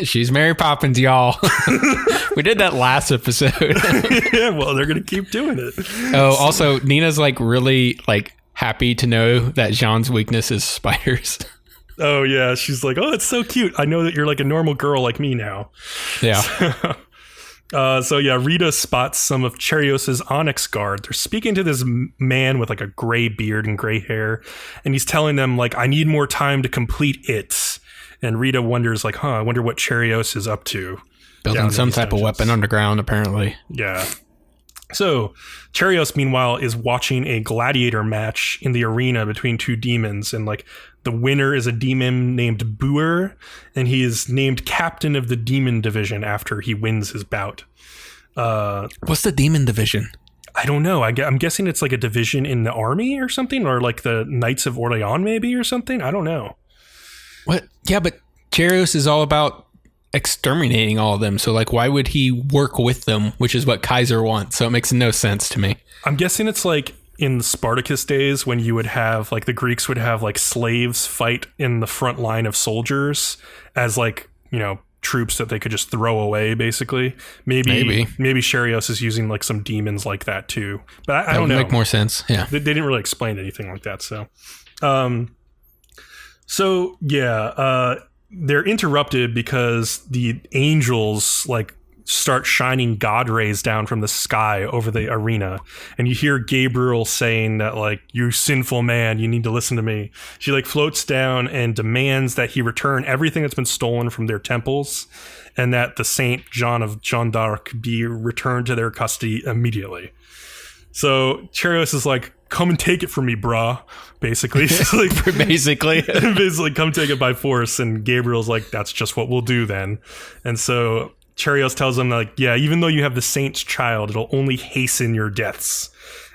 She's Mary Poppins, y'all. We did that last episode. Yeah, well, they're gonna keep doing it. Oh, also, Nina's like really like happy to know that Jean's weakness is spiders. Oh yeah, she's like, "Oh, it's so cute. I know that you're like a normal girl like me now." Yeah. So yeah, Rita spots some of Cherios's Onyx guard. They're speaking to this man with like a gray beard and gray hair, and he's telling them like, "I need more time to complete it." And Rita wonders like, I wonder what Cherios is up to. Building some type of weapon underground, apparently. Yeah. So Cherios, meanwhile, is watching a gladiator match in the arena between two demons, and like the winner is a demon named Buer, and he is named captain of the demon division after he wins his bout. What's the demon division? I don't know. I'm guessing it's like a division in the army or something, or like the Knights of Orleans maybe or something. I don't know. What? Yeah, but Cherios is all about exterminating all of them. So like, why would he work with them, which is what Kaiser wants? So it makes no sense to me. I'm guessing it's like in the Spartacus days when you would have like the Greeks would have like slaves fight in the front line of soldiers as like, you know, troops that they could just throw away, basically. Maybe Cherios is using like some demons like that too. But I don't know. Make more sense. Yeah. They didn't really explain anything like that. So, they're interrupted because the angels like start shining God rays down from the sky over the arena, and you hear Gabriel saying that like, "You sinful man, you need to listen to me." She like floats down and demands that he return everything that's been stolen from their temples, and that the Saint Jean d'Arc be returned to their custody immediately. So Cherios is like, "Come and take it from me, brah." Basically, basically, come take it by force. And Gabriel's like, "That's just what we'll do then." And so Cherios tells him like, "Yeah, even though you have the saint's child, it'll only hasten your deaths."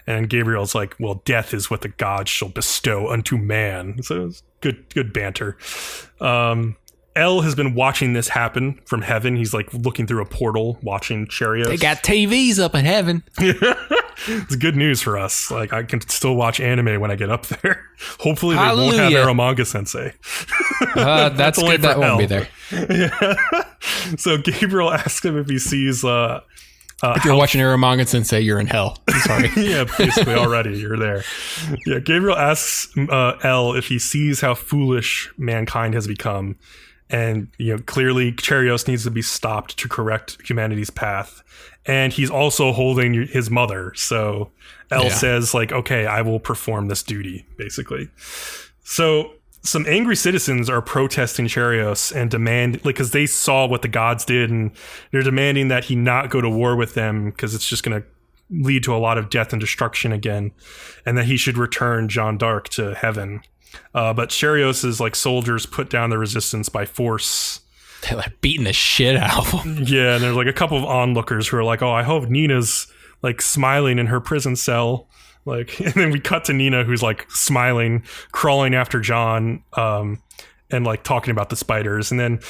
And Gabriel's like, "Well, death is what the gods shall bestow unto man." So it's good banter. El has been watching this happen from heaven. He's like looking through a portal, watching Cherios. They got TVs up in heaven. It's good news for us. Like, I can still watch anime when I get up there. Hopefully they won't have Eromanga Sensei. That's good. That won't be there. Yeah. So Gabriel asks him if he sees if you're watching Eromanga Sensei, you're in hell. I'm sorry. Yeah, basically already you're there. Yeah, Gabriel asks El if he sees how foolish mankind has become. And, you know, clearly Cherios needs to be stopped to correct humanity's path. And he's also holding his mother. So El says, like, "Okay, I will perform this duty," basically. So some angry citizens are protesting Cherios and demand, like, because they saw what the gods did, and they're demanding that he not go to war with them because it's just going to lead to a lot of death and destruction again, and that he should return Jeanne d'Arc to heaven. But Charios's like soldiers put down the resistance by force. They're like beating the shit out of them. Yeah, and there's like a couple of onlookers who are like, oh, I hope Nina's like smiling in her prison cell. Like, and then we cut to Nina, who's like smiling, crawling after John, and like talking about the spiders. And then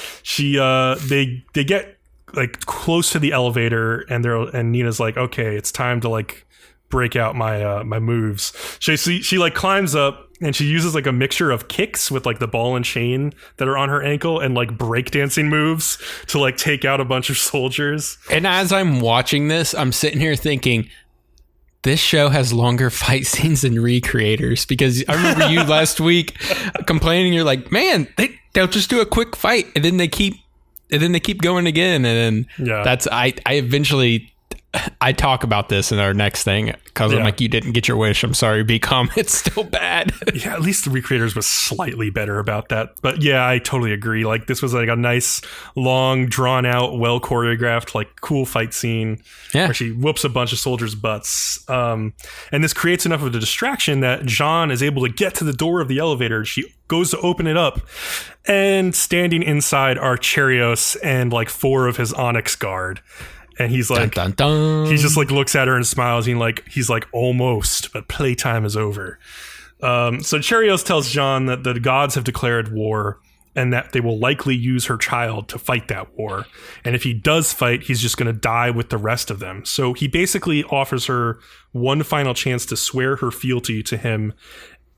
they get like close to the elevator, and Nina's like, okay, it's time to like break out my moves. She like climbs up, and she uses like a mixture of kicks with like the ball and chain that are on her ankle and like breakdancing moves to like take out a bunch of soldiers. And as I'm watching this, I'm sitting here thinking, this show has longer fight scenes than Recreators, because I remember you last week complaining. You're like, man, they'll just do a quick fight, and then they keep going again, and then that's I eventually. I talk about this in our next thing because I'm like, you didn't get your wish. I'm sorry, BCom. It's still bad. Yeah, at least the Recreators was slightly better about that. But yeah, I totally agree. Like, this was like a nice, long, drawn out, well choreographed, like cool fight scene where she whoops a bunch of soldiers' butts. And this creates enough of a distraction that Jeanne is able to get to the door of the elevator. She goes to open it up, and standing inside are Charios and like 4 of his Onyx Guard. And he's like, dun, dun, dun. He just like looks at her and smiles. And he's like, almost, but playtime is over. So Charios tells Jeanne that the gods have declared war, and that they will likely use her child to fight that war. And if he does fight, he's just going to die with the rest of them. So he basically offers her one final chance to swear her fealty to him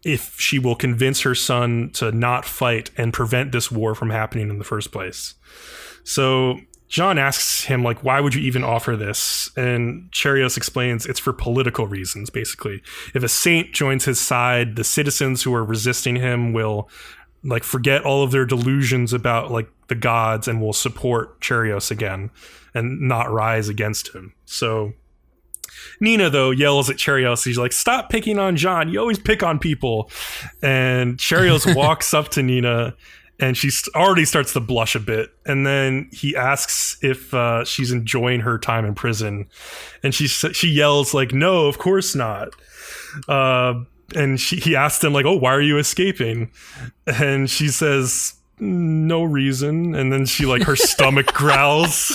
if she will convince her son to not fight and prevent this war from happening in the first place. So Jeanne asks him, like, why would you even offer this? And Charios explains it's for political reasons, basically. If a saint joins his side, the citizens who are resisting him will, like, forget all of their delusions about, like, the gods and will support Charios again and not rise against him. So Nina, though, yells at Charios. He's like, stop picking on Jeanne. You always pick on people. And Charios walks up to Nina, and she already starts to blush a bit. And then he asks if she's enjoying her time in prison. And she yells like, no, of course not. And he asks him like, oh, why are you escaping? And she says, no reason. And then she like, her stomach growls.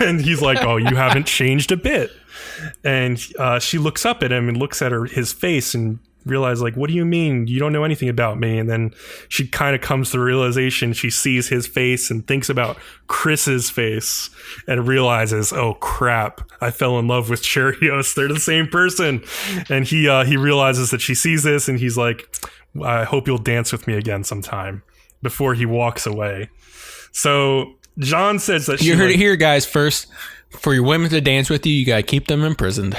And he's like, oh, you haven't changed a bit. And she looks up at him and looks at his face and realize like, what do you mean? You don't know anything about me. And then she kind of comes to the realization. She sees his face and thinks about Chris's face and realizes, oh crap, I fell in love with Charios. They're the same person. And he realizes that she sees this, and he's like, I hope you'll dance with me again sometime, before he walks away. So Jeanne says that you heard it here, guys. First, for your women to dance with you, you got to keep them imprisoned.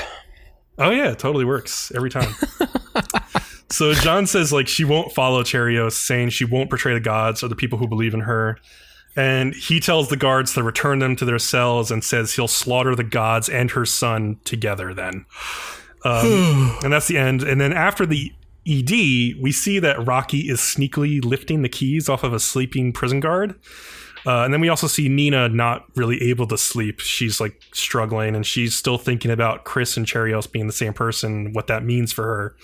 Oh yeah, it totally works every time. So Jeanne says like she won't follow Charios, saying she won't betray the gods or the people who believe in her. And he tells the guards to return them to their cells and says he'll slaughter the gods and her son together then. And that's the end. And then after the ED, we see that Rocky is sneakily lifting the keys off of a sleeping prison guard. And then we also see Nina not really able to sleep. She's like struggling, and she's still thinking about Chris and Charios being the same person, what that means for her.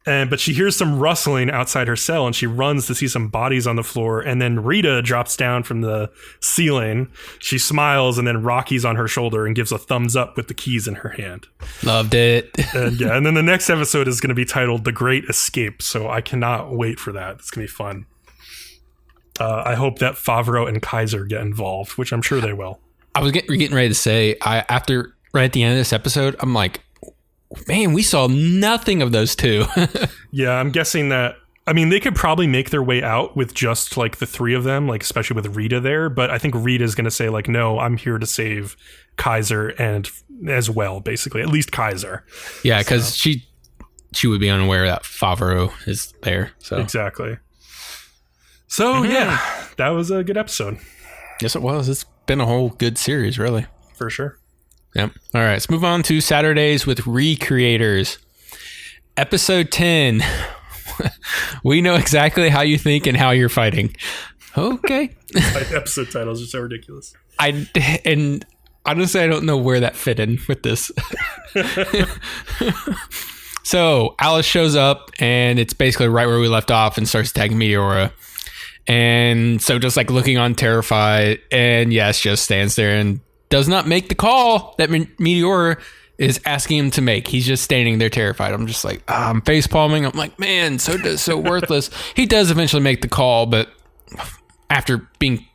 But she hears some rustling outside her cell, and she runs to see some bodies on the floor. And then Rita drops down from the ceiling. She smiles, and then Rocky's on her shoulder and gives a thumbs up with the keys in her hand. Loved it. And then the next episode is going to be titled The Great Escape. So I cannot wait for that. It's going to be fun. I hope that Favreau and Kaiser get involved, which I'm sure they will. I was getting ready to say, right at the end of this episode, I'm like, man, we saw nothing of those two. Yeah, I'm guessing that, I mean, they could probably make their way out with just like the 3 of them, like especially with Rita there. But I think Rita's going to say like, no, I'm here to save Kaiser and as well, basically, at least Kaiser. Yeah, because she would be unaware that Favreau is there. So exactly. So yeah, that was a good episode. Yes, it was. It's been a whole good series, really. For sure. Yep. All right, let's move on to Saturdays with Recreators. Episode 10. We know exactly how you think and how you're fighting. Okay. Episode titles are so ridiculous. And Honestly, I don't know where that fit in with this. So Alice shows up, and it's basically right where we left off, and starts attacking Meteora. And so just like looking on terrified, and yes, just stands there and does not make the call that Meteora is asking him to make. He's just standing there terrified. I'm just like, I'm face palming. I'm like, man, Sota's so worthless. He does eventually make the call, but after being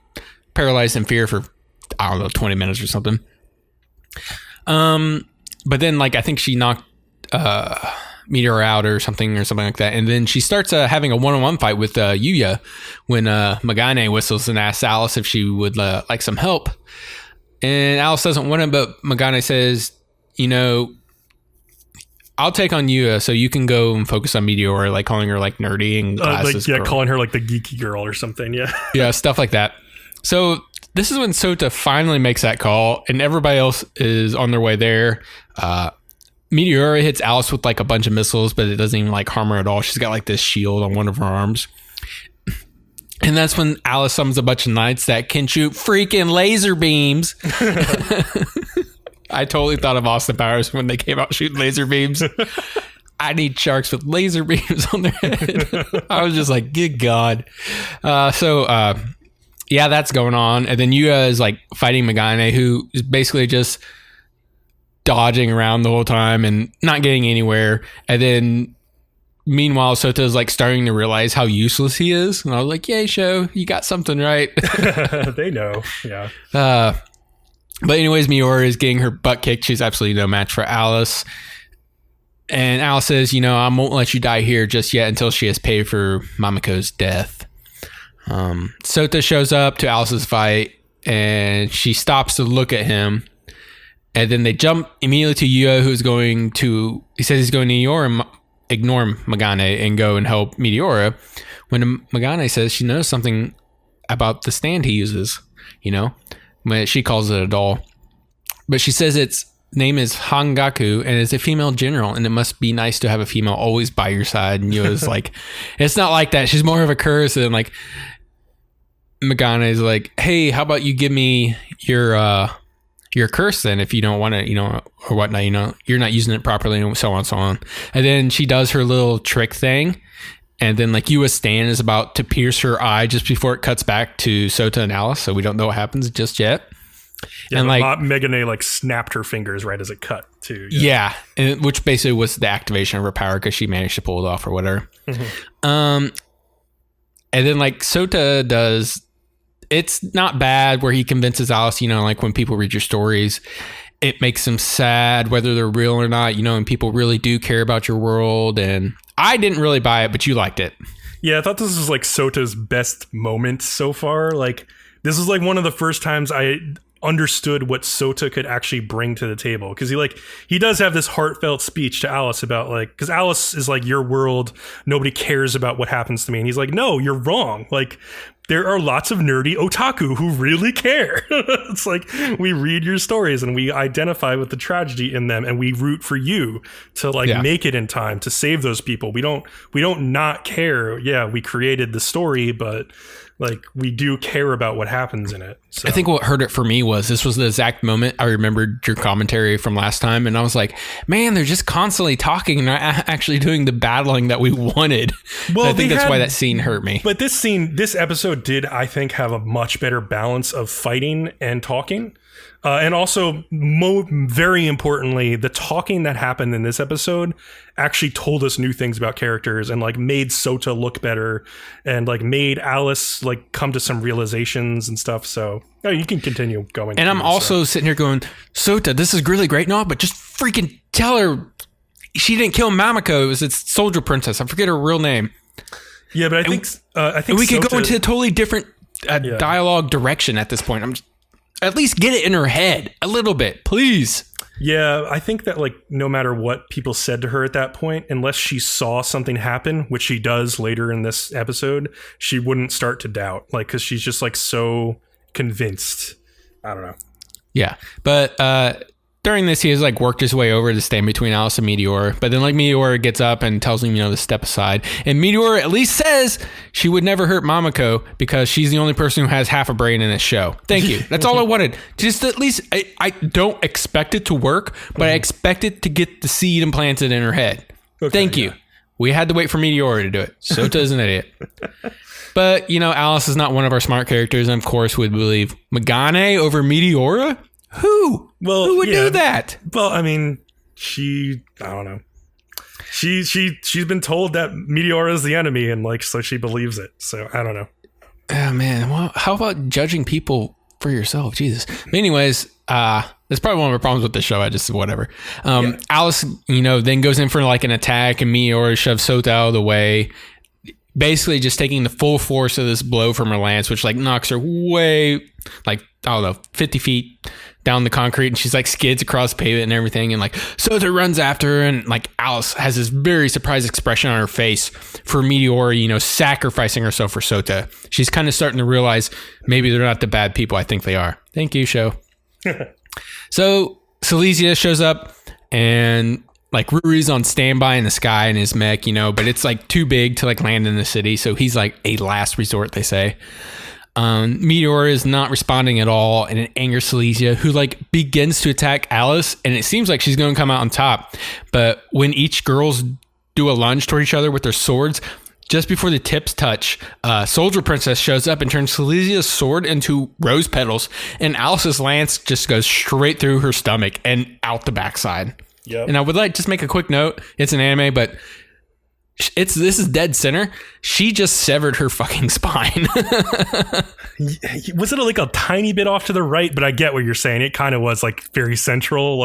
paralyzed in fear for, I don't know, 20 minutes or something. But then like, I think she knocked Meteor out or something like that. And then she starts having a one-on-one fight with Yuya when Magane whistles and asks Alice if she would like some help. And Alice doesn't want it, but Magane says, you know, I'll take on Yuya so you can go and focus on Meteor, like calling her like nerdy and glasses girl. Calling her like the geeky girl or something. Yeah. Yeah, stuff like that. So this is when Sota finally makes that call, and everybody else is on their way there. Meteor hits Alice with like a bunch of missiles, but it doesn't even like harm her at all. She's got like this shield on one of her arms. And that's when Alice summons a bunch of knights that can shoot freaking laser beams. I totally thought of Austin Powers when they came out shooting laser beams. I need sharks with laser beams on their head. I was just like, good God. Yeah, that's going on. And then Yuya is like fighting Magane, who is basically just dodging around the whole time and not getting anywhere. And then meanwhile, Sota is like starting to realize how useless he is. And I was like, yay, show, you got something right. They know. Yeah. But anyways, Miura is getting her butt kicked. She's absolutely no match for Alice. And Alice says, you know, I won't let you die here just yet until she has paid for Mamoko's death. Sota shows up to Alice's fight, and she stops to look at him. And then they jump immediately to Yuya, who's going to... He says he's going to ignore Magane and go and help Meteora. When Magane says she knows something about the stand he uses, you know? When she calls it a doll. But she says its name is Hangaku, and it's a female general, and it must be nice to have a female always by your side. And Yuya's like, it's not like that. She's more of a curse. And like, Magane is like, hey, how about you give me your curse then, if you don't want to, you know, or whatnot, you know, you're not using it properly, and so on and so on. And then she does her little trick thing. And then like Yuya's stand is about to pierce her eye just before it cuts back to Sota and Alice. So we don't know what happens just yet. Yeah, and like Megane like snapped her fingers right as it cut too. Yeah. And which basically was the activation of her power because she managed to pull it off or whatever. Mm-hmm. And then like Sota does, it's not bad where he convinces Alice, you know, like when people read your stories, it makes them sad, whether they're real or not, you know, and people really do care about your world. And I didn't really buy it, but you liked it. Yeah, I thought this was like Sota's best moment so far. Like, this was like one of the first times I understood what Sota could actually bring to the table, because he does have this heartfelt speech to Alice about like, because Alice is like, your world, nobody cares about what happens to me, and he's like, no, you're wrong. Like, there are lots of nerdy otaku who really care. It's like, we read your stories and we identify with the tragedy in them, and we root for you to like make it in time to save those people. We don't not care. Yeah, we created the story, but like, we do care about what happens in it. So. I think what hurt it for me was this was the exact moment I remembered your commentary from last time, and I was like, man, they're just constantly talking and not actually doing the battling that we wanted. Well, I think that's why that scene hurt me. But this episode did, I think, have a much better balance of fighting and talking. And also, very importantly, the talking that happened in this episode actually told us new things about characters and like made Sota look better and like made Alice like come to some realizations and stuff. So you can continue going. And I'm also sitting here going, Sota, this is really great and all, but just freaking tell her she didn't kill Mamako. It was its soldier princess. I forget her real name. Yeah, but I think we could go into a totally different dialogue direction at this point. I'm just, at least get it in her head a little bit, please. Yeah, I think that like no matter what people said to her at that point, unless she saw something happen, which she does later in this episode, she wouldn't start to doubt, like, because she's just like so convinced. I don't know. Yeah, but during this, he has like worked his way over to stand between Alice and Meteor. But then like Meteor gets up and tells him, to step aside. And Meteor at least says she would never hurt Mamako because she's the only person who has half a brain in this show. Thank you. That's all I wanted. Just at least, I don't expect it to work, but I expect it to get the seed implanted in her head. Okay, Thank you. We had to wait for Meteor to do it. Sota's an idiot. But, Alice is not one of our smart characters, and of course would believe Megane over Meteora? Who? Well, who would do that? Well, I mean, I don't know. She's been told that Meteora is the enemy, and so she believes it. So I don't know. Oh man, well, how about judging people for yourself? Jesus. But anyways, that's probably one of the problems with the show. I just whatever. Alice, then goes in for like an attack, and Meteora shoves Sota out of the way. Basically, just taking the full force of this blow from her lance, which knocks her way 50 feet down the concrete, and she's skids across pavement and everything, and Sota runs after her, and Alice has this very surprised expression on her face for Meteor, sacrificing herself for Sota. She's kind of starting to realize maybe they're not the bad people I think they are. Thank you, show. So Silesia shows up, and Rui's on standby in the sky in his mech, but it's too big to land in the city, so he's a last resort, they say. Meteor is not responding at all, and it angers Silesia, who begins to attack Alice, and it seems like she's going to come out on top. But when each girls do a lunge toward each other with their swords, just before the tips touch, Soldier Princess shows up and turns Silesia's sword into rose petals, and Alice's lance just goes straight through her stomach and out the backside. Yep. And I would just make a quick note. It's an anime, but this is dead center. She just severed her fucking spine. Was it a tiny bit off to the right? But I get what you're saying. It kind of was very central.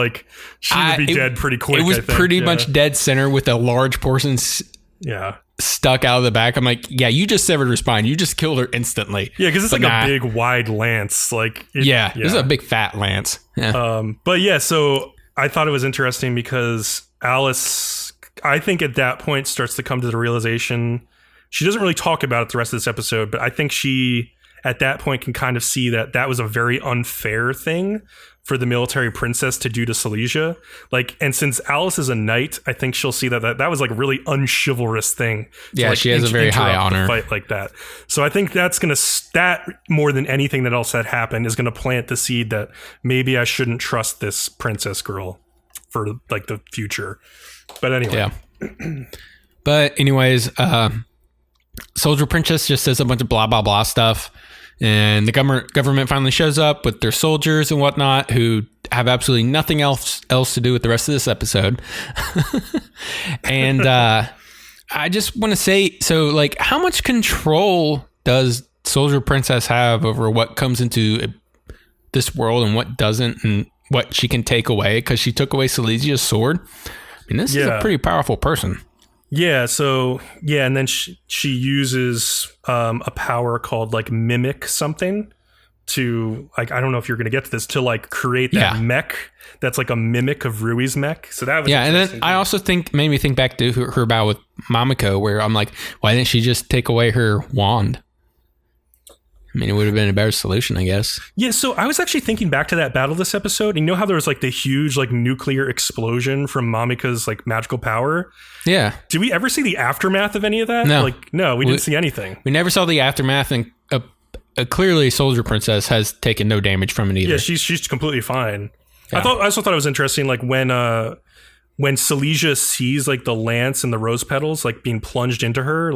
She would be dead pretty quick. It was pretty much dead center with a large portion stuck out of the back. I'm you just severed her spine. You just killed her instantly. Yeah, because it's a big wide lance. This is a big fat lance. Yeah. But yeah, so I thought it was interesting because Alice, I think at that point starts to come to the realization. She doesn't really talk about it the rest of this episode, but I think she at that point can kind of see that was a very unfair thing for the military princess to do to Silesia. And since Alice is a knight, I think she'll see that was really unchivalrous thing. Yeah, she has a very high honor fight like that. So I think that more than anything that else had happened is gonna plant the seed that maybe I shouldn't trust this princess girl for the future. But anyway. Yeah. But anyways, Soldier Princess just says a bunch of blah, blah, blah stuff. And the government finally shows up with their soldiers and whatnot who have absolutely nothing else to do with the rest of this episode. And I just want to say, so how much control does Soldier Princess have over what comes into this world and what doesn't, and what she can take away? Because she took away Silesia's sword. I mean, this is a pretty powerful person. Yeah, so and then she uses a power called mimic something to I don't know if you're gonna get to this, to create that mech that's a mimic of Rui's mech. So that was and then I also made me think back to her battle with Mamako, where I'm why didn't she just take away her wand? I mean, it would have been a better solution, I guess. Yeah, so I was actually thinking back to that battle this episode. And you know how there was the huge nuclear explosion from Mamika's magical power? Yeah. Did we ever see the aftermath of any of that? No. No, we didn't see anything. We never saw the aftermath, and clearly Soldier Princess has taken no damage from it either. Yeah, she's completely fine. Yeah. I also thought it was interesting, when Silesia sees the lance and the rose petals being plunged into her,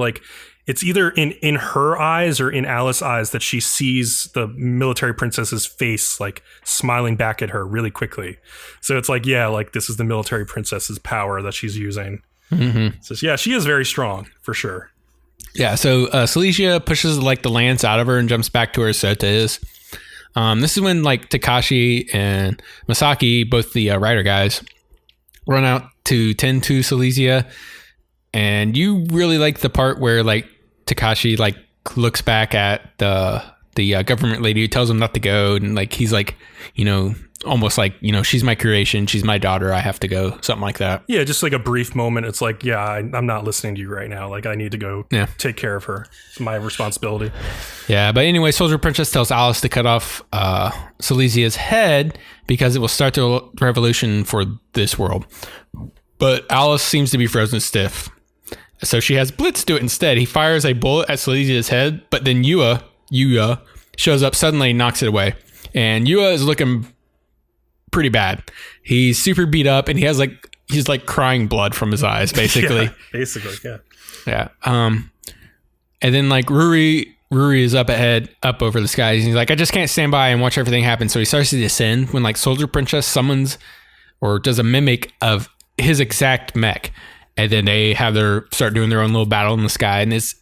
it's either in her eyes or in Alice's eyes that she sees the military princess's face smiling back at her really quickly. So it's this is the military princess's power that she's using. Mm-hmm. So she is very strong for sure. Yeah, so Silesia pushes the lance out of her and jumps back to where Sota is. This is when Takashi and Masaki, both the writer guys, run out to tend to Silesia. And you really like the part where Takashi looks back at the government lady who tells him not to go, and he's almost like, she's my creation, she's my daughter, I have to go, something like that. Yeah, just like a brief moment. It's like, I'm not listening to you right now. Like, I need to go take care of her. It's my responsibility. Yeah, but anyway, Soldier Princess tells Alice to cut off Silesia's head because it will start the revolution for this world. But Alice seems to be frozen stiff. So she has Blitz do it instead. He fires a bullet at Silesia's head, but then Yuya shows up suddenly and knocks it away. And Yuya is looking pretty bad. He's super beat up and he's like crying blood from his eyes, basically. Yeah. And then like Ruri is up over the skies. And he's like, I just can't stand by and watch everything happen. So he starts to descend when like Soldier Princess summons or does a mimic of his exact mech. And then they start doing their own little battle in the sky. And it's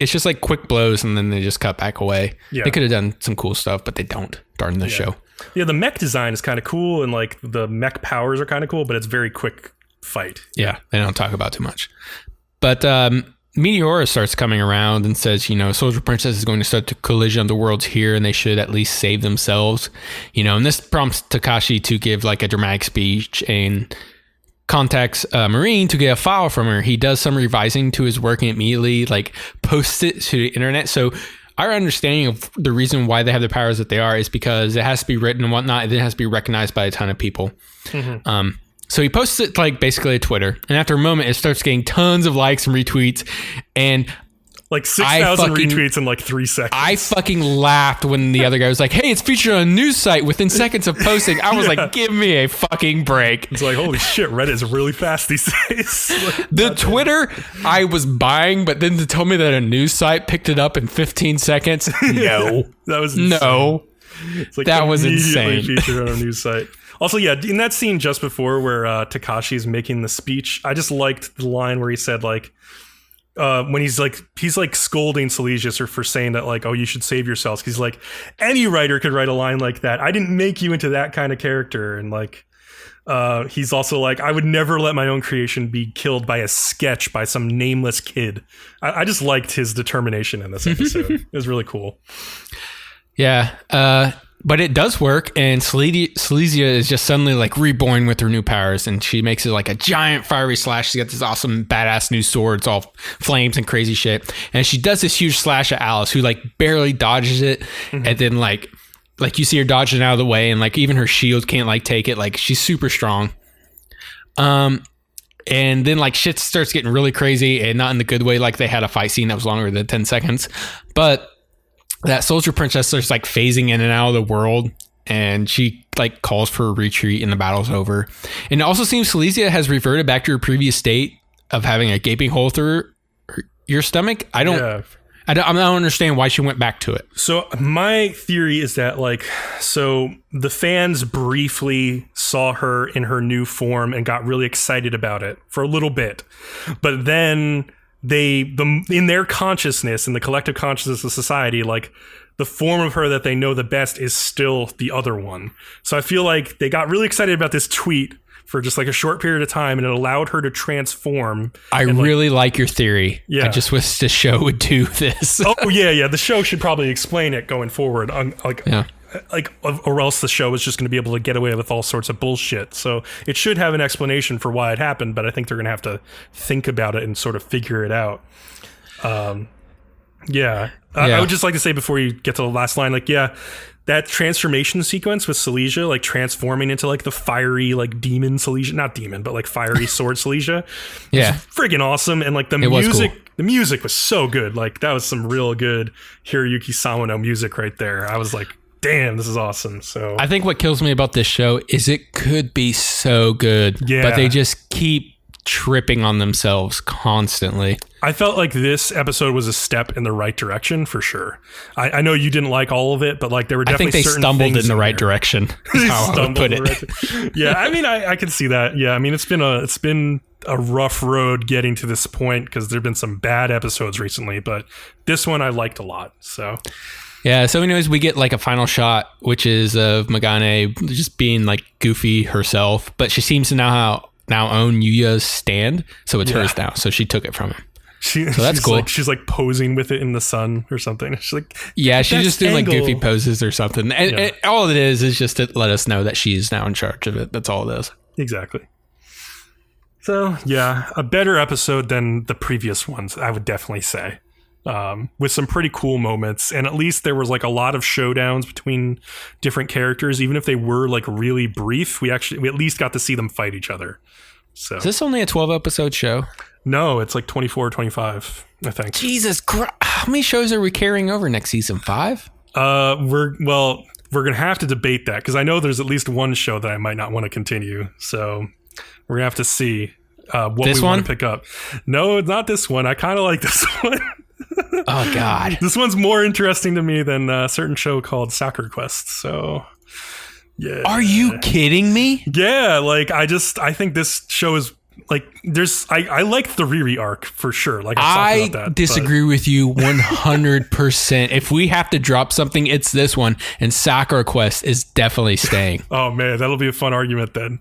just like quick blows and then they just cut back away. Yeah. They could have done some cool stuff, but they don't. Darn the show. Yeah, the mech design is kind of cool and like the mech powers are kind of cool, but it's very quick fight. Yeah, they don't talk about too much. But Meteora starts coming around and says, Soldier Princess is going to start the collision of the worlds here and they should at least save themselves. And this prompts Takashi to give like a dramatic speech and contacts Marine to get a file from her. He does some revising to his work and immediately like posts it to the internet. So our understanding of the reason why they have the powers that they are is because it has to be written and whatnot. And it has to be recognized by a ton of people. Mm-hmm. So he posts it like basically to Twitter. And after a moment, it starts getting tons of likes and retweets. And like 6,000 retweets in like 3 seconds. I fucking laughed when the other guy was like, hey, it's featured on a news site within seconds of posting. I was like, give me a fucking break. It's like, holy shit, Reddit is really fast these days. The Twitter I was buying, but then to tell me that a news site picked it up in 15 seconds, no. That was insane. No. It's like that was insane. Featured on a news site. Also, yeah, in that scene just before where Takashi's making the speech, I just liked the line where he said like, when he's like scolding Silesia for saying that like, oh, you should save yourselves. He's like, any writer could write a line like that. I didn't make you into that kind of character. And like, he's also like, I would never let my own creation be killed by a sketch by some nameless kid. I just liked his determination in this episode. It was really cool. Yeah. But it does work, and Silesia is just suddenly like reborn with her new powers, and she makes it like a giant fiery slash. She's got this awesome badass new sword. It's all flames and crazy shit. And she does this huge slash at Alice, who like barely dodges it. Mm-hmm. And then like you see her dodging out of the way, and like even her shield can't like take it. Like she's super strong. And then like shit starts getting really crazy, and not in the good way. Like they had a fight scene that was longer than 10 seconds, but that Soldier Princess starts like phasing in and out of the world, and she like calls for a retreat and the battle's over. And it also seems Silesia has reverted back to her previous state of having a gaping hole through your stomach. I don't understand why she went back to it. So my theory is that like, so the fans briefly saw her in her new form and got really excited about it for a little bit, but then in their consciousness, in the collective consciousness of society, like the form of her that they know the best is still the other one. So I feel like they got really excited about this tweet for just like a short period of time, and it allowed her to transform. I really like your theory. Yeah. I just wish the show would do this. Oh yeah. The show should probably explain it going forward. Or else the show is just going to be able to get away with all sorts of bullshit. So it should have an explanation for why it happened, but I think they're going to have to think about it and sort of figure it out. I would just like to say before you get to the last line, like, yeah, that transformation sequence with Silesia, like transforming into like the fiery, like demon Silesia, not demon, but like fiery sword Silesia. Yeah. Friggin' awesome. And like the music was so good. Like that was some real good Hiroyuki Sawano music right there. I was like, damn, this is awesome. So I think what kills me about this show is it could be so good, but they just keep tripping on themselves constantly. I felt like this episode was a step in the right direction for sure. I know you didn't like all of it, but like there were definitely I think they stumbled in the right direction. Is how I would put it. Yeah, I mean, I can see that. Yeah, I mean, it's been a rough road getting to this point because there've been some bad episodes recently, but this one I liked a lot. So. Yeah, so anyways, we get like a final shot, which is of Megane just being like goofy herself, but she seems to now own Yuya's stand, so it's hers now, so she took it from him. So that's cool. She's like posing with it in the sun or something. She's like, yeah, she's just doing angle. Like goofy poses or something. And all it is just to let us know that she's now in charge of it. That's all it is. Exactly. So yeah, a better episode than the previous ones, I would definitely say. With some pretty cool moments, and at least there was like a lot of showdowns between different characters, even if they were like really brief. We at least got to see them fight each other. So is this only a 12 episode show? No, it's like 24 or 25, I think. Jesus Christ, how many shows are we carrying over next season? 5? We're gonna have to debate that, because I know there's at least one show that I might not want to continue. So we're gonna have to see what we want to pick up. No, it's not this one. I kind of like this one. Oh God, this one's more interesting to me than a certain show called Sakura Quest. So yeah, are you kidding me? Yeah, like I think this show is like I liked the Riri arc for sure. Like I disagree with you 100%. If we have to drop something, it's this one, and Sakura Quest is definitely staying. Oh man, that'll be a fun argument then.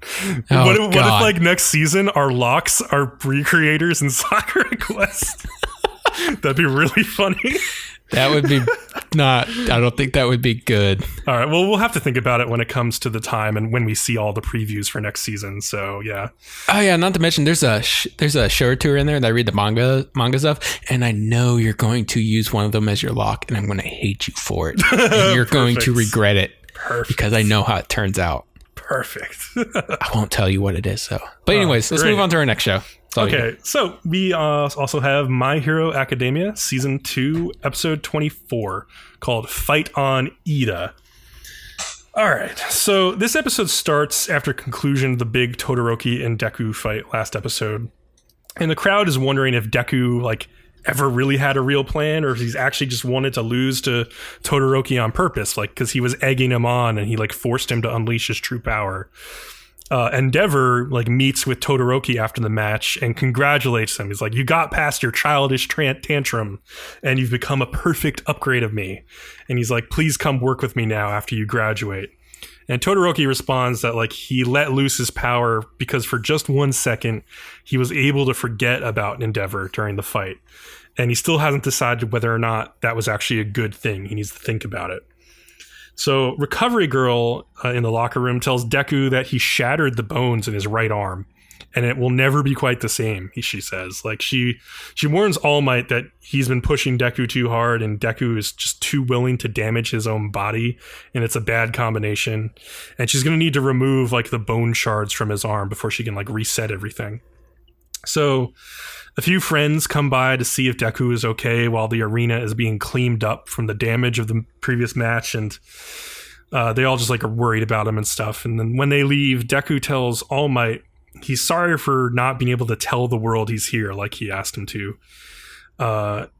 What if like next season our locks are recreators in Sakura Quest? That'd be really funny. That would be not. I don't think that would be good. All right. Well, we'll have to think about it when it comes to the time and when we see all the previews for next season. So yeah. Oh yeah. Not to mention, there's a show or two in there that I read the mangas of, and I know you're going to use one of them as your lock, and I'm going to hate you for it. And you're going to regret it. Perfect. Because I know how it turns out. Perfect. I won't tell you what it is though. But anyways, let's move on to our next show. Okay, so we also have My Hero Academia Season 2, Episode 24, called Fight on Ida. All right, so this episode starts after conclusion of the big Todoroki and Deku fight last episode. And the crowd is wondering if Deku, like, ever really had a real plan, or if he's actually just wanted to lose to Todoroki on purpose, like, because he was egging him on and he, like, forced him to unleash his true power. Endeavor like meets with Todoroki after the match and congratulates him. He's like, "You got past your childish tantrum and you've become a perfect upgrade of me." And he's like, "Please come work with me now after you graduate." And Todoroki responds that like he let loose his power because for just 1 second he was able to forget about Endeavor during the fight. And he still hasn't decided whether or not that was actually a good thing. He needs to think about it. So Recovery Girl in the locker room tells Deku that he shattered the bones in his right arm and it will never be quite the same, she says. Like she warns All Might that he's been pushing Deku too hard and Deku is just too willing to damage his own body and it's a bad combination. And she's going to need to remove like the bone shards from his arm before she can like reset everything. So a few friends come by to see if Deku is okay while the arena is being cleaned up from the damage of the previous match, and they all just like are worried about him and stuff. And then when they leave, Deku tells All Might he's sorry for not being able to tell the world he's here like he asked him to.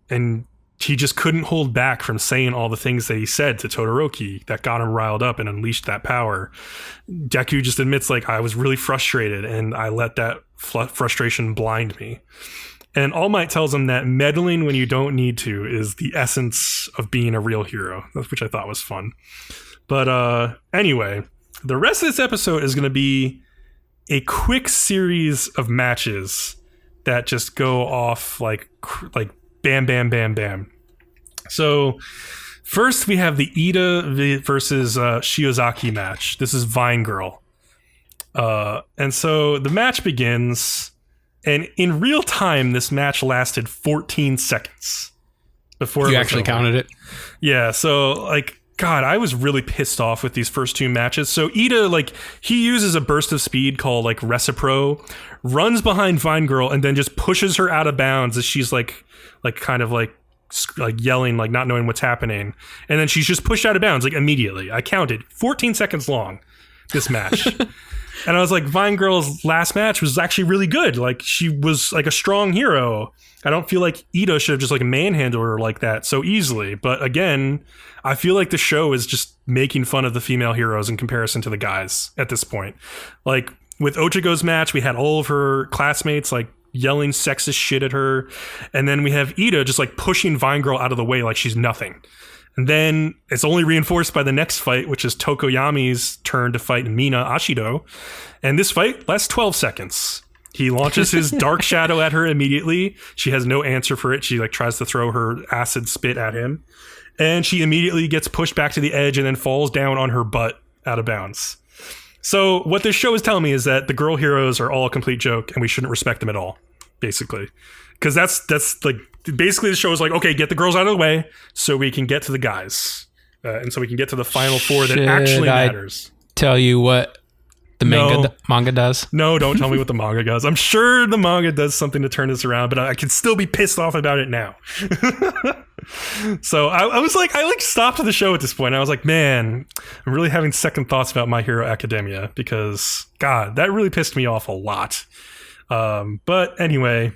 And he just couldn't hold back from saying all the things that he said to Todoroki that got him riled up and unleashed that power. Deku just admits like, I was really frustrated and I let that frustration blind me. And All Might tells him that meddling when you don't need to is the essence of being a real hero, which I thought was fun. But anyway, the rest of this episode is going to be a quick series of matches that just go off like bam, bam, bam, bam. So first we have the Ida versus Shiozaki match. This is Vine Girl. And so the match begins, and in real time, this match lasted 14 seconds before you actually counted it. Yeah. So like, God, I was really pissed off with these first two matches. So Ida, like, he uses a burst of speed called like Recipro, runs behind Vine Girl, and then just pushes her out of bounds as she's like kind of like yelling, like not knowing what's happening. And then she's just pushed out of bounds like immediately. I counted 14 seconds long, this match. And I was like, Vine Girl's last match was actually really good. Like, she was like a strong hero. I don't feel like Ida should have just like manhandled her like that so easily. But again, I feel like the show is just making fun of the female heroes in comparison to the guys at this point. Like with Ochago's match, we had all of her classmates like yelling sexist shit at her. And then we have Ida just like pushing Vine Girl out of the way like she's nothing. And then it's only reinforced by the next fight, which is Tokoyami's turn to fight Mina Ashido. And this fight lasts 12 seconds. He launches his dark shadow at her immediately. She has no answer for it. She like tries to throw her acid spit at him, and she immediately gets pushed back to the edge and then falls down on her butt out of bounds. So what this show is telling me is that the girl heroes are all a complete joke and we shouldn't respect them at all, basically. Because that's like, basically the show is like, okay, get the girls out of the way so we can get to the guys. And so we can get to the final four that actually matters. Tell you what the manga does? No, don't tell me what the manga does. I'm sure the manga does something to turn this around, but I can still be pissed off about it now. So I stopped the show at this point. I was like, man, I'm really having second thoughts about My Hero Academia because, God, that really pissed me off a lot. But anyway,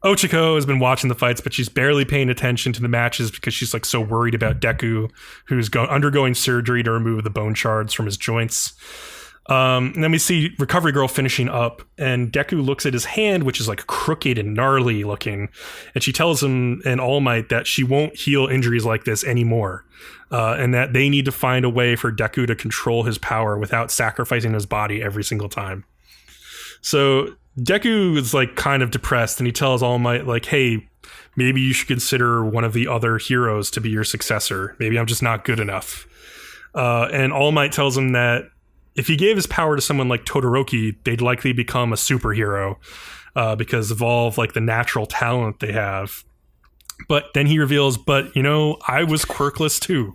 Ochiko has been watching the fights, but she's barely paying attention to the matches because she's like so worried about Deku, who's undergoing surgery to remove the bone shards from his joints. And then we see Recovery Girl finishing up, and Deku looks at his hand, which is like crooked and gnarly looking, and she tells him in All Might that she won't heal injuries like this anymore, and that they need to find a way for Deku to control his power without sacrificing his body every single time. So Deku is like kind of depressed, and he tells All Might like, hey, maybe you should consider one of the other heroes to be your successor. Maybe I'm just not good enough. And All Might tells him that if he gave his power to someone like Todoroki, they'd likely become a superhero because of all of like the natural talent they have. But then he reveals, but you know, I was quirkless too.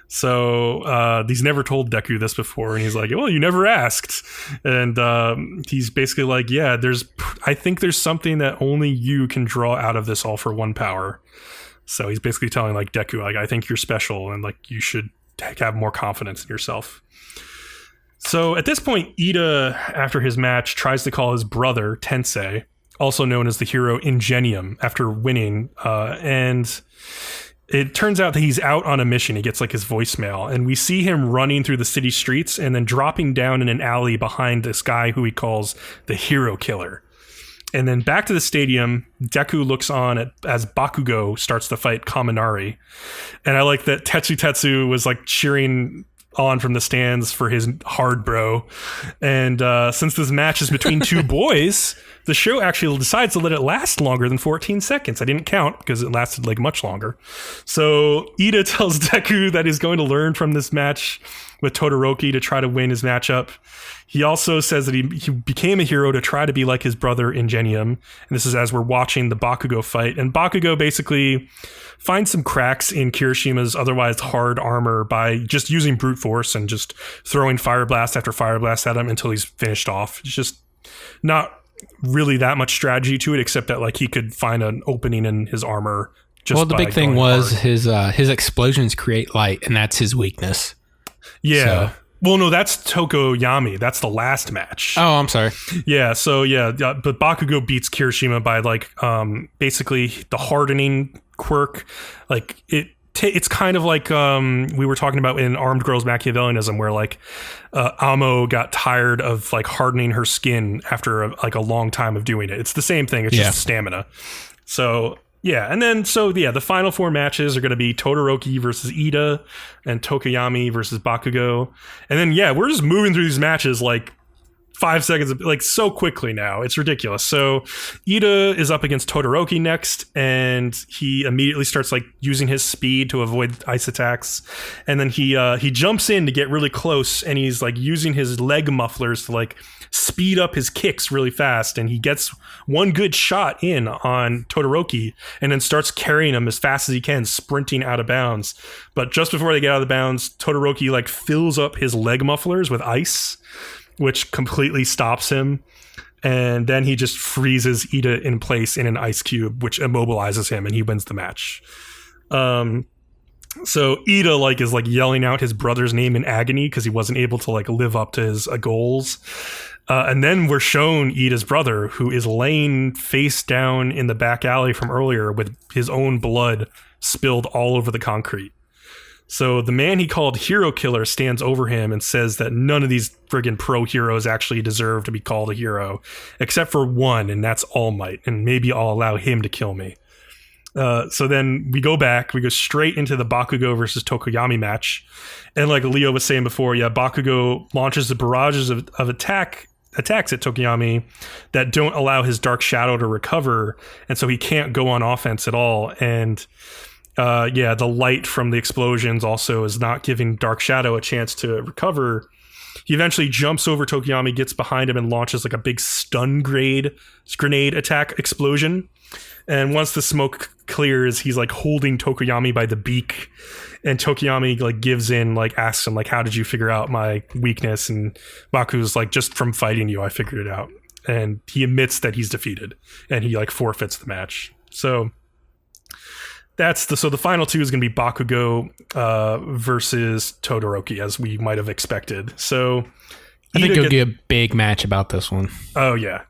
So he's never told Deku this before, and he's like, well, you never asked. And he's basically like, yeah, I think there's something that only you can draw out of this all for one power. So he's basically telling like Deku, like, I think you're special and like you should have more confidence in yourself. So at this point, Ida, after his match, tries to call his brother, Tensei, also known as the hero Ingenium, after winning. And it turns out that he's out on a mission. He gets like his voicemail, and we see him running through the city streets and then dropping down in an alley behind this guy who he calls the Hero Killer. And then back to the stadium, Deku looks on as Bakugo starts to fight Kaminari. And I like that Tetsu was like cheering on from the stands for his hard bro. And since this match is between two boys, the show actually decides to let it last longer than 14 seconds. I didn't count because it lasted like much longer. So Ida tells Deku that he's going to learn from this match with Todoroki to try to win his matchup. He also says that he became a hero to try to be like his brother Ingenium. And this is as we're watching the Bakugo fight. And Bakugo basically finds some cracks in Kirishima's otherwise hard armor by just using brute force and just throwing fire blast after fire blast at him until he's finished off. It's just not really that much strategy to it, except that like he could find an opening in his armor. Well, the big thing was his explosions create light, and that's his weakness. Yeah. So. Well, no, that's Tokoyami. That's the last match. Oh, I'm sorry. Yeah, so but Bakugo beats Kirishima by like basically the hardening quirk. Like it's kind of like we were talking about in Armed Girls Machiavellianism, where like Amo got tired of like hardening her skin after a long time of doing it. It's the same thing. It's just stamina. So yeah, and then the final four matches are going to be Todoroki versus Ida and Tokoyami versus Bakugo. And then we're just moving through these matches like 5 seconds, like so quickly now. It's ridiculous. So Ida is up against Todoroki next, and he immediately starts like using his speed to avoid ice attacks. And then he jumps in to get really close, and he's like using his leg mufflers to like speed up his kicks really fast. And he gets one good shot in on Todoroki and then starts carrying him as fast as he can, sprinting out of bounds. But just before they get out of the bounds, Todoroki like fills up his leg mufflers with ice, which completely stops him. And then he just freezes Ida in place in an ice cube, which immobilizes him, and he wins the match. So Ida is yelling out his brother's name in agony because he wasn't able to live up to his goals. And then we're shown Ida's brother, who is laying face down in the back alley from earlier with his own blood spilled all over the concrete. So the man he called Hero Killer stands over him and says that none of these friggin' pro heroes actually deserve to be called a hero, except for one, and that's All Might, and maybe I'll allow him to kill me. So then we go straight into the Bakugo versus Tokoyami match. And like Leo was saying before, Bakugo launches the barrages of attack attacks at Tokoyami that don't allow his dark shadow to recover, and so he can't go on offense at all. And the light from the explosions also is not giving Dark Shadow a chance to recover. He eventually jumps over Tokoyami, gets behind him, and launches like a big stun grenade attack explosion. And once the smoke clears, he's like holding Tokoyami by the beak, and Tokoyami like gives in, like asks him like, "How did you figure out my weakness?" And Baku's like, "Just from fighting you, I figured it out." And he admits that he's defeated, and he like forfeits the match. So the final two is going to be Bakugo versus Todoroki, as we might have expected. So I think you'll get a big match about this one. Oh yeah.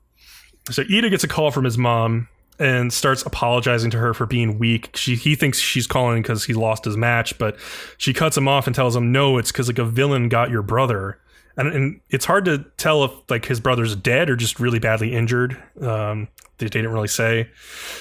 So Ida gets a call from his mom and starts apologizing to her for being weak. He thinks she's calling because he lost his match, but she cuts him off and tells him, no, it's because like a villain got your brother. And it's hard to tell if like his brother's dead or just really badly injured. They didn't really say.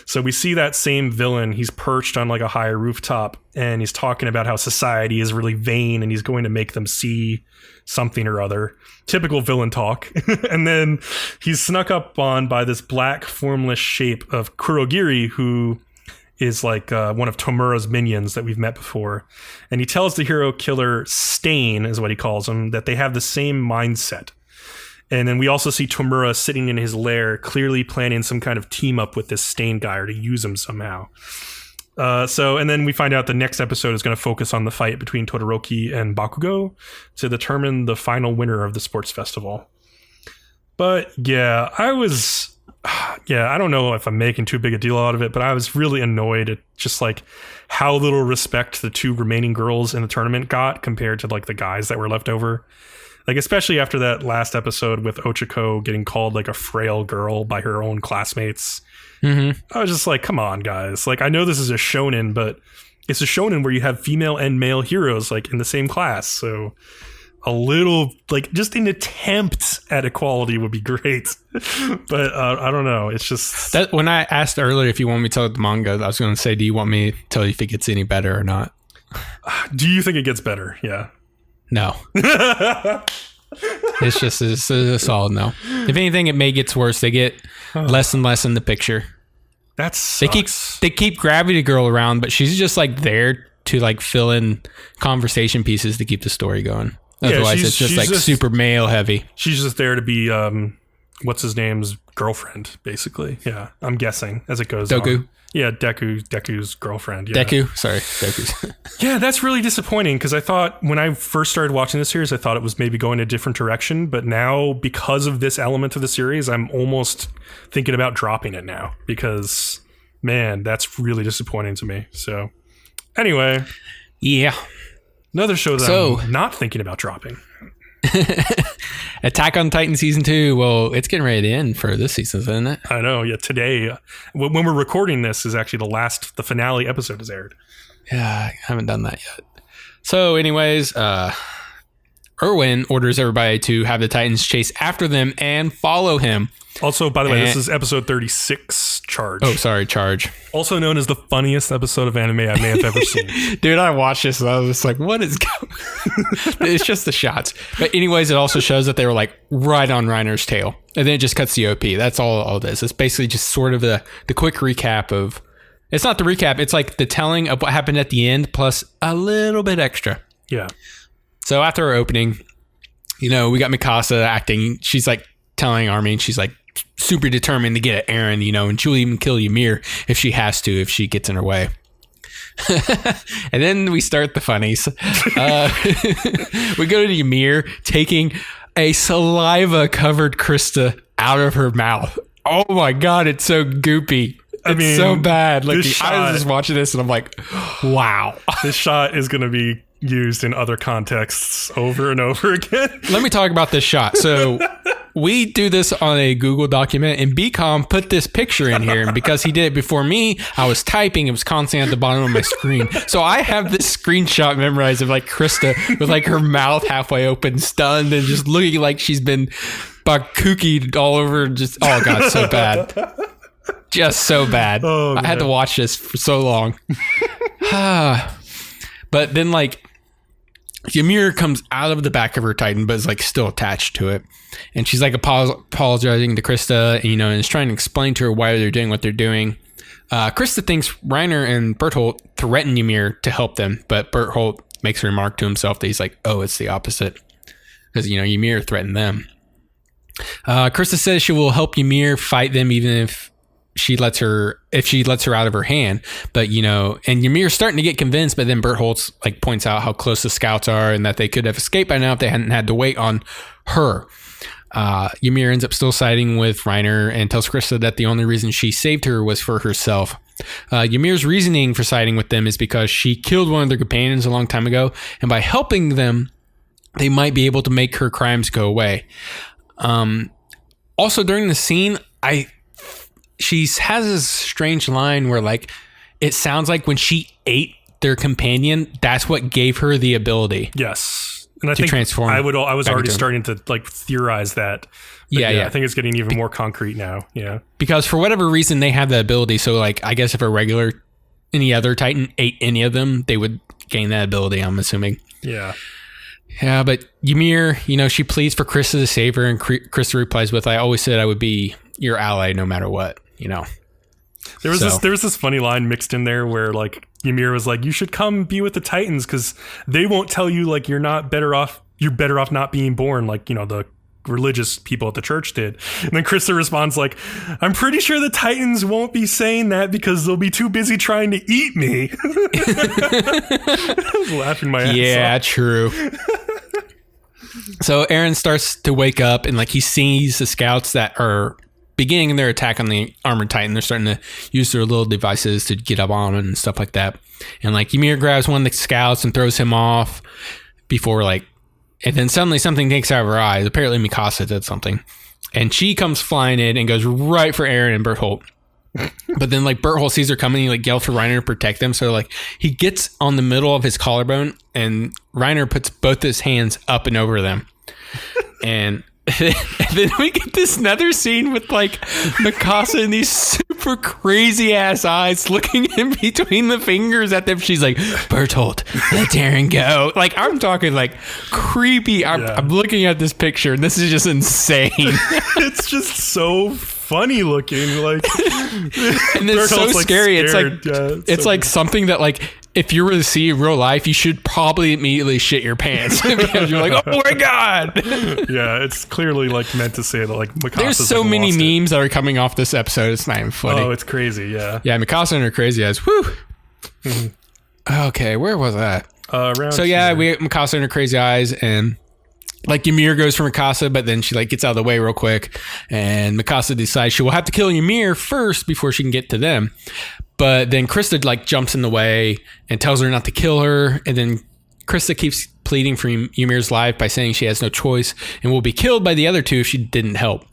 So we see that same villain. He's perched on like a higher rooftop, and he's talking about how society is really vain and he's going to make them see something or other. Typical villain talk. And then he's snuck up on by this black formless shape of Kurogiri, who is like one of Tomura's minions that we've met before. And he tells the hero killer, Stain is what he calls him, that they have the same mindset. And then we also see Tomura sitting in his lair, clearly planning some kind of team up with this Stain guy or to use him somehow. And then we find out the next episode is going to focus on the fight between Todoroki and Bakugo to determine the final winner of the sports festival. But yeah, I don't know if I'm making too big a deal out of it, but I was really annoyed at just like how little respect the two remaining girls in the tournament got compared to like the guys that were left over. Like, especially after that last episode with Ochako getting called like a frail girl by her own classmates. Mm-hmm. I was just like, come on, guys. Like, I know this is a shonen, but it's a shonen where you have female and male heroes like in the same class. So a little, like, just an attempt at equality would be great. But I don't know. It's just that when I asked earlier if you want me to tell the manga, I was going to say, do you want me to tell you if it gets any better or not? Do you think it gets better? Yeah. No. It's a solid no. If anything, it may get worse. They get less and less in the picture. That sucks. They keep Gravity Girl around, but she's just like there to like fill in conversation pieces to keep the story going. Otherwise, it's just like super male heavy. She's just there to be what's his name's girlfriend, basically. Yeah, I'm guessing as it goes on. Yeah, Deku's girlfriend. Yeah. Deku's. Yeah, that's really disappointing because I thought when I first started watching the series, I thought it was maybe going a different direction. But now, because of this element of the series, I'm almost thinking about dropping it now because, man, that's really disappointing to me. So, anyway. Yeah. Another show that I'm not thinking about dropping. Attack on Titan season 2. Well, it's getting ready to end for this season, isn't it? I know. Yeah, today, when we're recording this, is actually the finale episode has aired. Yeah, I haven't done that yet. So, anyways, Erwin orders everybody to have the Titans chase after them and follow him. Also, by the way, this is episode 36, Charge. Oh, sorry, Charge. Also known as the funniest episode of anime I may have ever seen. Dude, I watched this and I was just like, what is going on? It's just the shots. But anyways, it also shows that they were like right on Reiner's tail. And then it just cuts the OP. That's all this. It's basically just sort of the quick recap of... It's not the recap. It's like the telling of what happened at the end plus a little bit extra. Yeah. So after our opening, we got Mikasa acting. She's like telling Armin, she's like, super determined to get at Eren, and she'll even kill Ymir if she has to, if she gets in her way. And then we start the funnies. We go to Ymir taking a saliva-covered Krista out of her mouth. Oh my god, it's so goopy. It's so bad. Like, I was just watching this and I'm like, wow. This shot is going to be used in other contexts over and over again. Let me talk about this shot. So we do this on a Google document, and BCom put this picture in here. And because he did it before me, I was typing. It was constantly at the bottom of my screen. So I have this screenshot memorized of like Krista with like her mouth halfway open, stunned, and just looking like she's been bakukied all over. Just, oh god, so bad. Just so bad. Oh, I had to watch this for so long. But then, like, Ymir comes out of the back of her Titan, but is like still attached to it. And she's like apologizing to Krista, and is trying to explain to her why they're doing what they're doing. Krista thinks Reiner and Bertholdt threaten Ymir to help them, but Bertholdt makes a remark to himself that he's like, oh, it's the opposite. Because, Ymir threatened them. Krista says she will help Ymir fight them even if she lets her out of her hand. But, and Ymir's starting to get convinced, but then Bertholdt like points out how close the scouts are and that they could have escaped by now if they hadn't had to wait on her. Ymir ends up still siding with Reiner and tells Krista that the only reason she saved her was for herself. Ymir's reasoning for siding with them is because she killed one of their companions a long time ago, and by helping them, they might be able to make her crimes go away. Also, during the scene, she has this strange line where like it sounds like when she ate their companion, that's what gave her the ability. Yes. And I to think transform. I was already starting to like theorize that. But yeah. I think it's getting even more concrete now. Yeah. Because for whatever reason they have the ability. So like I guess if any other Titan ate any of them, they would gain that ability, I'm assuming. Yeah. Yeah, but Ymir, she pleads for Krista to save her, and Krista replies with, I always said I would be your ally no matter what, There was this funny line mixed in there where like Ymir was like, you should come be with the Titans because they won't tell you like you're better off not being born like, the religious people at the church did. And then Krista responds like, I'm pretty sure the Titans won't be saying that because they'll be too busy trying to eat me. I was laughing my ass off. Yeah, true. So Eren starts to wake up and like he sees the scouts that are beginning their attack on the armored Titan. They're starting to use their little devices to get up on it and stuff like that. And like Ymir grabs one of the scouts and throws him off before like, and then suddenly something takes out of her eyes. Apparently Mikasa did something, and she comes flying in and goes right for Eren and Bertholdt. But then like Bertholdt sees her coming, he like yells for Reiner to protect them. So like he gets on the middle of his collarbone, and Reiner puts both his hands up and over them. And then we get this another scene with like Mikasa and these super crazy ass eyes looking in between the fingers at them. She's like, Bertholdt, let Eren go. Like I'm talking like creepy. I'm looking at this picture and this is just insane. It's just so funny looking, like, and it's so like scary. Scared. It's like something that like if you were to see in real life, you should probably immediately shit your pants because you're like, oh my god. Yeah, it's clearly like meant to say that like Mikasa's there's so like, many memes that are coming off this episode. It's not even funny. Oh, it's crazy. Yeah. Mikasa and her crazy eyes. Whew. Mm-hmm. Okay, where was that? So yeah, we get Mikasa and her crazy eyes, and like Ymir goes for Mikasa, but then she like gets out of the way real quick, and Mikasa decides she will have to kill Ymir first before she can get to them. But then Krista like jumps in the way and tells her not to kill her, and then Krista keeps pleading for Ymir's life by saying she has no choice and will be killed by the other two if she didn't help.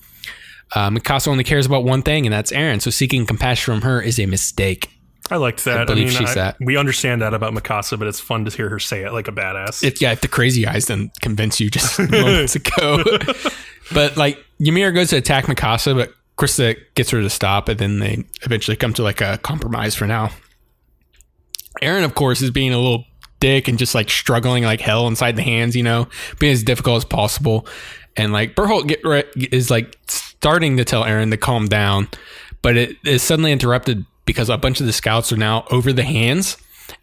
Mikasa only cares about one thing, and that's Eren. So seeking compassion from her is a mistake. I liked that. I believe she's that. We understand that about Mikasa, but it's fun to hear her say it like a badass. If the crazy eyes didn't convince you just moments ago. But like Ymir goes to attack Mikasa, but Krista gets her to stop, and then they eventually come to like a compromise for now. Eren, of course, is being a little dick and just like struggling like hell inside the hands, being as difficult as possible. And like Bertholdt is like starting to tell Eren to calm down, but it is suddenly interrupted because a bunch of the scouts are now over the hands.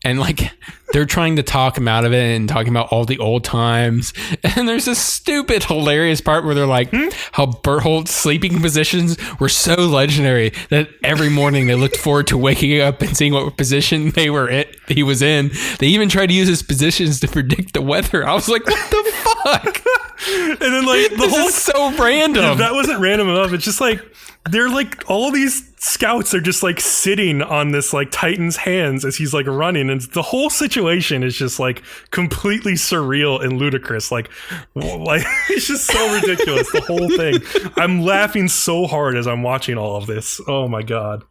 And like they're trying to talk him out of it and talking about all the old times. And there's this stupid, hilarious part where they're like how Bertholdt's sleeping positions were so legendary that every morning they looked forward to waking up and seeing what position he was in. They even tried to use his positions to predict the weather. I was like, what the fuck? And then like this is so random. That wasn't random enough. It's just like they're like all these scouts are just like sitting on this like Titan's hands as he's like running, and the whole situation is just like completely surreal and ludicrous. Like it's just so ridiculous, the whole thing. I'm laughing so hard as I'm watching all of this. Oh my god.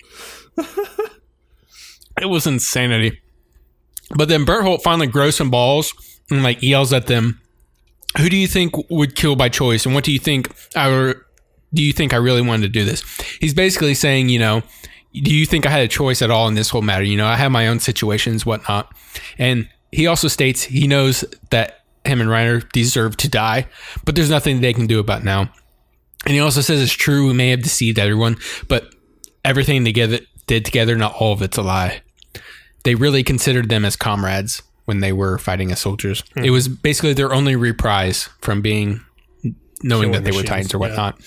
It was insanity. But then Bertholdt finally grows some balls and like yells at them, who do you think would kill by choice, and what do you think I really wanted to do this? He's basically saying, do you think I had a choice at all in this whole matter? I have my own situations, whatnot. And he also states he knows that him and Reiner deserve to die, but there's nothing they can do about it now. And he also says it's true, we may have deceived everyone, but everything they did together, not all of it's a lie. They really considered them as comrades when they were fighting as soldiers. It was basically their only reprise from knowing that they were Titans or whatnot.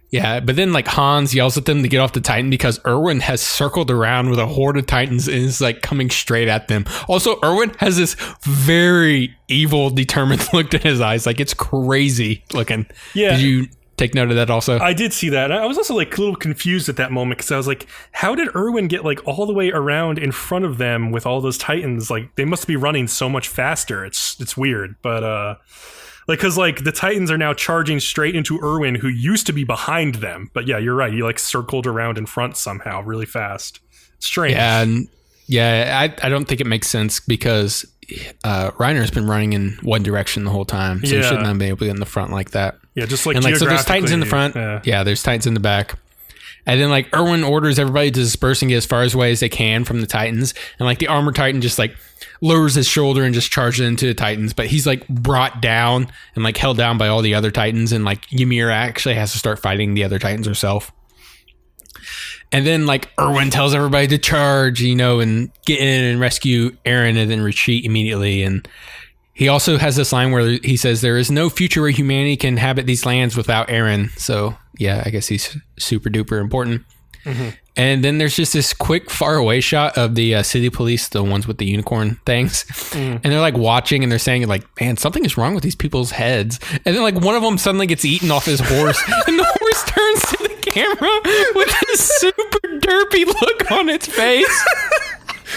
Yeah, but then like Hans yells at them to get off the Titan because Erwin has circled around with a horde of Titans and is like coming straight at them. Also, Erwin has this very evil, determined look in his eyes. Like, it's crazy looking. Yeah. Did you take note of that also? I did see that. I was also like a little confused at that moment because I was like, how did Erwin get like all the way around in front of them with all those Titans? Like, they must be running so much faster. It's weird, but like, because like the Titans are now charging straight into Erwin, who used to be behind them. But yeah, you're right. He like circled around in front somehow really fast. Strange. Yeah, I don't think it makes sense because Reiner's been running in one direction the whole time, so he shouldn't have been able to get in the front like that. Yeah, just like, and like, so there's Titans in the front. Yeah, there's Titans in the back. And then like Erwin orders everybody to disperse and get as far away as they can from the Titans. And like the armored Titan just like lowers his shoulder and just charges into the Titans. But he's like brought down and like held down by all the other Titans. And like Ymir actually has to start fighting the other Titans herself. And then like Erwin tells everybody to charge, and get in and rescue Eren and then retreat immediately. And he also has this line where he says, there is no future where humanity can inhabit these lands without Eren. So yeah, I guess he's super duper important. Mm-hmm. And then there's just this quick far away shot of the city police, the ones with the unicorn things. And they're like watching and they're saying like, man, something is wrong with these people's heads. And then like one of them suddenly gets eaten off his horse and the horse turns to the camera with this super derpy look on its face.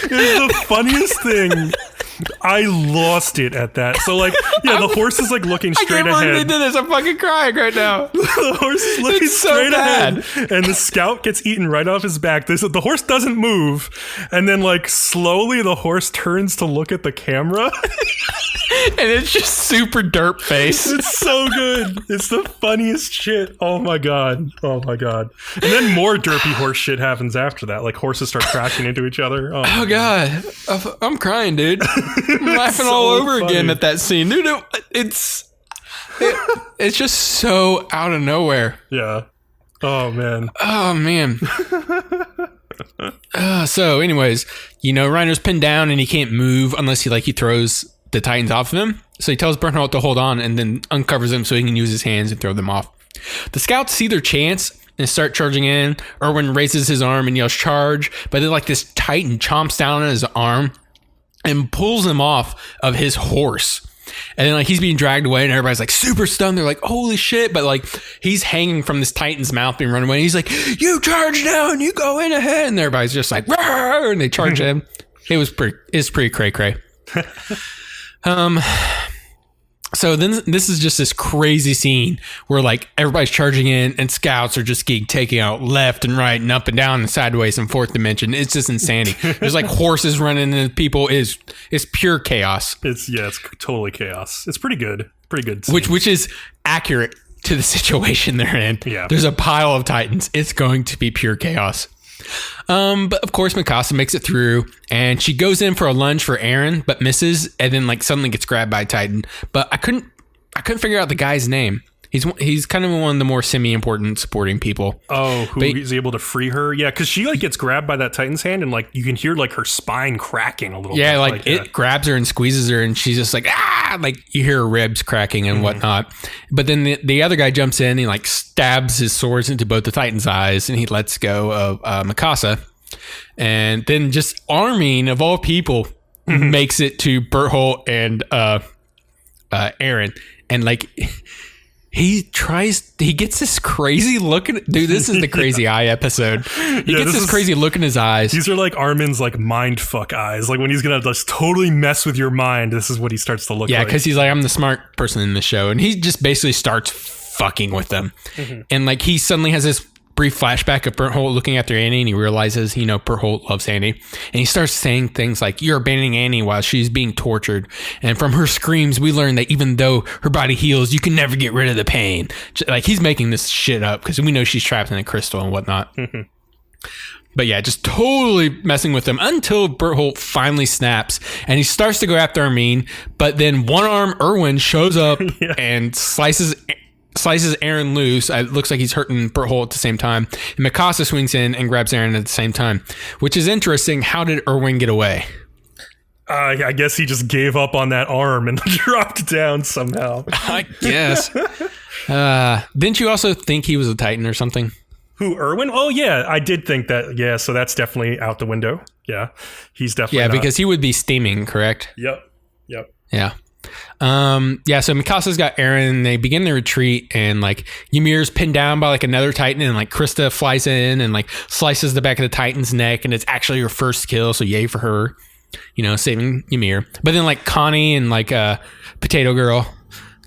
It's the funniest thing. I lost it at that. So like, yeah, the horse is like looking straight ahead. I can't believe they did this. I'm fucking crying right now. The horse is looking straight ahead, and the scout gets eaten right off his back. The horse doesn't move, and then like slowly the horse turns to look at the camera, and it's just super derp face. It's so good. It's the funniest shit. Oh my god. And then more derpy horse shit happens after that. Like horses start crashing into each other. Oh god, I'm crying, dude. I'm laughing so all over funny. Again at that scene, dude. It's just so out of nowhere. Yeah. Oh man. So anyways, Reiner's pinned down and he can't move unless he throws the Titans off of him. So he tells Bernhardt to hold on and then uncovers them so he can use his hands and throw them off. The scouts see their chance and start charging in. Erwin raises his arm and yells charge, but then like this Titan chomps down on his arm and pulls him off of his horse. And then like he's being dragged away and everybody's like super stunned. They're like, holy shit. But like he's hanging from this Titan's mouth being run away. And he's like, you charge down, you go in ahead. And everybody's just like, rawr, and they charge him. It's pretty cray cray. So then this is just this crazy scene where like everybody's charging in and scouts are just getting taken out left and right and up and down and sideways and fourth dimension. It's just insanity. There's like horses running into people. It's pure chaos. It's totally chaos. It's pretty good. Scene. Which is accurate to the situation they're in. Yeah. There's a pile of Titans. It's going to be pure chaos. But of course Mikasa makes it through and she goes in for a lunge for Eren but misses and then like suddenly gets grabbed by a Titan. But I couldn't figure out the guy's name. He's kind of one of the more semi-important supporting people. Oh, he's able to free her? Yeah, because she like gets grabbed by that Titan's hand and like you can hear like her spine cracking a little bit. Yeah, like it grabs her and squeezes her and she's just like, ah! Like you hear her ribs cracking and whatnot. But then the other guy jumps in and he like stabs his swords into both the Titan's eyes and he lets go of Mikasa. And then just Armin, of all people, makes it to Berthold and Eren. And like... He gets this crazy look dude, this is the crazy eye episode. He gets this crazy look in his eyes. These are like Armin's like mind fuck eyes. Like when he's going to just totally mess with your mind, this is what he starts to look like. Yeah, because he's like, I'm the smart person in the show. And he just basically starts fucking with them. And like he suddenly has this brief flashback of Berthold looking after Annie and he realizes, Berthold loves Annie. And he starts saying things like, you're abandoning Annie while she's being tortured. And from her screams, we learn that even though her body heals, you can never get rid of the pain. Like he's making this shit up because we know she's trapped in a crystal and whatnot. But yeah, just totally messing with them until Bertholdt finally snaps and he starts to go after Armin. But then one arm Erwin shows up and slices Eren loose. It looks like he's hurting Bertholdt at the same time. And Mikasa swings in and grabs Eren at the same time, which is interesting. How did Erwin get away? I guess he just gave up on that arm and dropped down somehow. I guess. Didn't you also think he was a Titan or something? Who, Erwin? Oh, yeah, I did think that. Yeah, so that's definitely out the window. Yeah, he's definitely not. Because he would be steaming, correct? Yep. Yeah. So Mikasa's got Eren, and they begin the retreat, and like Ymir's pinned down by like another Titan, and like Krista flies in and like slices the back of the Titan's neck, and it's actually her first kill, so yay for her, saving Ymir. But then like Connie and like Potato Girl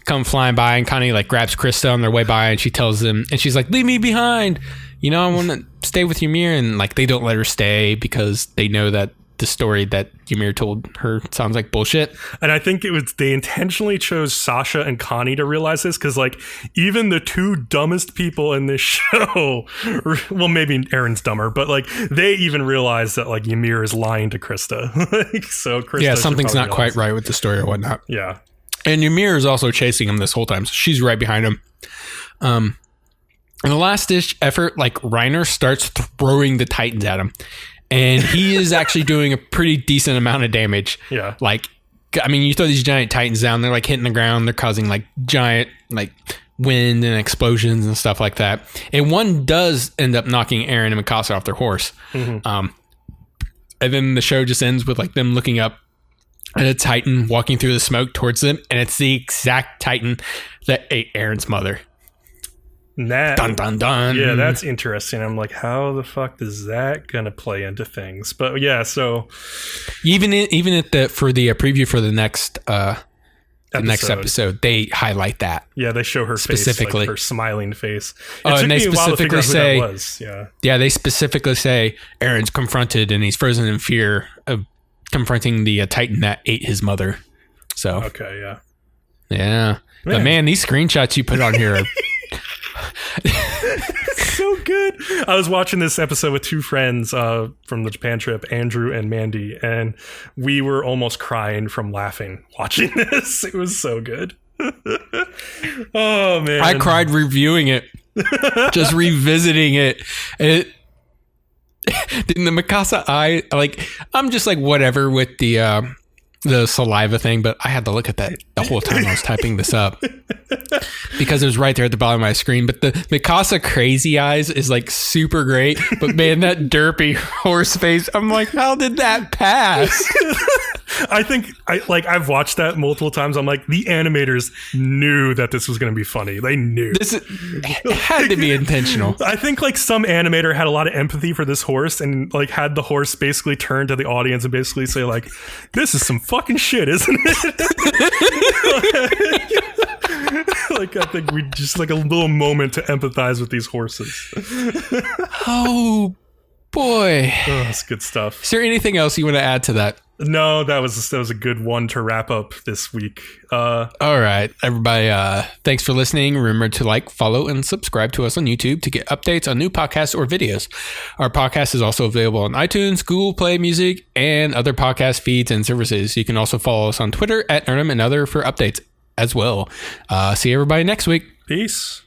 come flying by, and Connie like grabs Krista on their way by, and she tells them, and she's like, leave me behind, I want to stay with Ymir. And like they don't let her stay because they know that the story that Ymir told her sounds like bullshit. And I think they intentionally chose Sasha and Connie to realize this, because like even the two dumbest people in this show, well, maybe Eren's dumber, but like they even realize that like Ymir is lying to Krista. So Krista, something's not quite right with the story or whatnot. Yeah. And Ymir is also chasing him this whole time, so she's right behind him. In the last ditch effort, like Reiner starts throwing the Titans at him, and he is actually doing a pretty decent amount of damage. Yeah. Like, I mean, you throw these giant Titans down, they're like hitting the ground, they're causing like giant like wind and explosions and stuff like that. And one does end up knocking Eren and Mikasa off their horse. Mm-hmm. And then the show just ends with like them looking up at a Titan walking through the smoke towards them, and it's the exact Titan that ate Eren's mother. Dun dun dun. Yeah, that's interesting. I'm like, how the fuck is that gonna play into things? But yeah, so even at the preview for the next episode, they highlight that. Yeah, they show her specifically, face, like her smiling face. And they specifically say, yeah, they specifically say Eren's confronted and he's frozen in fear of confronting the Titan that ate his mother. So okay, yeah. But man, these screenshots you put on here are so good. I was watching this episode with two friends from the Japan trip, Andrew and Mandy, and we were almost crying from laughing watching this. It was so good. Oh man, I cried reviewing it, just revisiting it. In the Mikasa eye, like I'm just like whatever with the saliva thing, but I had to look at that the whole time I was typing this up because it was right there at the bottom of my screen. But the Mikasa crazy eyes is like super great, but man, that derpy horse face, I'm like, how did that pass? I think I've watched that multiple times. I'm like, the animators knew that this was going to be funny. They knew it had to be intentional. I think like some animator had a lot of empathy for this horse and like had the horse basically turn to the audience and basically say like, this is some fucking shit, isn't it? Like I think we just like a little moment to empathize with these horses. Oh boy, that's good stuff. Is there anything else you want to add to that? No, that was a good one to wrap up this week. All right, everybody. Thanks for listening. Remember to like, follow, and subscribe to us on YouTube to get updates on new podcasts or videos. Our podcast is also available on iTunes, Google Play Music, and other podcast feeds and services. You can also follow us on Twitter @Nerdom and other for updates as well. See everybody next week. Peace.